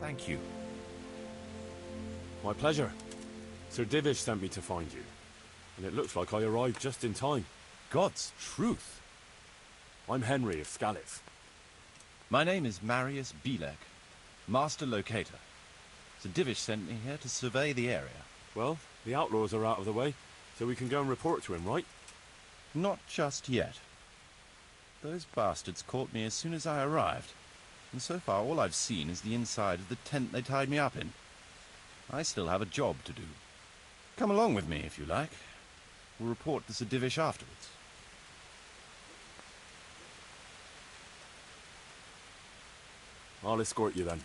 Thank you. My pleasure. Sir Divish sent me to find you, and it looks like I arrived just in time. God's truth. I'm Henry of Skalitz. My name is Marius Bielek, Master Locator. Sir Divish sent me here to survey the area. Well, the outlaws are out of the way, so we can go and report to him, right? Not just yet. Those bastards caught me as soon as I arrived, and so far all I've seen is the inside of the tent they tied me up in. I still have a job to do. Come along with me, if you like. We'll report to Sir Divish afterwards. I'll escort you then.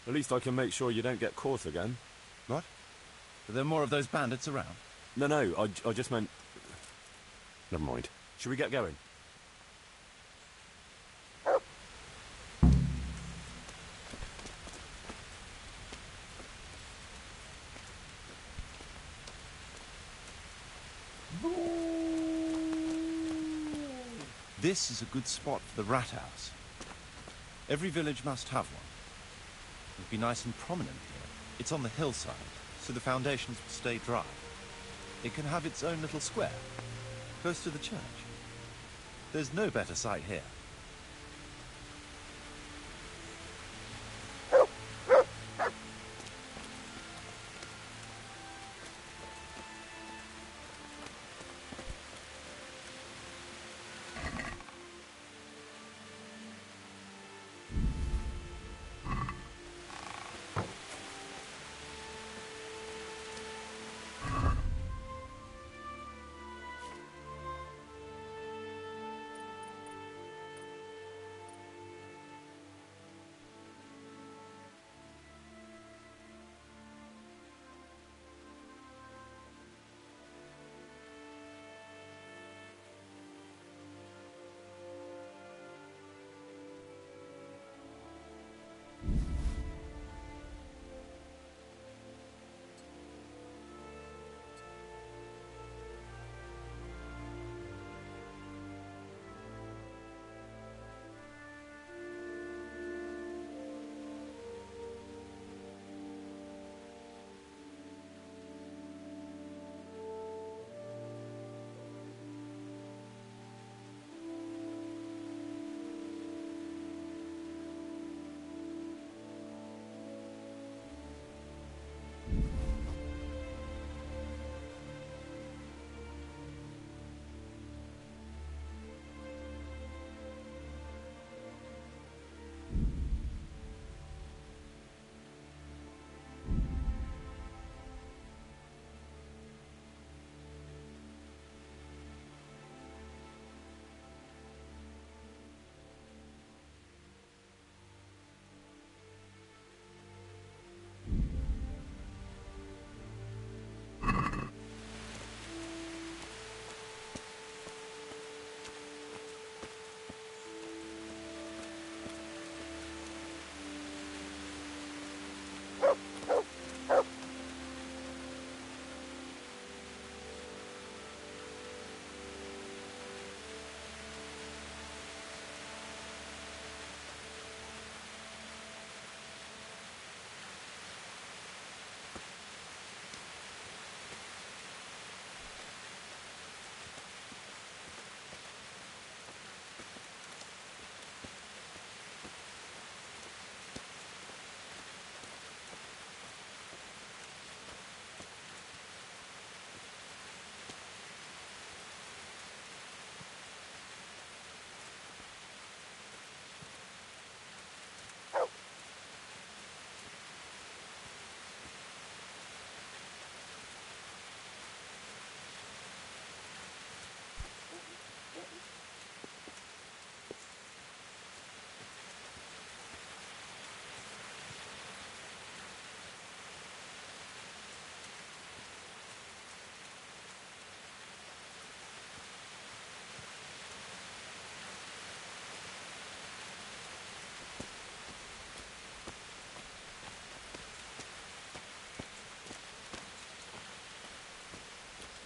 At least I can make sure you don't get caught again. What? Are there more of those bandits around? No, I just meant... Never mind. Should we get going? This is a good spot for the rat house. Every village must have one. It'll be nice and prominent here. It's on the hillside, so the foundations will stay dry. It can have its own little square, close to the church. There's no better site here.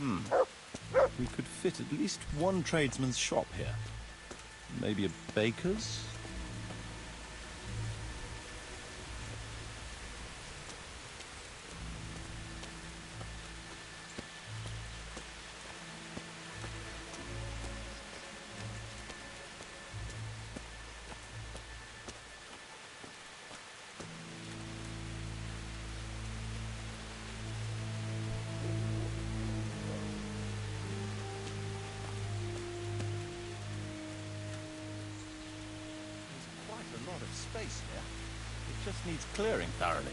We could fit at least one tradesman's shop here. Maybe a baker's? Space here. It just needs clearing thoroughly.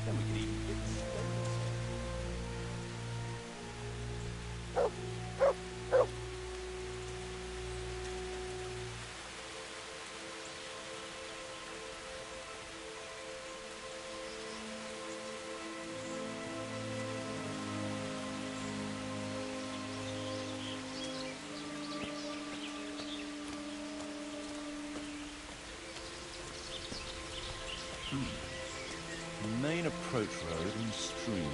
Then we could even fit stables. Main approach road and stream.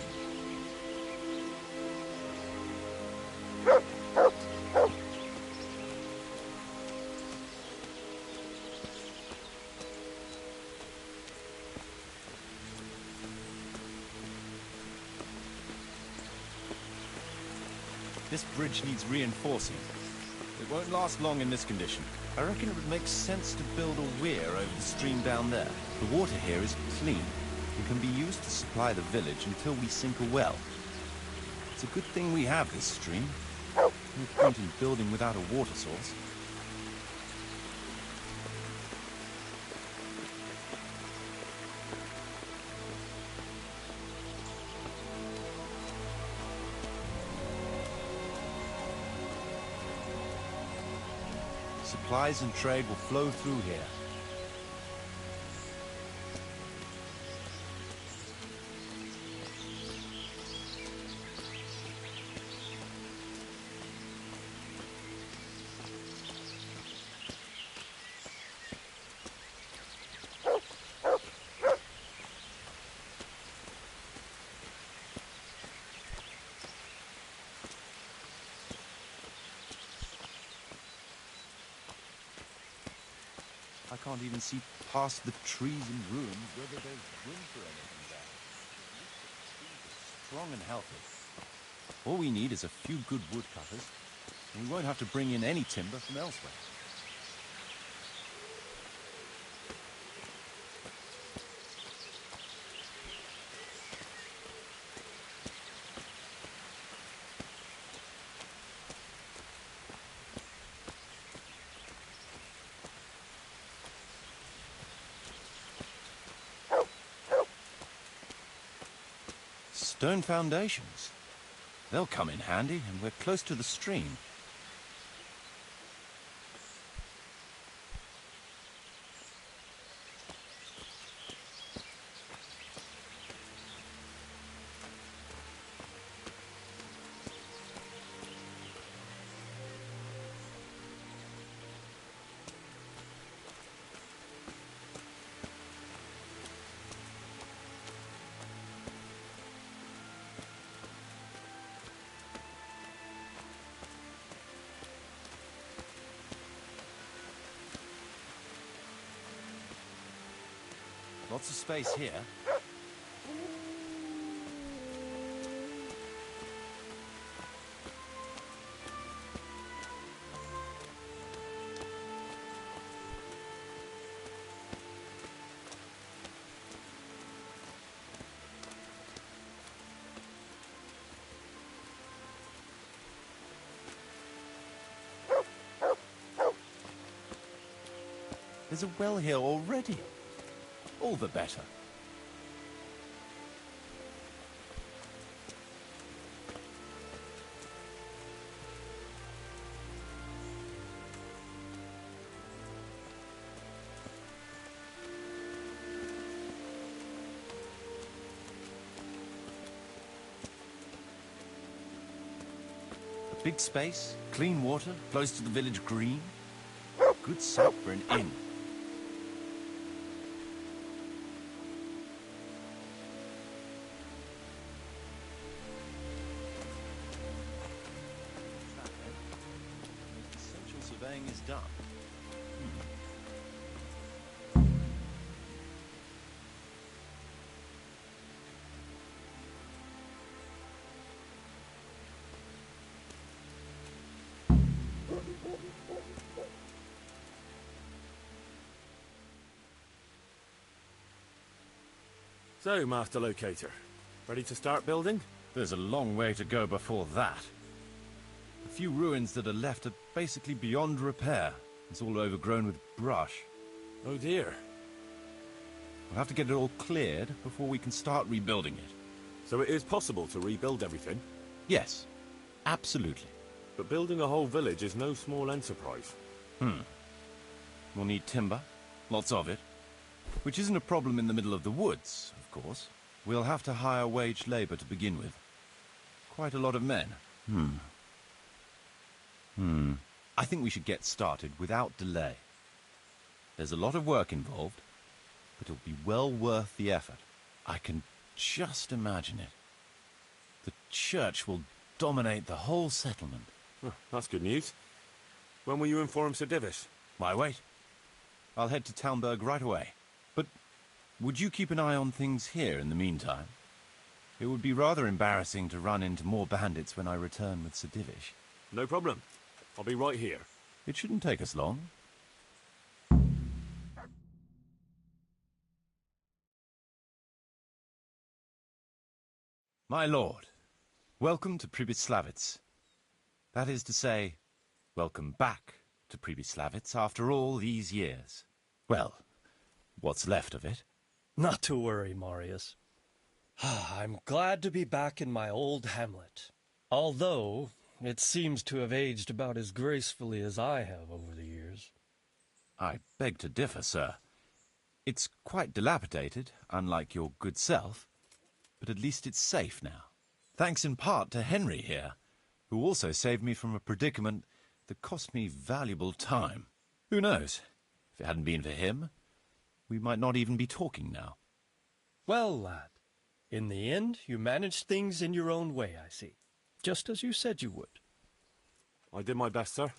This bridge needs reinforcing. It won't last long in this condition. I reckon it would make sense to build a weir over the stream down there. The water here is clean and can be used to supply the village until we sink a well. It's a good thing we have this stream. No point in building without a water source. Supplies and trade will flow through here. I can't even see past the trees and ruins whether there's room for anything there. Strong and healthy. All we need is a few good woodcutters, and we won't have to bring in any timber from elsewhere. Stone foundations. They'll come in handy, and we're close to the stream. Lots of space here. There's a well here already. All the better. A big space, clean water, close to the village green. Good site for an inn. surveying is done. So, Master Locator, ready to start building? There's a long way to go before that. The few ruins that are left are basically beyond repair. It's all overgrown with brush. Oh dear. We'll have to get it all cleared before we can start rebuilding it. So it is possible to rebuild everything? Yes, absolutely. But building a whole village is no small enterprise. We'll need timber, lots of it, which isn't a problem in the middle of the woods, of course. We'll have to hire wage labor to begin with. Quite a lot of men. I think we should get started without delay. There's a lot of work involved, but it'll be well worth the effort. I can just imagine it. The church will dominate the whole settlement. Oh, that's good news. When will you inform Sir Divish? Why wait? I'll head to Talmberg right away. But would you keep an eye on things here in the meantime? It would be rather embarrassing to run into more bandits when I return with Sir Divish. No problem. I'll be right here. It shouldn't take us long. My lord, welcome to Pribyslavitz. That is to say, welcome back to Pribyslavitz after all these years. Well, what's left of it. Not to worry, Marius. I'm glad to be back in my old hamlet. Although, it seems to have aged about as gracefully as I have over the years. I beg to differ, sir. It's quite dilapidated, unlike your good self, but at least it's safe now. Thanks in part to Henry here, who also saved me from a predicament that cost me valuable time. Who knows? If it hadn't been for him, we might not even be talking now. Well, lad, in the end, you managed things in your own way, I see. Just as you said you would. I did my best, sir.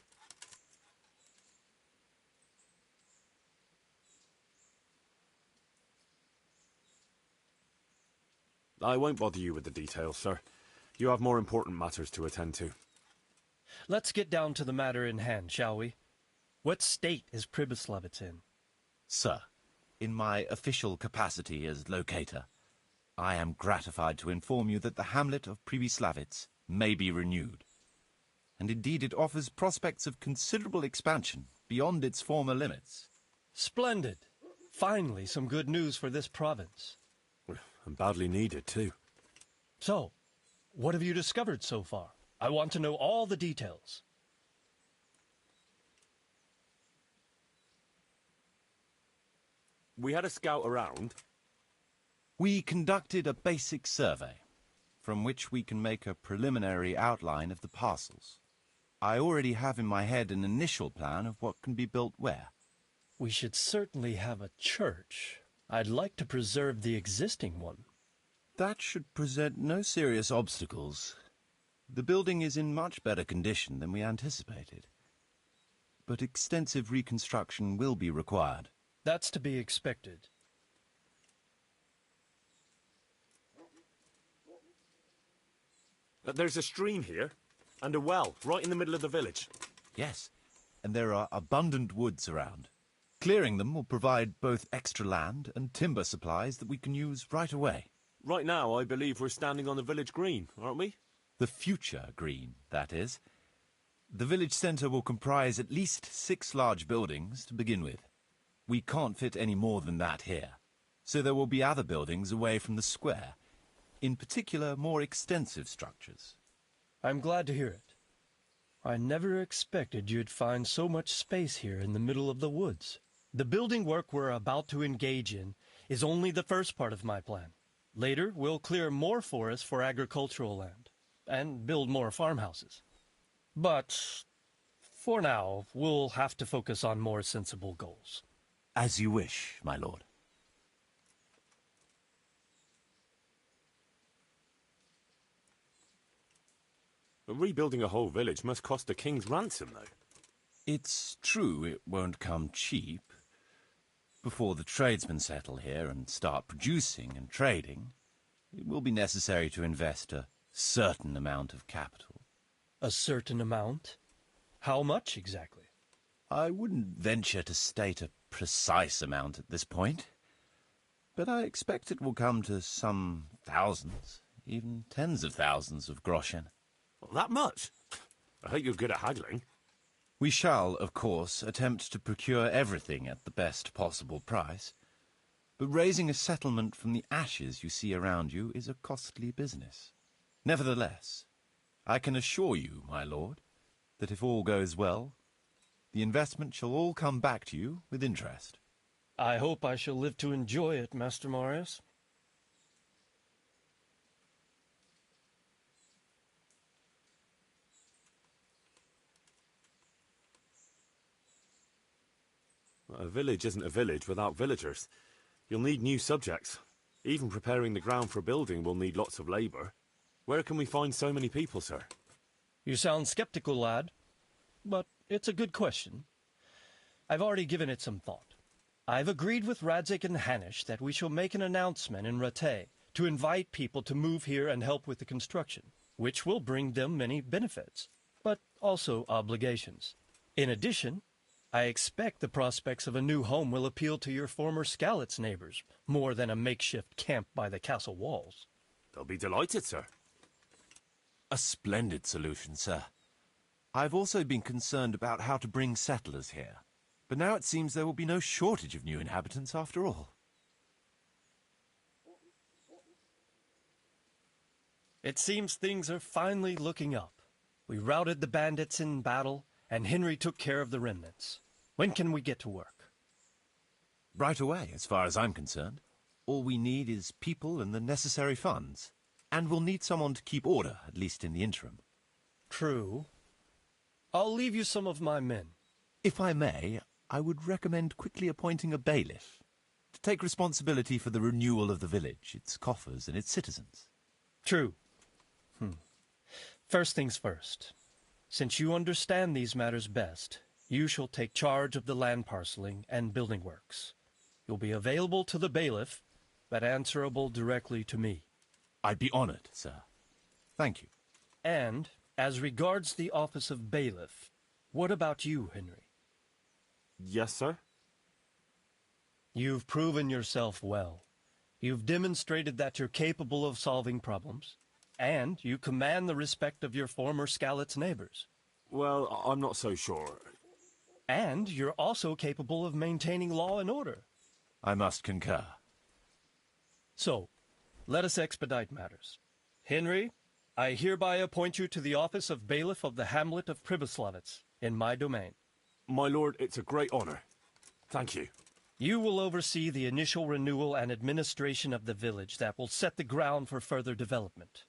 I won't bother you with the details, sir. You have more important matters to attend to. Let's get down to the matter in hand, shall we? What state is Pribyslavitz in? Sir, in my official capacity as locator, I am gratified to inform you that the hamlet of Pribyslavitz may be renewed. And indeed it offers prospects of considerable expansion beyond its former limits. Splendid. Finally, some good news for this province. And badly needed, too. So, what have you discovered so far? I want to know all the details. We had a scout around. We conducted a basic survey, from which we can make a preliminary outline of the parcels. I already have in my head an initial plan of what can be built where. We should certainly have a church. I'd like to preserve the existing one. That should present no serious obstacles. The building is in much better condition than we anticipated. But extensive reconstruction will be required. That's to be expected. There's a stream here, and a well, right in the middle of the village. Yes, and there are abundant woods around. Clearing them will provide both extra land and timber supplies that we can use right away. Right now, I believe we're standing on the village green, aren't we? The future green, that is. The village centre will comprise at least 6 large buildings to begin with. We can't fit any more than that here, so there will be other buildings away from the square, in particular more extensive structures. I'm glad to hear it. I never expected you'd find so much space here in the middle of the woods. The building work we're about to engage in is only the first part of my plan. Later, we'll clear more forests for agricultural land and build more farmhouses. But for now, we'll have to focus on more sensible goals. As you wish, my lord. But rebuilding a whole village must cost a king's ransom, though. It's true it won't come cheap. Before the tradesmen settle here and start producing and trading, it will be necessary to invest a certain amount of capital. A certain amount? How much exactly? I wouldn't venture to state a precise amount at this point, but I expect it will come to some thousands, even tens of thousands of groschen. Well, that much? I hope you're good at haggling. We shall, of course, attempt to procure everything at the best possible price, but raising a settlement from the ashes you see around you is a costly business. Nevertheless, I can assure you, my lord, that if all goes well, the investment shall all come back to you with interest. I hope I shall live to enjoy it, Master Marius. A village isn't a village without villagers. You'll need new subjects. Even preparing the ground for building will need lots of labour. Where can we find so many people, sir? You sound skeptical, lad. But it's a good question. I've already given it some thought. I've agreed with Radzig and Hanish that we shall make an announcement in Rattay to invite people to move here and help with the construction, which will bring them many benefits, but also obligations. In addition, I expect the prospects of a new home will appeal to your former Skalitz neighbors, more than a makeshift camp by the castle walls. They'll be delighted, sir. A splendid solution, sir. I've also been concerned about how to bring settlers here, but now it seems there will be no shortage of new inhabitants after all. It seems things are finally looking up. We routed the bandits in battle, and Henry took care of the remnants. When can we get to work? Right away, as far as I'm concerned. All we need is people and the necessary funds. And we'll need someone to keep order, at least in the interim. True. I'll leave you some of my men. If I may, I would recommend quickly appointing a bailiff to take responsibility for the renewal of the village, its coffers and its citizens. True. First things first. Since you understand these matters best, you shall take charge of the land parceling and building works. You'll be available to the bailiff, but answerable directly to me. I'd be honored, sir. Thank you. And, as regards the office of bailiff, what about you, Henry? Yes, sir? You've proven yourself well. You've demonstrated that you're capable of solving problems, and you command the respect of your former Skalitz neighbors. Well, I'm not so sure. And you're also capable of maintaining law and order. I must concur. So, let us expedite matters. Henry, I hereby appoint you to the office of bailiff of the hamlet of Pribyslavitz, in my domain. My lord, it's a great honor. Thank you. You will oversee the initial renewal and administration of the village that will set the ground for further development.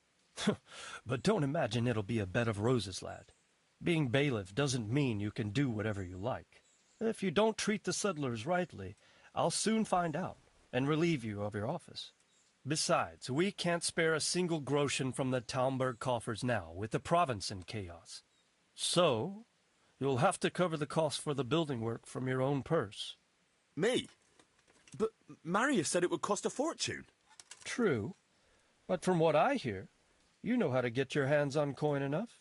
But don't imagine it'll be a bed of roses, lad. Being bailiff doesn't mean you can do whatever you like. If you don't treat the settlers rightly, I'll soon find out and relieve you of your office. Besides, we can't spare a single groschen from the Talmberg coffers now, with the province in chaos. So, you'll have to cover the cost for the building work from your own purse. Me? But Marius said it would cost a fortune. True. But from what I hear, you know how to get your hands on coin enough.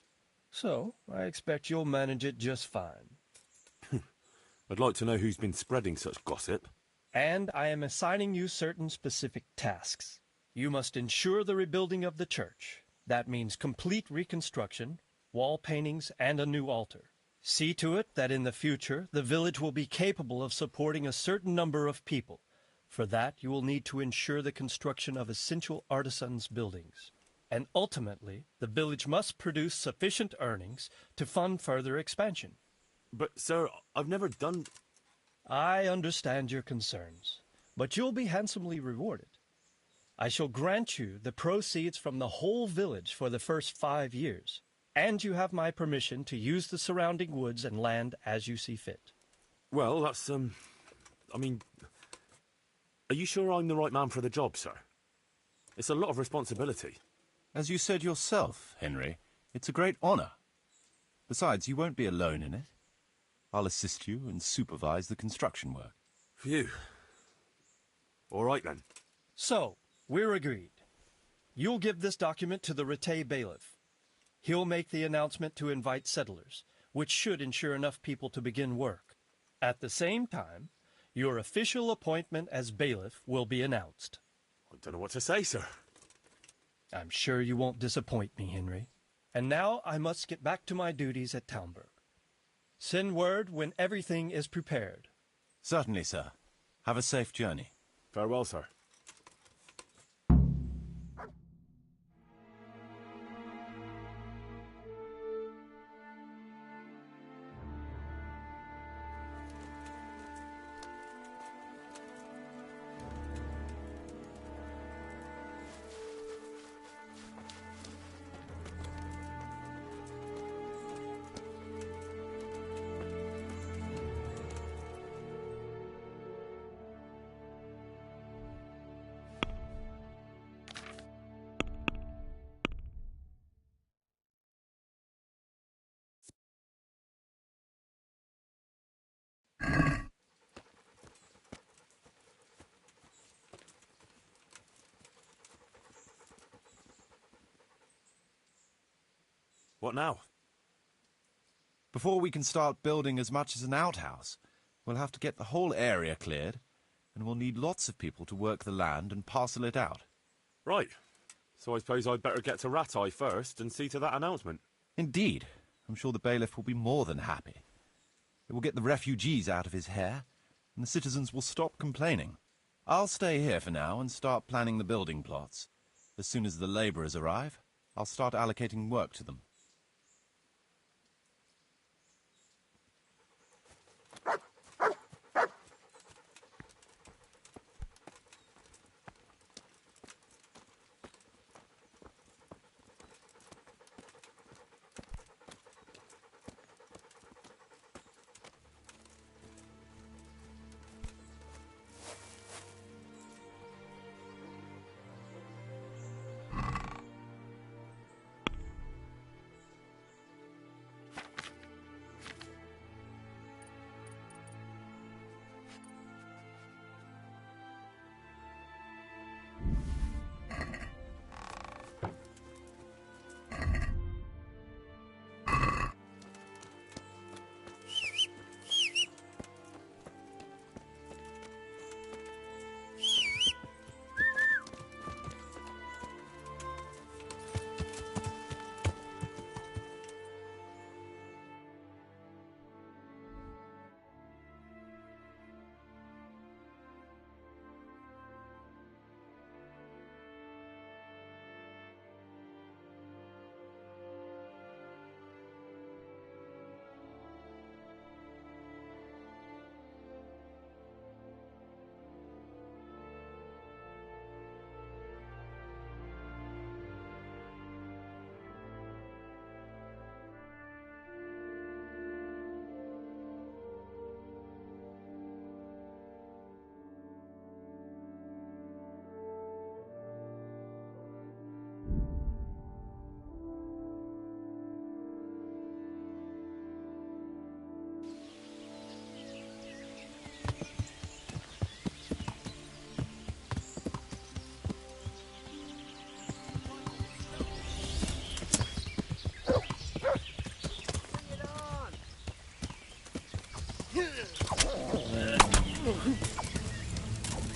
So, I expect you'll manage it just fine. I'd like to know who's been spreading such gossip. And I am assigning you certain specific tasks. You must ensure the rebuilding of the church. That means complete reconstruction, wall paintings, and a new altar. See to it that in the future, the village will be capable of supporting a certain number of people. For that, you will need to ensure the construction of essential artisans' buildings. And ultimately, the village must produce sufficient earnings to fund further expansion. But, sir, I've never done... I understand your concerns, but you'll be handsomely rewarded. I shall grant you the proceeds from the whole village for the first 5 years, and you have my permission to use the surrounding woods and land as you see fit. Well, that's, I mean... Are you sure I'm the right man for the job, sir? It's a lot of responsibility. As you said yourself, Henry, it's a great honor. Besides, you won't be alone in it. I'll assist you and supervise the construction work. Phew. All right, then. So, we're agreed. You'll give this document to the Rattay bailiff. He'll make the announcement to invite settlers, which should ensure enough people to begin work. At the same time, your official appointment as bailiff will be announced. I don't know what to say, sir. I'm sure you won't disappoint me, Henry. And now I must get back to my duties at Talmberg. Send word when everything is prepared. Certainly, sir. Have a safe journey. Farewell, sir. What now? Before we can start building as much as an outhouse, we'll have to get the whole area cleared, and we'll need lots of people to work the land and parcel it out. Right. So I suppose I'd better get to Rattay first and see to that announcement. Indeed. I'm sure the bailiff will be more than happy. It will get the refugees out of his hair, and the citizens will stop complaining. I'll stay here for now and start planning the building plots. As soon as the labourers arrive, I'll start allocating work to them.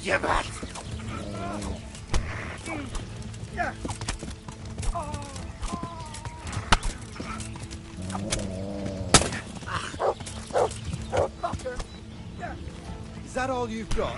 Give it! Is that all you've got?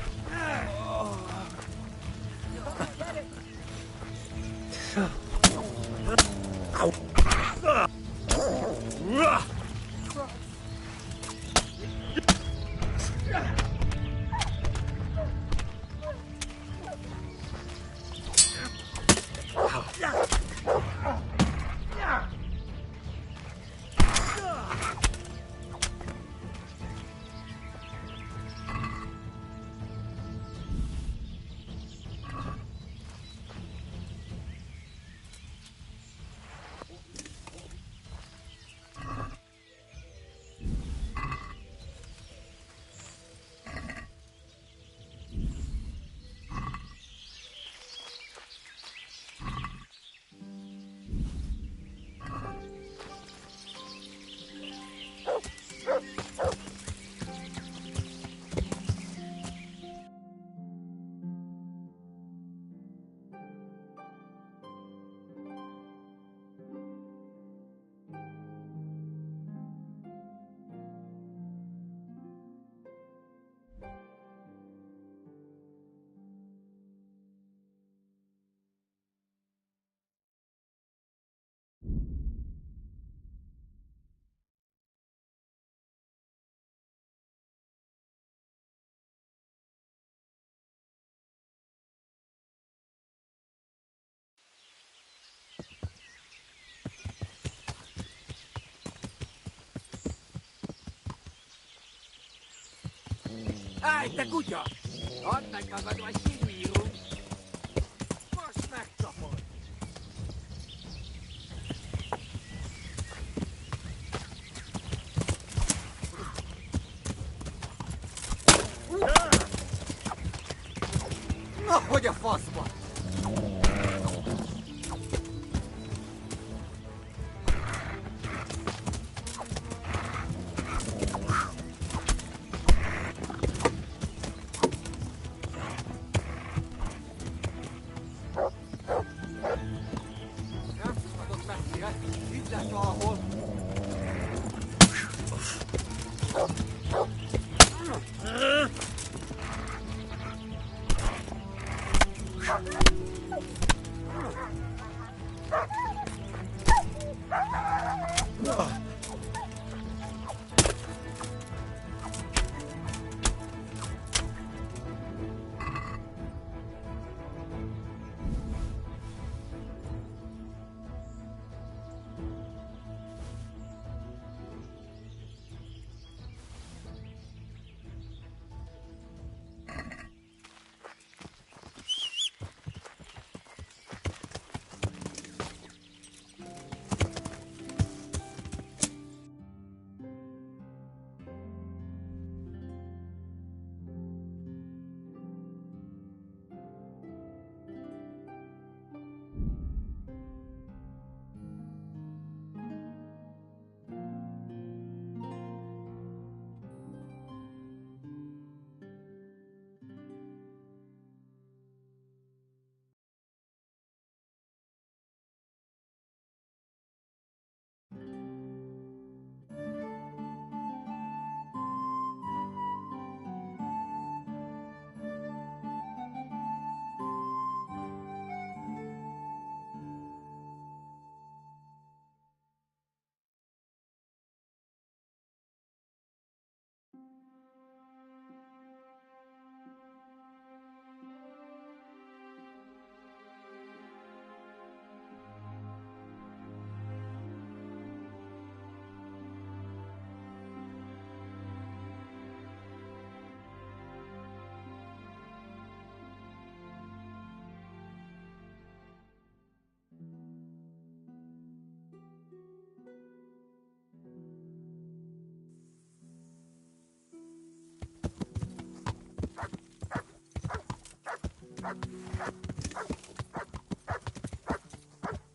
Ai, te kuja! Antakaa katua siviiru! Kas näkkäpoi! No, vad jag fast på!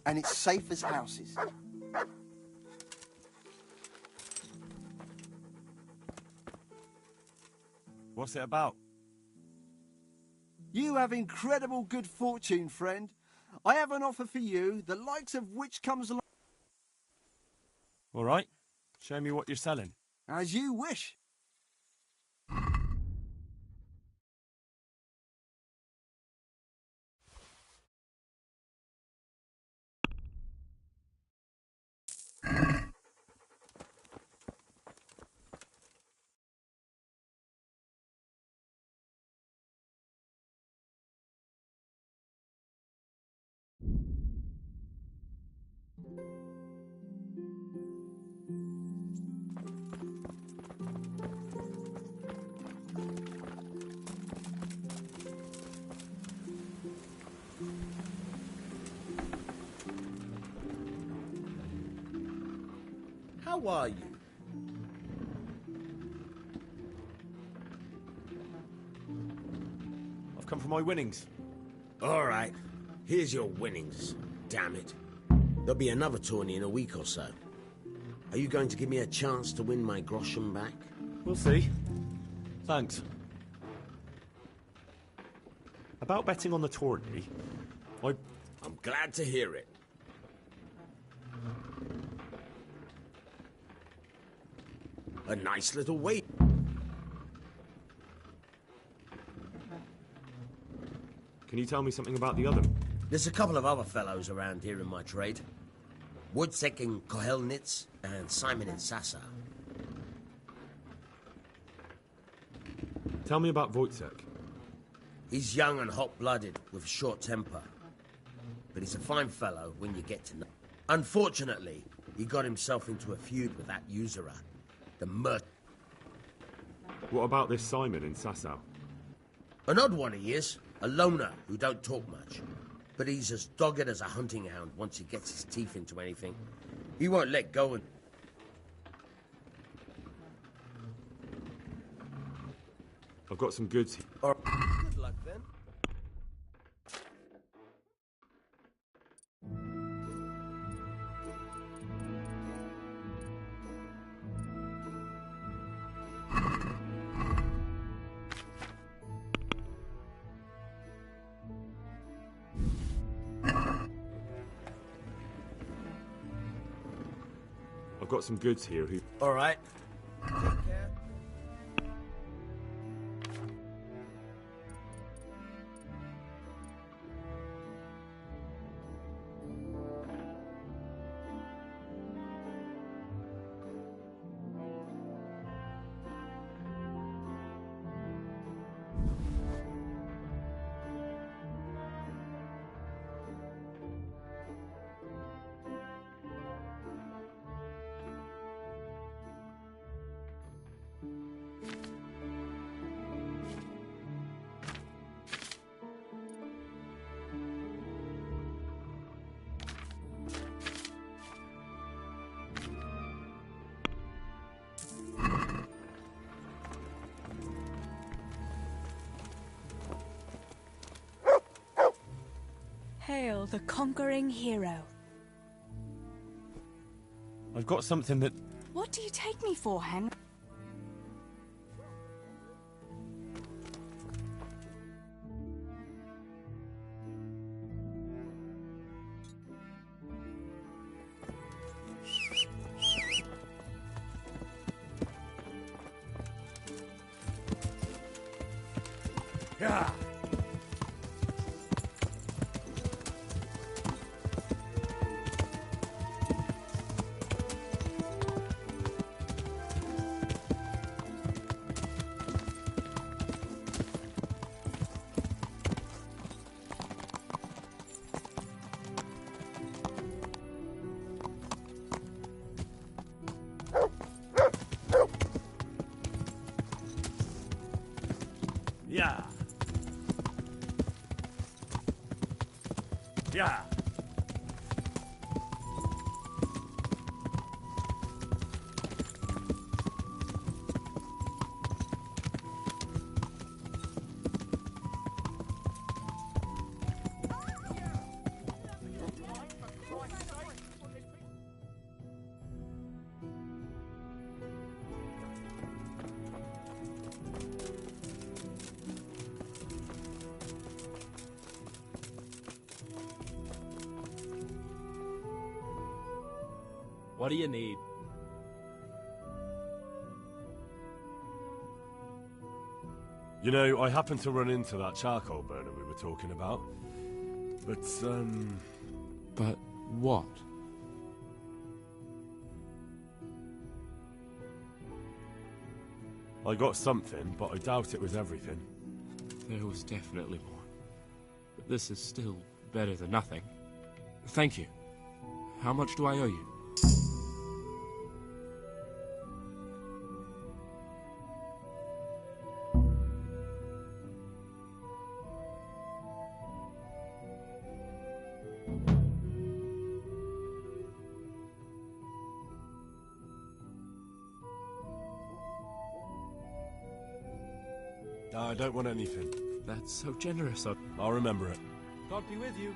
And it's safe as houses. What's it about? You have incredible good fortune, friend. I have an offer for you, the likes of which comes along. All right. Show me what you're selling. As you wish. How are you? I've come for my winnings. All right. Here's your winnings. Damn it. There'll be another tourney in a week or so. Are you going to give me a chance to win my groschen back? We'll see. Thanks. About betting on the tourney, I'm glad to hear it. A nice little weight. Can you tell me something about the other? There's a couple of other fellows around here in my trade. Woodsek in Kohelnitz and Simon in Sassa. Tell me about Wojtek. He's young and hot-blooded with a short temper. But he's a fine fellow when you get to know. Unfortunately, he got himself into a feud with that usurer, the What about this Simon in Sasau? An odd one he is. A loner who don't talk much. But he's as dogged as a hunting hound once he gets his teeth into anything. He won't let go and... I've got some goods here. Good luck then. I've got some goods here who... All right. Take care. Hail the conquering hero. I've got something that... What do you take me for, Henry? Yeah. Yeah. Yeah. What do you need? You know, I happened to run into that charcoal burner we were talking about. But, But what? I got something, but I doubt it was everything. There was definitely more. But this is still better than nothing. Thank you. How much do I owe you? I don't want anything. That's so generous. I'll remember it. God be with you.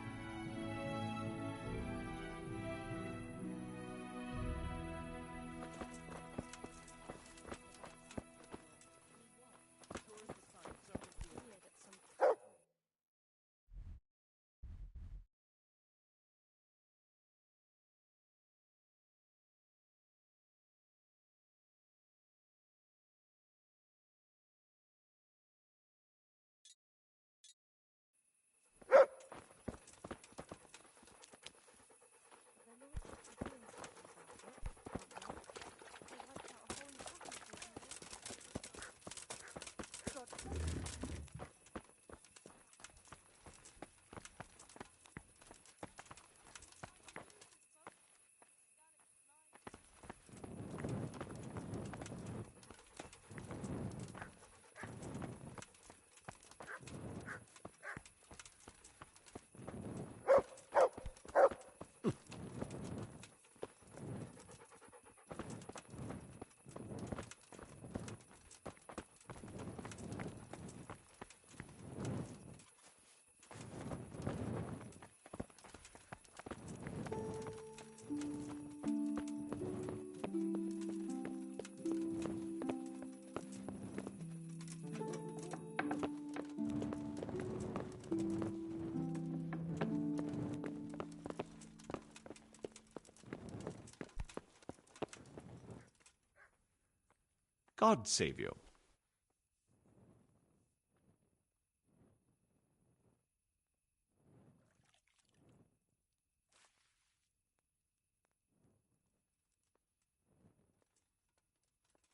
God save you.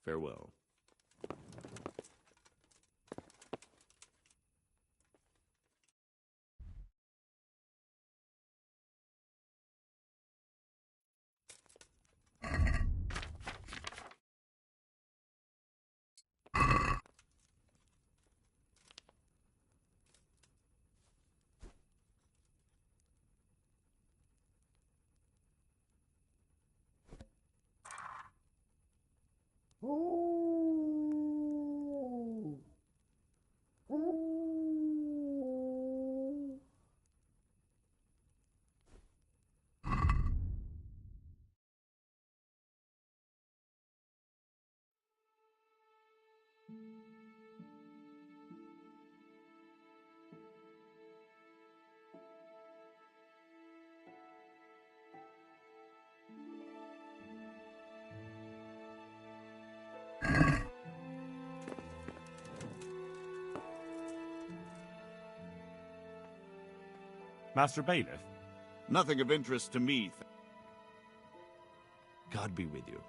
Farewell. Master Bailiff? Nothing of interest to me. God be with you.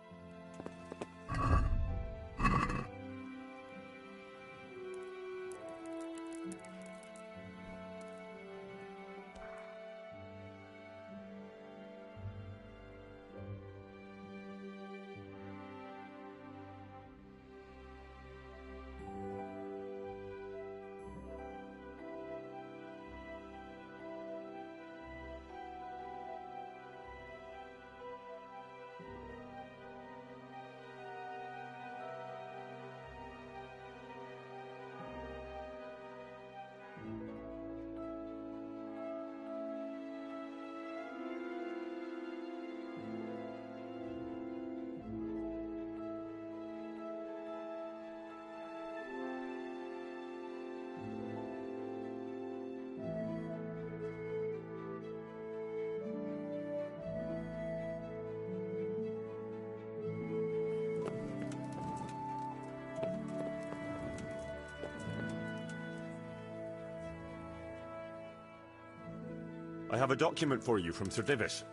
I have a document for you from Sir Divish.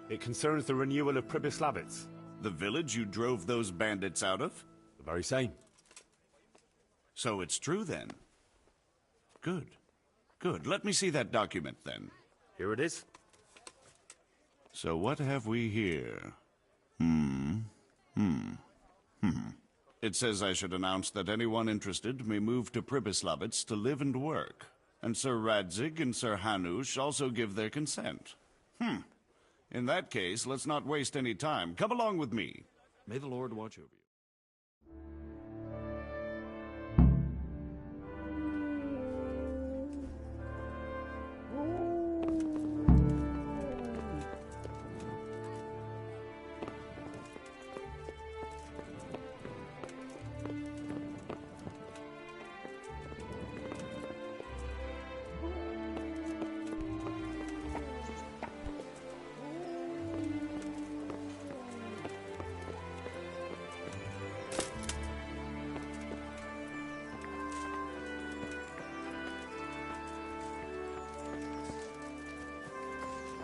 It concerns the renewal of Pribyslavitz. The village you drove those bandits out of? The very same. So it's true then? Good. Good. Let me see that document then. Here it is. So what have we here? It says I should announce that anyone interested may move to Pribyslavitz to live and work. And Sir Radzig and Sir Hanush also give their consent. In that case, let's not waste any time. Come along with me. May the Lord watch over you.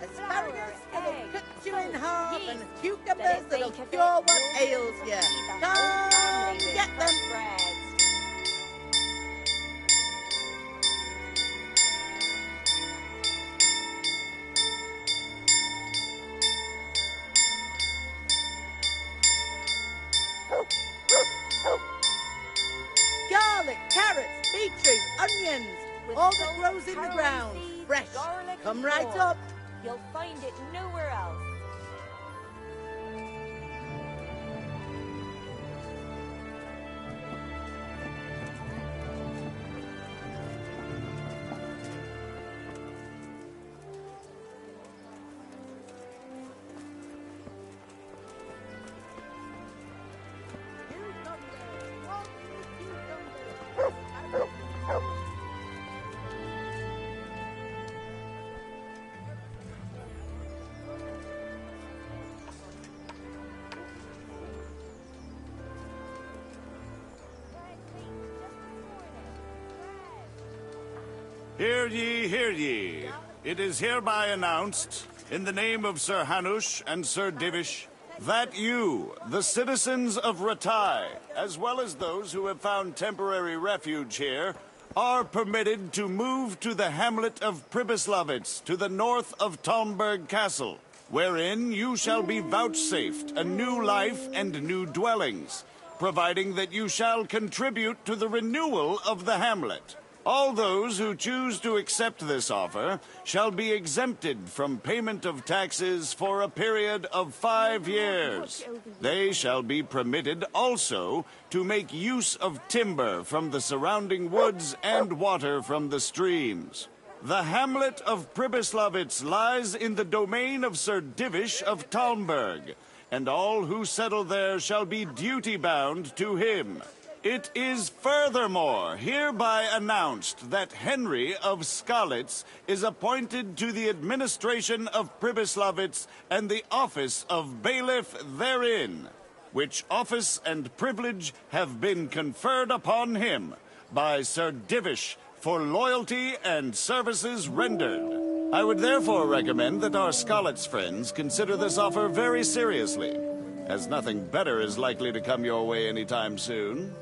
Asparagus that'll cut you in half, and cucumbers that'll cure what ails you. Come get them. Garlic, carrots, beetroot, onions, all that grows in the ground, fresh. Come right up. You'll find it nowhere else. Hear ye, hear ye. It is hereby announced, in the name of Sir Hanush and Sir Divish, that you, the citizens of Ratai, as well as those who have found temporary refuge here, are permitted to move to the hamlet of Pribyslavitz to the north of Talmberg Castle, wherein you shall be vouchsafed a new life and new dwellings, providing that you shall contribute to the renewal of the hamlet. All those who choose to accept this offer shall be exempted from payment of taxes for a period of 5 years. They shall be permitted also to make use of timber from the surrounding woods and water from the streams. The hamlet of Pribyslavitz lies in the domain of Sir Divish of Talmberg, and all who settle there shall be duty-bound to him. It is furthermore hereby announced that Henry of Skalitz is appointed to the administration of Pribyslavitz and the office of bailiff therein, which office and privilege have been conferred upon him by Sir Divish for loyalty and services rendered. I would therefore recommend that our Skalitz friends consider this offer very seriously, as nothing better is likely to come your way anytime soon.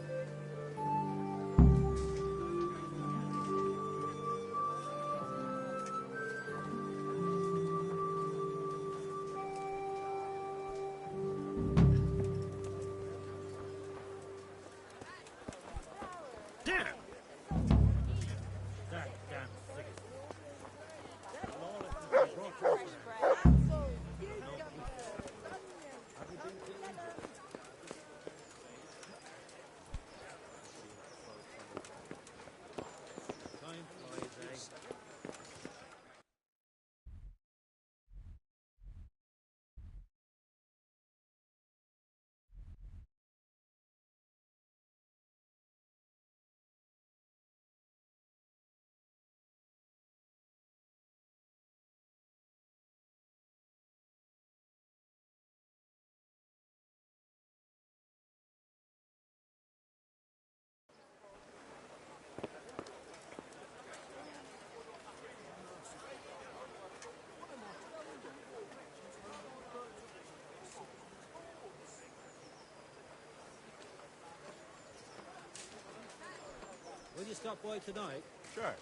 Will you stop by tonight? Sure.